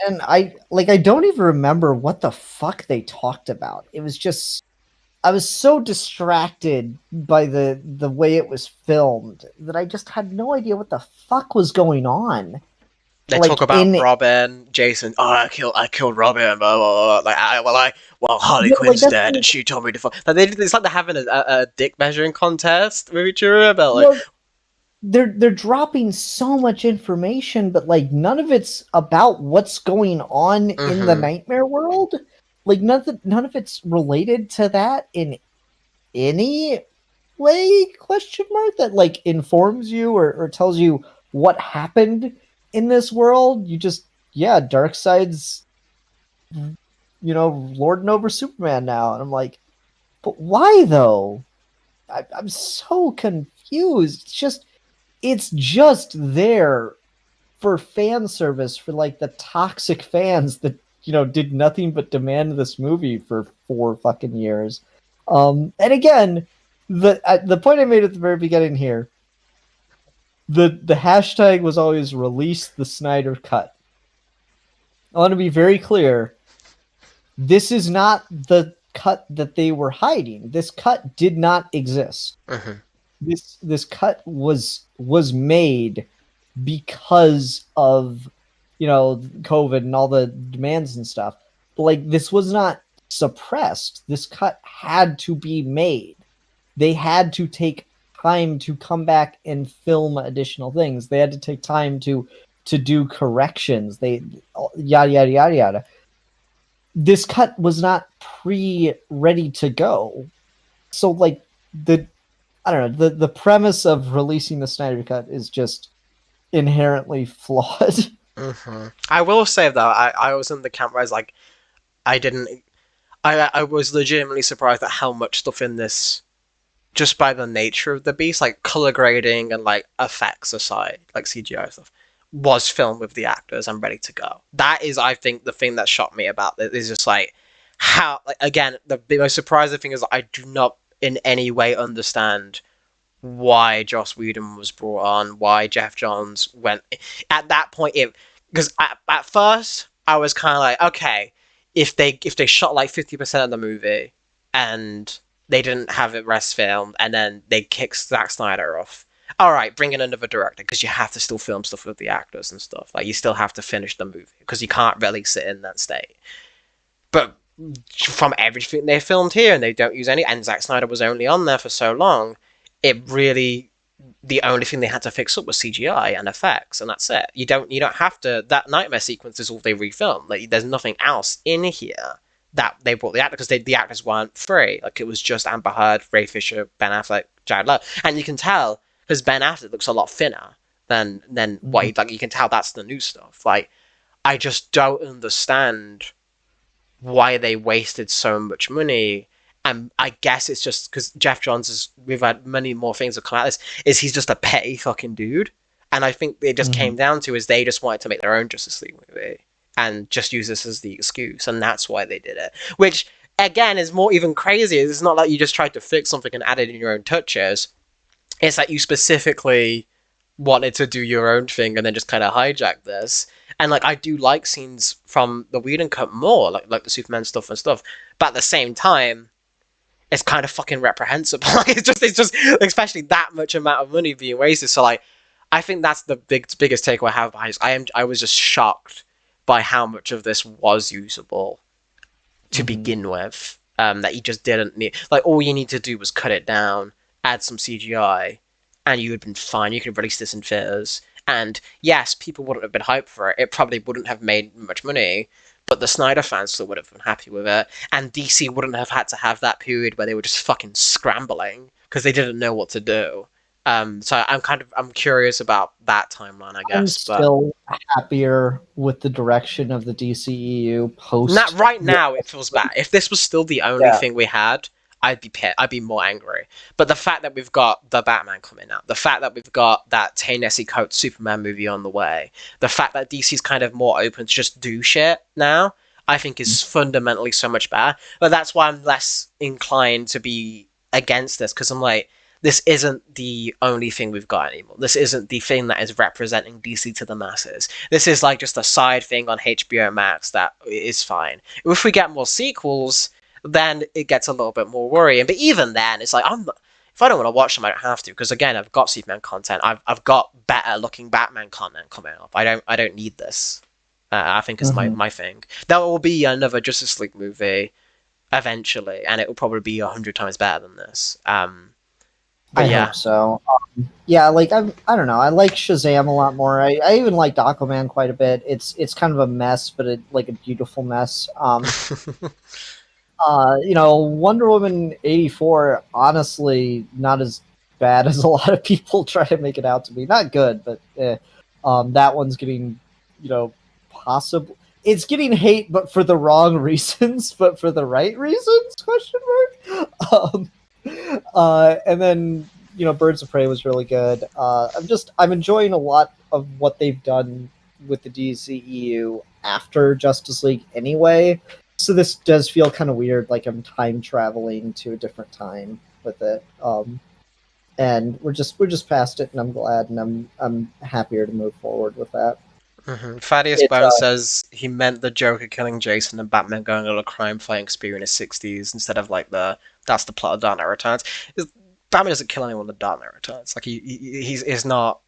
And I don't even remember what the fuck they talked about. It was just, I was so distracted by the way it was filmed that I just had no idea what the fuck was going on. They talk about Robin, Jason. Oh, I killed Robin. Blah, blah, blah. Harley Quinn's dead, and she told me to fuck. It's like they're having a dick measuring contest with each other about like. Well, they're dropping so much information, but like none of it's about what's going on in the nightmare world. Like none of it's related to that in any way? Question mark that like informs you or tells you what happened in this world. You just Darkseid's lording over Superman now, and I'm like, but why though? I'm so confused. It's just there for fan service for like the toxic fans that did nothing but demand this movie for 4 fucking years. And again, the point I made at the very beginning here, the hashtag was always release the Snyder cut. I want to be very clear. This is not the cut that they were hiding. This cut did not exist. Hmm. This cut was made because of COVID and all the demands and stuff. But like this was not suppressed. This cut had to be made. They had to take time to come back and film additional things. They had to take time to do corrections. They yada yada yada yada. This cut was not pre ready to go. So like the I don't know, the premise of releasing the Snyder cut is just inherently flawed. Hmm. I will say though, I was in the camp where I was like, I didn't. I was legitimately surprised at how much stuff in this, just by the nature of the beast, like color grading and like effects aside, like CGI stuff, was filmed with the actors and ready to go. That is, I think, the thing that shocked me about it is just like how, like, again, the most surprising thing is that I do not in any way understand why Joss Whedon was brought on, why Jeff Johns went at that point. It because at first I was kind of like, okay, if they shot like 50% of the movie and they didn't have it rest filmed, and then they kicked Zack Snyder off. All right, bring in another director because you have to still film stuff with the actors and stuff. Like you still have to finish the movie because you can't release it in that state. But from everything they filmed here, and they don't use any, and Zack Snyder was only on there for so long, it really, the only thing they had to fix up was CGI and effects, and that's it. You don't have to. That nightmare sequence is all they refilmed. Like there's nothing else in here that they brought the actor because the actors weren't free. Like it was just Amber Heard, Ray Fisher, Ben Affleck, Jared Leto, and you can tell because Ben Affleck looks a lot thinner than what he, like. You can tell that's the new stuff. Like I just don't understand why they wasted so much money. And I guess it's just because Jeff Johns is. We've had many more things that come out of this. Is he's just a petty fucking dude, and I think it just came down to is they just wanted to make their own Justice League movie and just use this as the excuse, and that's why they did it. Which again is more even crazier. It's not like you just tried to fix something and added in your own touches. It's that you specifically wanted to do your own thing and then just kind of hijack this. And like I do like scenes from the Whedon cut more, like the Superman stuff and stuff. But at the same time, it's kind of fucking reprehensible. Like it's just especially that much amount of money being wasted. So like I think that's the biggest takeaway I have behind this. I was just shocked by how much of this was usable to begin with. That you just didn't need. Like all you need to do was cut it down, add some CGI, and you would have been fine. You could have released this in theaters. And yes, people wouldn't have been hyped for it. It probably wouldn't have made much money, but the Snyder fans still would have been happy with it. And DC wouldn't have had to have that period where they were just fucking scrambling because they didn't know what to do. So I'm curious about that timeline, I I'm guess. But still happier with the direction of the DCEU not post. right now. It feels bad. If this was still the only Yeah. thing we had, I'd be pissed. I'd be more angry. But the fact that we've got the Batman coming out, the fact that we've got that Ta-Nehisi Coates Superman movie on the way, the fact that DC's kind of more open to just do shit now, I think is fundamentally so much better. But that's why I'm less inclined to be against this because I'm like, this isn't the only thing we've got anymore. This isn't the thing that is representing DC to the masses. This is like just a side thing on HBO Max that is fine. If we get more sequels, then it gets a little bit more worrying. But even then, it's like if I don't want to watch them, I don't have to because again, I've got Superman content. I've got better looking Batman content coming up. I don't need this. I think is my thing. There will be another Justice League movie eventually, and it will probably be 100 times better than this. But I yeah. hope so. Yeah, like I don't know. I like Shazam a lot more. I even like Aquaman quite a bit. It's kind of a mess, but like a beautiful mess. Wonder Woman 84, honestly, not as bad as a lot of people try to make it out to be. Not good, but that one's getting, possible. It's getting hate, but for the wrong reasons, but for the right reasons? Question mark. And then Birds of Prey was really good. I'm enjoying a lot of what they've done with the DCEU after Justice League anyway. So this does feel kind of weird, like I'm time traveling to a different time with it. And we're just past it, and I'm glad, and I'm happier to move forward with that. Thaddeus It Bone says he meant the Joker killing Jason and Batman going on a crime-fighting spree in the '60s instead of like that's the plot of Dark Knight Returns. Batman doesn't kill anyone in the Dark Knight Returns. Like he's not.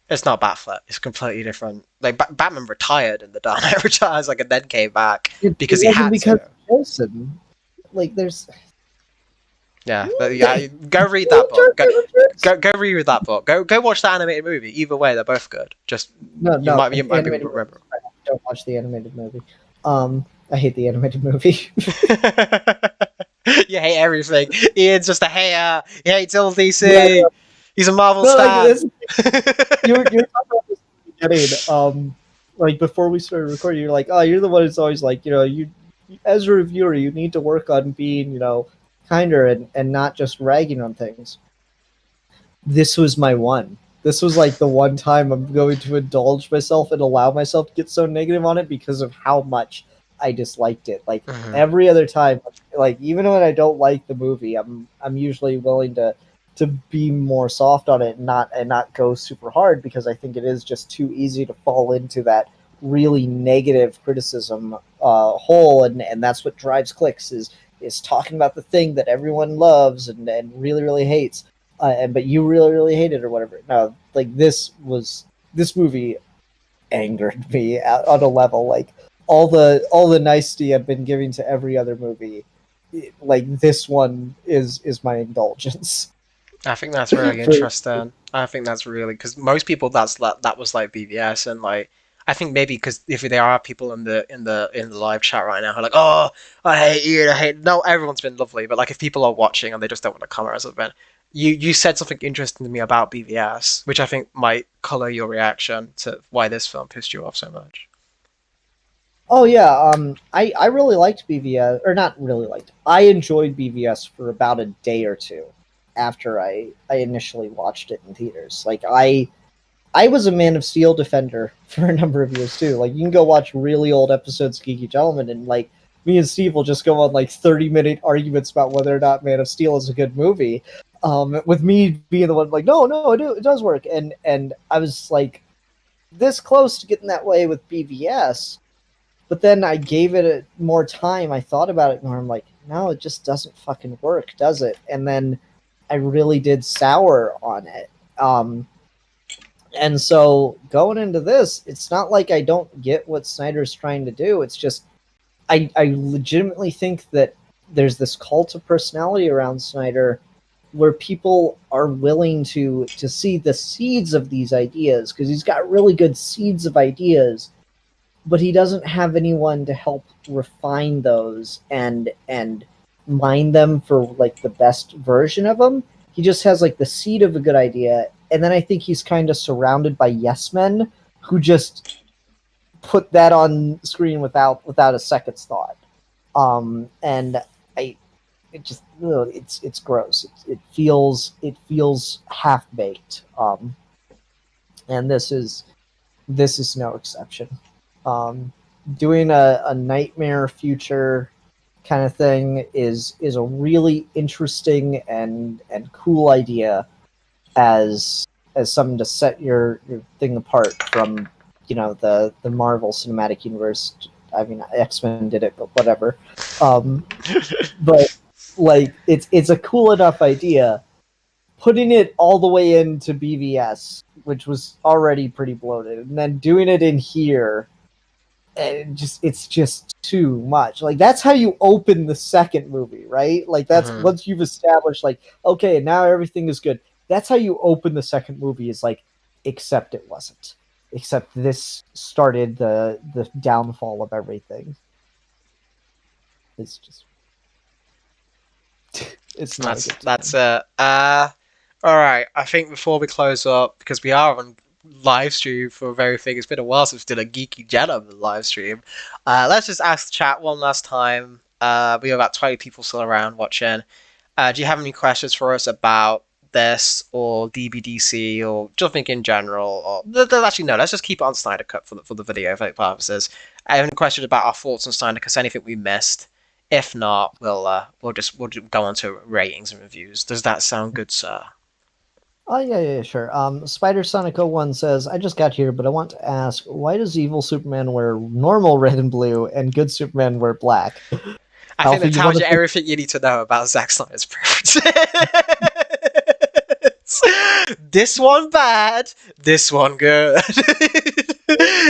It's not Batfleck. It's completely different. Like Batman retired in the Dark Knight Returns, like and then came back it because he wasn't had because to. of Wilson. Like there's Yeah, yeah. Go read that book. Go read that book. Go watch the animated movie. Either way, they're both good. Just you no might be animated movie. remember. Don't watch the animated movie. I hate the animated movie. You hate everything. Ian's just a hater. He hates all Yeah, DC. He's a Marvel no, like stan. this. You're talking about this beginning. Like before we started recording, you're like, oh, you're the one who's always like, you as a reviewer, you need to work on being, kinder and not just ragging on things. This was my one. This was like the one time I'm going to indulge myself and allow myself to get so negative on it because of how much I disliked it. Like Mhm. every other time, like even when I don't like the movie, I'm usually willing to be more soft on it and not go super hard because I think it is just too easy to fall into that really negative criticism hole, and that's what drives clicks is talking about the thing that everyone loves and really really hates, but you really really hate it or whatever. No, like this movie angered me on a level like all the nicety I've been giving to every other movie. Like this one is my indulgence. I think that's really interesting. I think that's really because most people that was like BVS and like I think maybe because if there are people in the live chat right now who are like, oh, I hate you, I hate no, everyone's been lovely, but like if people are watching and they just don't want to comment or something, you said something interesting to me about BVS, which I think might color your reaction to why this film pissed you off so much. Oh yeah, I really liked BVS, or not really liked. I enjoyed BVS for about a day or two after I initially watched it in theaters. Like I was a Man of Steel defender for a number of years too. Like you can go watch really old episodes of Geeky Gentleman, and like me and Steve will just go on like 30-minute arguments about whether or not Man of Steel is a good movie. With me being the one like, no, it does work, and I was like this close to getting that way with BVS. But then I gave it more time. I thought about it more. I'm like, no, it just doesn't fucking work, does it? And then I really did sour on it. And so going into this, it's not like I don't get what Snyder's trying to do. It's just I legitimately think that there's this cult of personality around Snyder where people are willing to see the seeds of these ideas because he's got really good seeds of ideas, but he doesn't have anyone to help refine those and mine them for like the best version of them. He just has like the seed of a good idea, and then I think he's kind of surrounded by yes men who just put that on screen without a second's thought. And I it just it's gross. It feels half baked. And this is no exception. Um, Doing a nightmare future kind of thing is a really interesting and cool idea as something to set your thing apart from the Marvel Cinematic Universe. I mean, X-Men did it, but whatever. But like it's a cool enough idea. Putting it all the way into BVS, which was already pretty bloated, and then doing it in here, and it's just too much. Like that's how you open the second movie, right? Like that's Mhm. once you've established like, okay, now everything is good. That's how you open the second movie is like, except it wasn't. Except this started the downfall of everything. It's just it's not a good That's time. it. All right. I think before we close up, because we are on live stream for a very thing, it's been a while since we did a Geeky Gentleman live stream. Let's just ask the chat one last time. We have about 20 people still around watching. Do you have any questions for us about this or DBDC or just think in general? Or actually no, let's just keep it on Snyder Cut for the video for purposes. I have any questions about our thoughts on Snyder Cut? Anything we missed? If not, we'll just go on to ratings and reviews. Does that sound good, sir? Oh yeah, sure. Spider Sonic 01 says, "I just got here, but I want to ask, why does evil Superman wear normal red and blue, and good Superman wear black?" I think Alpha, that you tells want you to? everything you need to know about Zack Snyder's preferences. This one bad, this one good.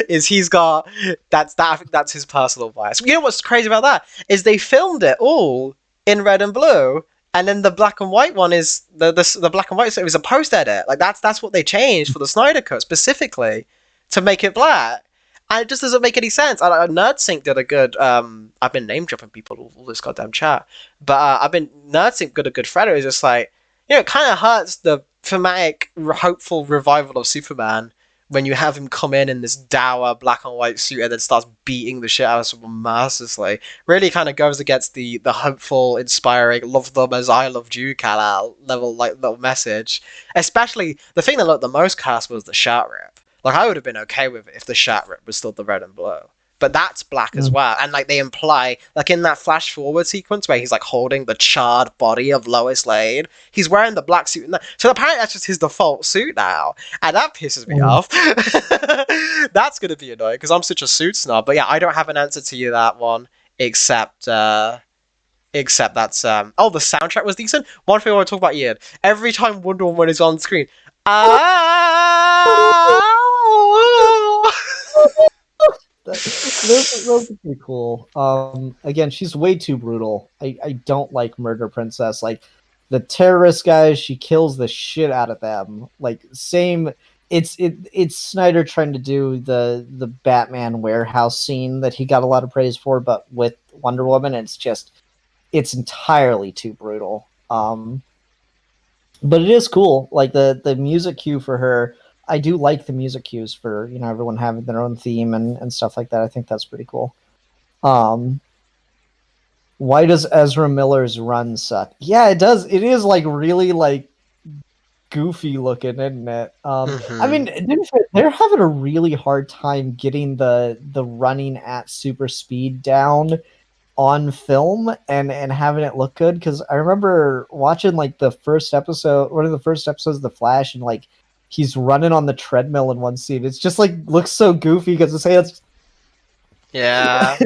Is he's got that? I think that's his personal bias. You know what's crazy about that is they filmed it all in red and blue, and then the black and white one is the black and white. So it was a post edit. Like that's what they changed for the Snyder cut specifically to make it black. And it just doesn't make any sense. NerdSync did a good. I've been name dropping people all this goddamn chat, but NerdSync did a good thread. It was just like, it kind of hurts the thematic, hopeful revival of Superman when you have him come in this dour black and white suit and then starts beating the shit out of someone mercilessly. Really kind of goes against the hopeful, inspiring, love them as I loved you kind of level like little message. Especially the thing that looked the most cast was the shirt rip. Like I would have been okay with it if the shirt rip was still the red and blue. But that's black as Mm. well. And like they imply, like in that flash forward sequence where he's like holding the charred body of Lois Lane, he's wearing the black suit. So apparently that's just his default suit now. And that pisses me Mm. off. That's going to be annoying because I'm such a suit snob. But yeah, I don't have an answer to you that one except except that's oh, the soundtrack was decent. One thing I want to talk about, Ian. Every time Wonder Woman is on screen, ah, Those are pretty cool. Again, she's way too brutal. I don't like Murder Princess. Like the terrorist guys, she kills the shit out of them. Like same. It's Snyder trying to do the Batman warehouse scene that he got a lot of praise for, but with Wonder Woman, it's entirely too brutal. But it is cool. Like the music cue for her, I do like the music cues for everyone having their own theme and stuff like that. I think that's pretty cool. Um, why does Ezra Miller's run suck? Yeah, it does. It is like really like goofy looking, isn't it? I mm-hmm. mean, they're having a really hard time getting the running at super speed down on film and having it look good, because I remember watching like the first episode, one of the first episodes of The Flash, and like he's running on the treadmill in one scene. It's just like looks so goofy because his hands. Yeah,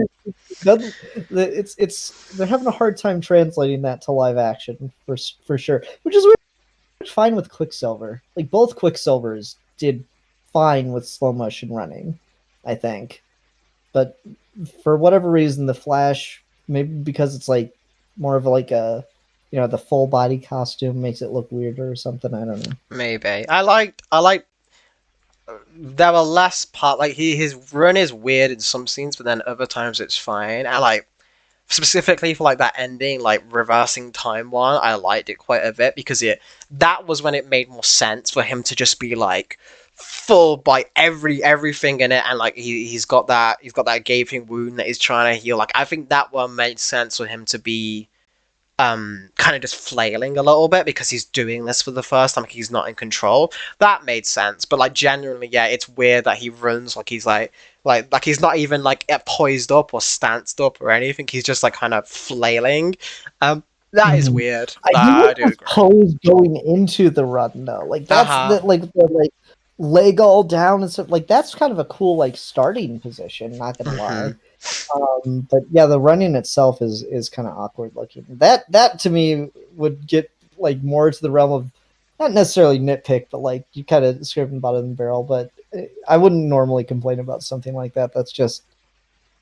It's they're having a hard time translating that to live action for sure, which is weird. Fine with Quicksilver. Like both Quicksilvers did fine with slow motion running, I think. But for whatever reason, the Flash, maybe because it's like more of like a, the full body costume makes it look weirder or something. I don't know. maybe. I like there were less part like his run is weird in some scenes, but then other times it's fine. I like specifically for like that ending, like reversing time one. I liked it quite a bit because that was when it made more sense for him to just be like full by everything in it, and like he's got that gaping wound that he's trying to heal. Like I think that one made sense for him to be kind of just flailing a little bit because he's doing this for the first time, like he's not in control. That made sense, but like genuinely, yeah, it's weird that he runs like he's like he's not even like poised up or stanced up or anything. He's just like kind of flailing. That is Mhm. weird. I do I like do the agree. pose going into the run though. Like Uh that's huh. the like leg all down and stuff. Like that's kind of a cool like starting position. Not gonna Mm-hmm. lie. But yeah, the running itself is kind of awkward looking. That to me would get like more to the realm of not necessarily nitpick, but like you kind of scraping the bottom of the barrel. But I wouldn't normally complain about something like that. That's just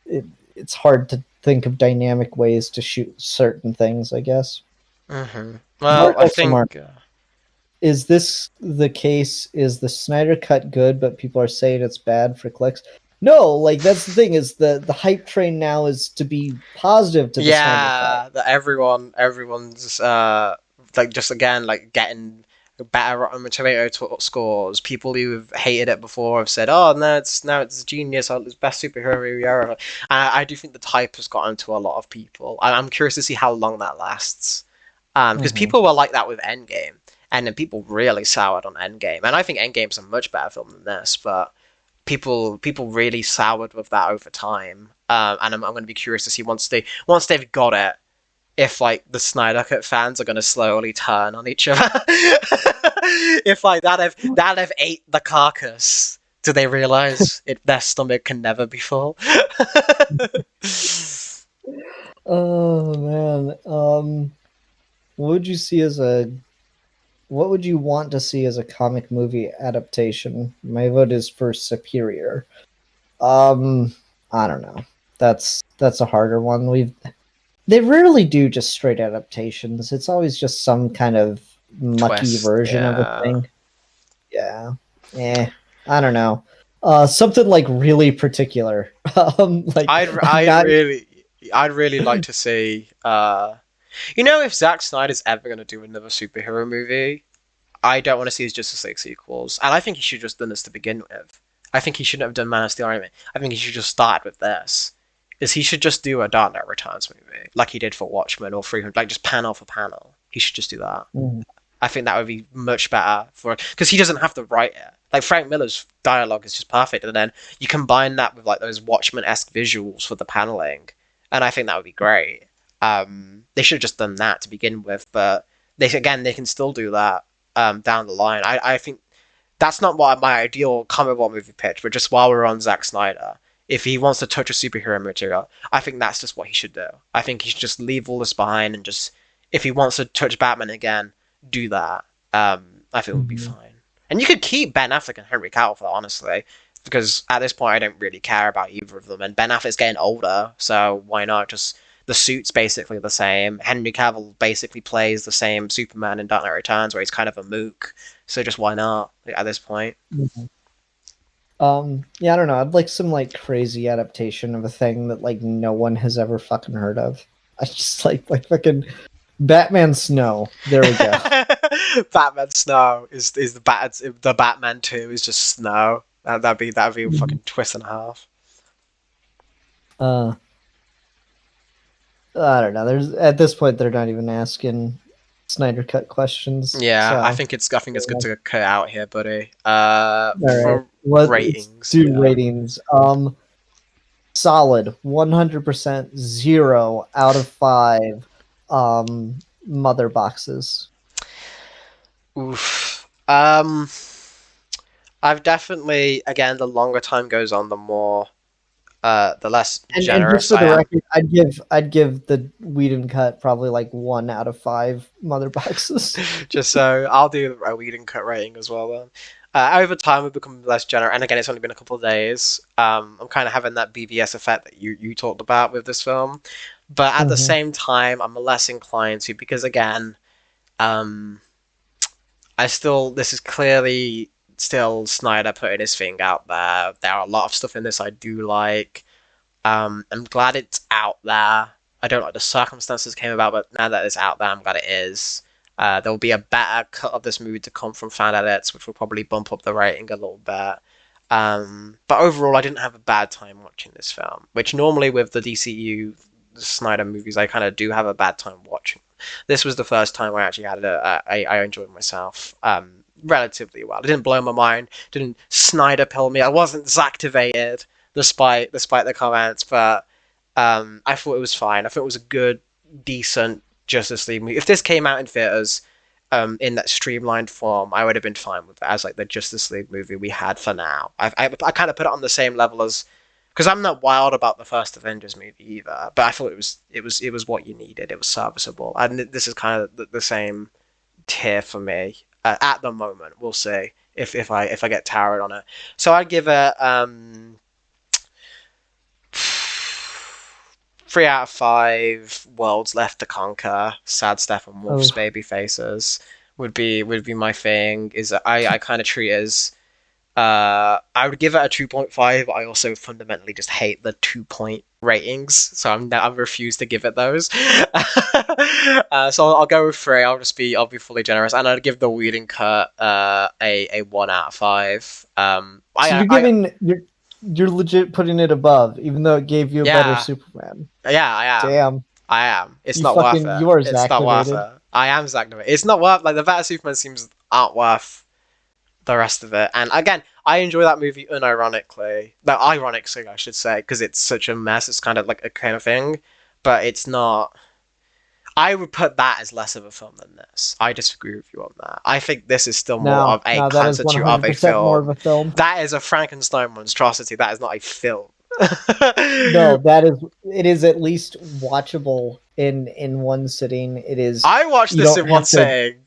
it's hard to think of dynamic ways to shoot certain things, I guess. Mm-hmm. Mark Well, I think. XMR, is this the case? Is the Snyder cut good, but people are saying it's bad for clicks? No, like that's the thing, is the hype train now is to be positive to the Snyder cut. Yeah, that everyone's like just again like getting better Rotten Tomato scores. People who've hated it before have said, "Oh, no, it's genius. It's best superhero movie ever." I do think the type has gotten to a lot of people. I'm curious to see how long that lasts. Because Mm-hmm. people were like that with Endgame, and then people really soured on Endgame, and I think Endgame's a much better film than this, but people really soured with that over time. And I'm going to be curious to see once they've got it if like the Snyder Cut fans are gonna slowly turn on each other. If like that have ate the carcass, do they realize their stomach can never be full? Oh man. What would you see as a what would you want to see as a comic movie adaptation? My vote is for Superior. Um, I don't know. That's a harder one. They rarely do just straight adaptations. It's always just some kind of mucky Twist, version of a yeah. thing. Yeah. I don't know. Something like really particular. I'd like I'd not. really I'd really like to see if Zack Snyder's ever gonna do another superhero movie, I don't want to see his Justice League sequels. And I think he should have just done this to begin with. I think he shouldn't have done Man of Steel Iron Man. I think he should just start with this. Is he should just do a Dark Knight Returns movie, like he did for Watchmen or 300, like just panel for panel. He should just do that. Mhm. I think that would be much better for because he doesn't have to write it. Like Frank Miller's dialogue is just perfect, and then you combine that with like those Watchmen-esque visuals for the paneling, and I think that would be great. They should have just done that to begin with, but they can still do that down the line. I think that's not what my ideal comic book movie pitch, but just while we're on Zack Snyder, if he wants to touch a superhero material, I think that's just what he should do. I think he should just leave all this behind and just, if he wants to touch Batman again, do that. I think it would be Mhm. fine. And you could keep Ben Affleck and Henry Cavill, honestly, because at this point I don't really care about either of them. And Ben Affleck's getting older, so why not just the suit's basically the same. Henry Cavill basically plays the same Superman in Dark Knight Returns, where he's kind of a mook. So just why not at this point? Mhm. Yeah, I don't know. I'd like some like crazy adaptation of a thing that like no one has ever fucking heard of. I just like fucking Batman Snow. There we go. Batman Snow is the Batman 2 is just snow. That'd be a Mhm. fucking twist and a half. Uh, I don't know. There's at this point they're not even asking Snyder cut questions. Yeah, I So think it's good yeah. to cut out here, buddy. All right. For Let's ratings, do yeah. ratings. Solid 100% 0 out of 5 mother boxes. Oof. I've definitely again the longer time goes on, the less And just generous for I the am. record, I'd give the Whedon cut probably like 1 out of 5 mother boxes. Just so I'll do a weed and cut rating as well then. Over time, we've become less generous, and again, it's only been a couple of days. I'm kind of having that BVS effect that you talked about with this film, but at the Hmm. same time, I'm less inclined to because again, um, I still this is clearly still Snyder putting his thing out there. There are a lot of stuff in this I do like. I'm glad it's out there. I don't like the circumstances it came about, but now that it's out there, I'm glad it is. There will be a better cut of this movie to come from fan edits, which will probably bump up the rating a little bit. But overall, I didn't have a bad time watching this film, which normally with the DCU Snyder movies, I kind of do have a bad time watching. This was the first time I actually had I enjoyed myself relatively well. It didn't blow my mind, didn't Snyder pill me. I wasn't Zactivated despite the comments, but I thought it was fine. I thought it was a good, decent Justice League movie. If this came out in theaters, in that streamlined form, I would have been fine with it as like the Justice League movie we had for now. I kind of put it on the same level as because I'm not wild about the first Avengers movie either, but I thought it was what you needed. It was serviceable, and this is kind of the same tier for me at the moment. We'll see if I get tired on it. So I'd give it 3 out of 5. Worlds left to conquer. Sad Stephen Wolf's Oh, baby faces would be my thing. Is I kind of treat it as I would give it a 2.5. But I also fundamentally just hate the 2 point ratings, so I refuse to give it those. So I'll go with 3. I'll be fully generous, and I'd give the Whedon cut a 1 out of 5. so you're legit putting it above, even though it gave you a better Yeah, Superman. yeah, I am. Damn, I am. It's you not worth fucking it. you are It's not worth activated. it. I am Zack Snyder. It's not worth like the better Superman seems aren't worth the rest of it. And again, I enjoy that movie unironically. No, ironically, I should say, because it's such a mess. It's kind of like a kind of thing, but it's not. I would put that as less of a film than this. I disagree with you on that. I think this is still more No, of a no, that is constitute of a 100% more of film. a film. That is a Frankenstein monstrosity. That is not a film. No, it is at least watchable in one sitting. It is. I watched You this in don't one have to. sitting.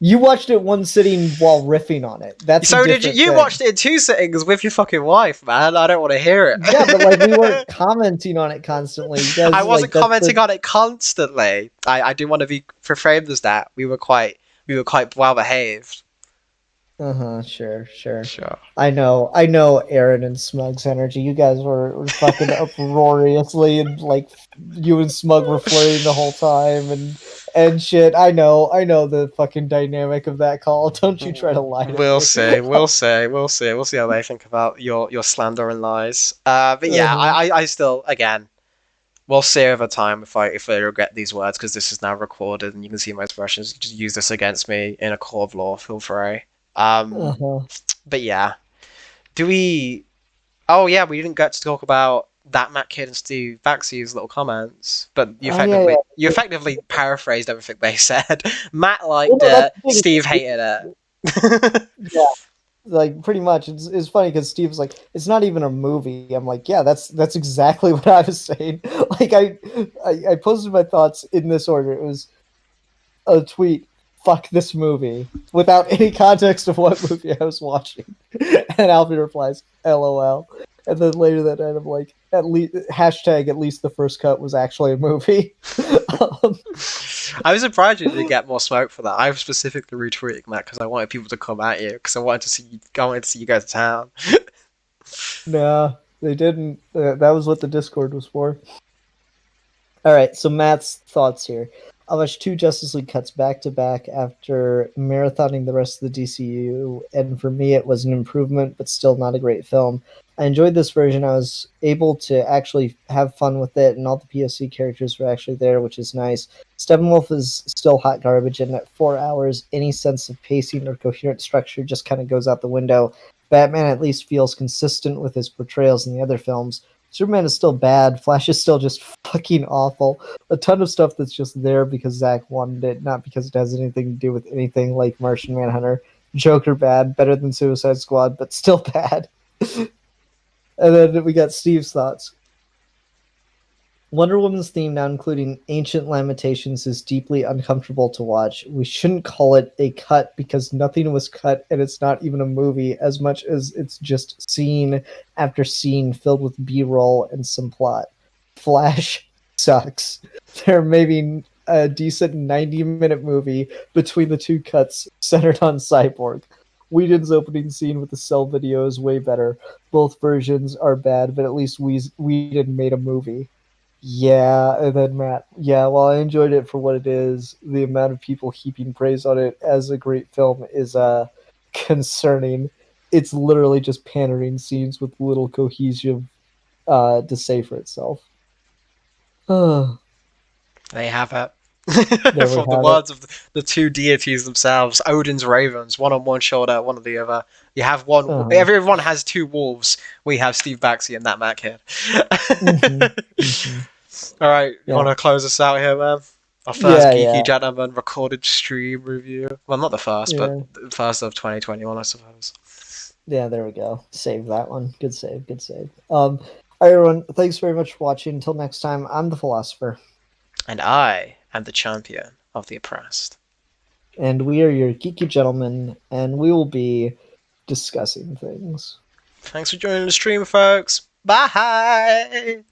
You watched it one sitting while riffing on it. That's So a did you? different You thing. watched it in 2 sittings with your fucking wife, man. I don't want to hear it. Yeah, but like we weren't commenting on it constantly. I That's wasn't like that's commenting the. on it constantly. I do want to be framed as that. We were quite well behaved. Sure, sure. Sure. I know Aaron and Smug's energy. You guys were fucking uproariously and like you and Smug were flirting the whole time and shit. I know the fucking dynamic of that call. Don't you try to lie to We'll me. see. We'll see. We'll see. We'll see how they think about your slander and lies. But yeah, Uh-huh. I still again. We'll see over time if I regret these words because this is now recorded and you can see my expressions. Just use this against me in a court of law. Feel free. Um, Uh-huh. but yeah, do we? Oh yeah, we didn't get to talk about that Matt Kidd and Steve Baxy's little comments, but Oh yeah. you effectively paraphrased everything they said. Matt Well, liked no, that's it. the thing. Steve hated it. Yeah, like pretty much. It's funny because Steve's like, it's not even a movie. I'm like, yeah, that's exactly what I was saying. Like I posted my thoughts in this order. It was a tweet, fuck this movie, without any context of what movie I was watching. And Alfie replies, LOL. And then later that night, I'm like, at least the first cut was actually a movie. I was surprised you didn't get more smoke for that. I was specifically retweeting that because I wanted people to come at you because I wanted to see you guys in town. Nah, they didn't. That was what the Discord was for. All right, so Matt's thoughts here. I watched two Justice League cuts back to back after marathoning the rest of the DCU, and for me, it was an improvement, but still not a great film. I enjoyed this version. I was able to actually have fun with it, and all the POC characters were actually there, which is nice. Steppenwolf is still hot garbage, and at 4 hours, any sense of pacing or coherent structure just kind of goes out the window. Batman at least feels consistent with his portrayals in the other films. Superman is still bad. Flash is still just fucking awful. A ton of stuff that's just there because Zack wanted it, not because it has anything to do with anything like Martian Manhunter. Joker bad, better than Suicide Squad, but still bad. And then we got Steve's thoughts. Wonder Woman's theme, now including Ancient Lamentations, is deeply uncomfortable to watch. We shouldn't call it a cut because nothing was cut and it's not even a movie as much as it's just scene after scene filled with B-roll and some plot. Flash sucks. There may be a decent 90-minute movie between the two cuts centered on Cyborg. Whedon's opening scene with the cell video is way better. Both versions are bad, but at least Whedon made a movie. Yeah, and then Matt. Yeah, while I enjoyed it for what it is, the amount of people heaping praise on it as a great film is concerning. It's literally just pandering scenes with little cohesive to say for itself. There They have it. we From the have it. words of the two deities themselves, Odin's ravens, one on one shoulder, one on the other. You have one. Uh-huh. Everyone has two wolves. We have Steve Baxy and that Matt Kidd. All right, you want to close us out here, man? Our first Geeky Gentleman recorded stream review. Well, not the first, but the first of 2021, I suppose. Yeah, there we go. Save that one. Good save. Good save. All right, everyone. Thanks very much for watching. Until next time, I'm the Philosopher. And I am the champion of the oppressed. And we are your Geeky Gentlemen, and we will be discussing things. Thanks for joining the stream, folks. Bye!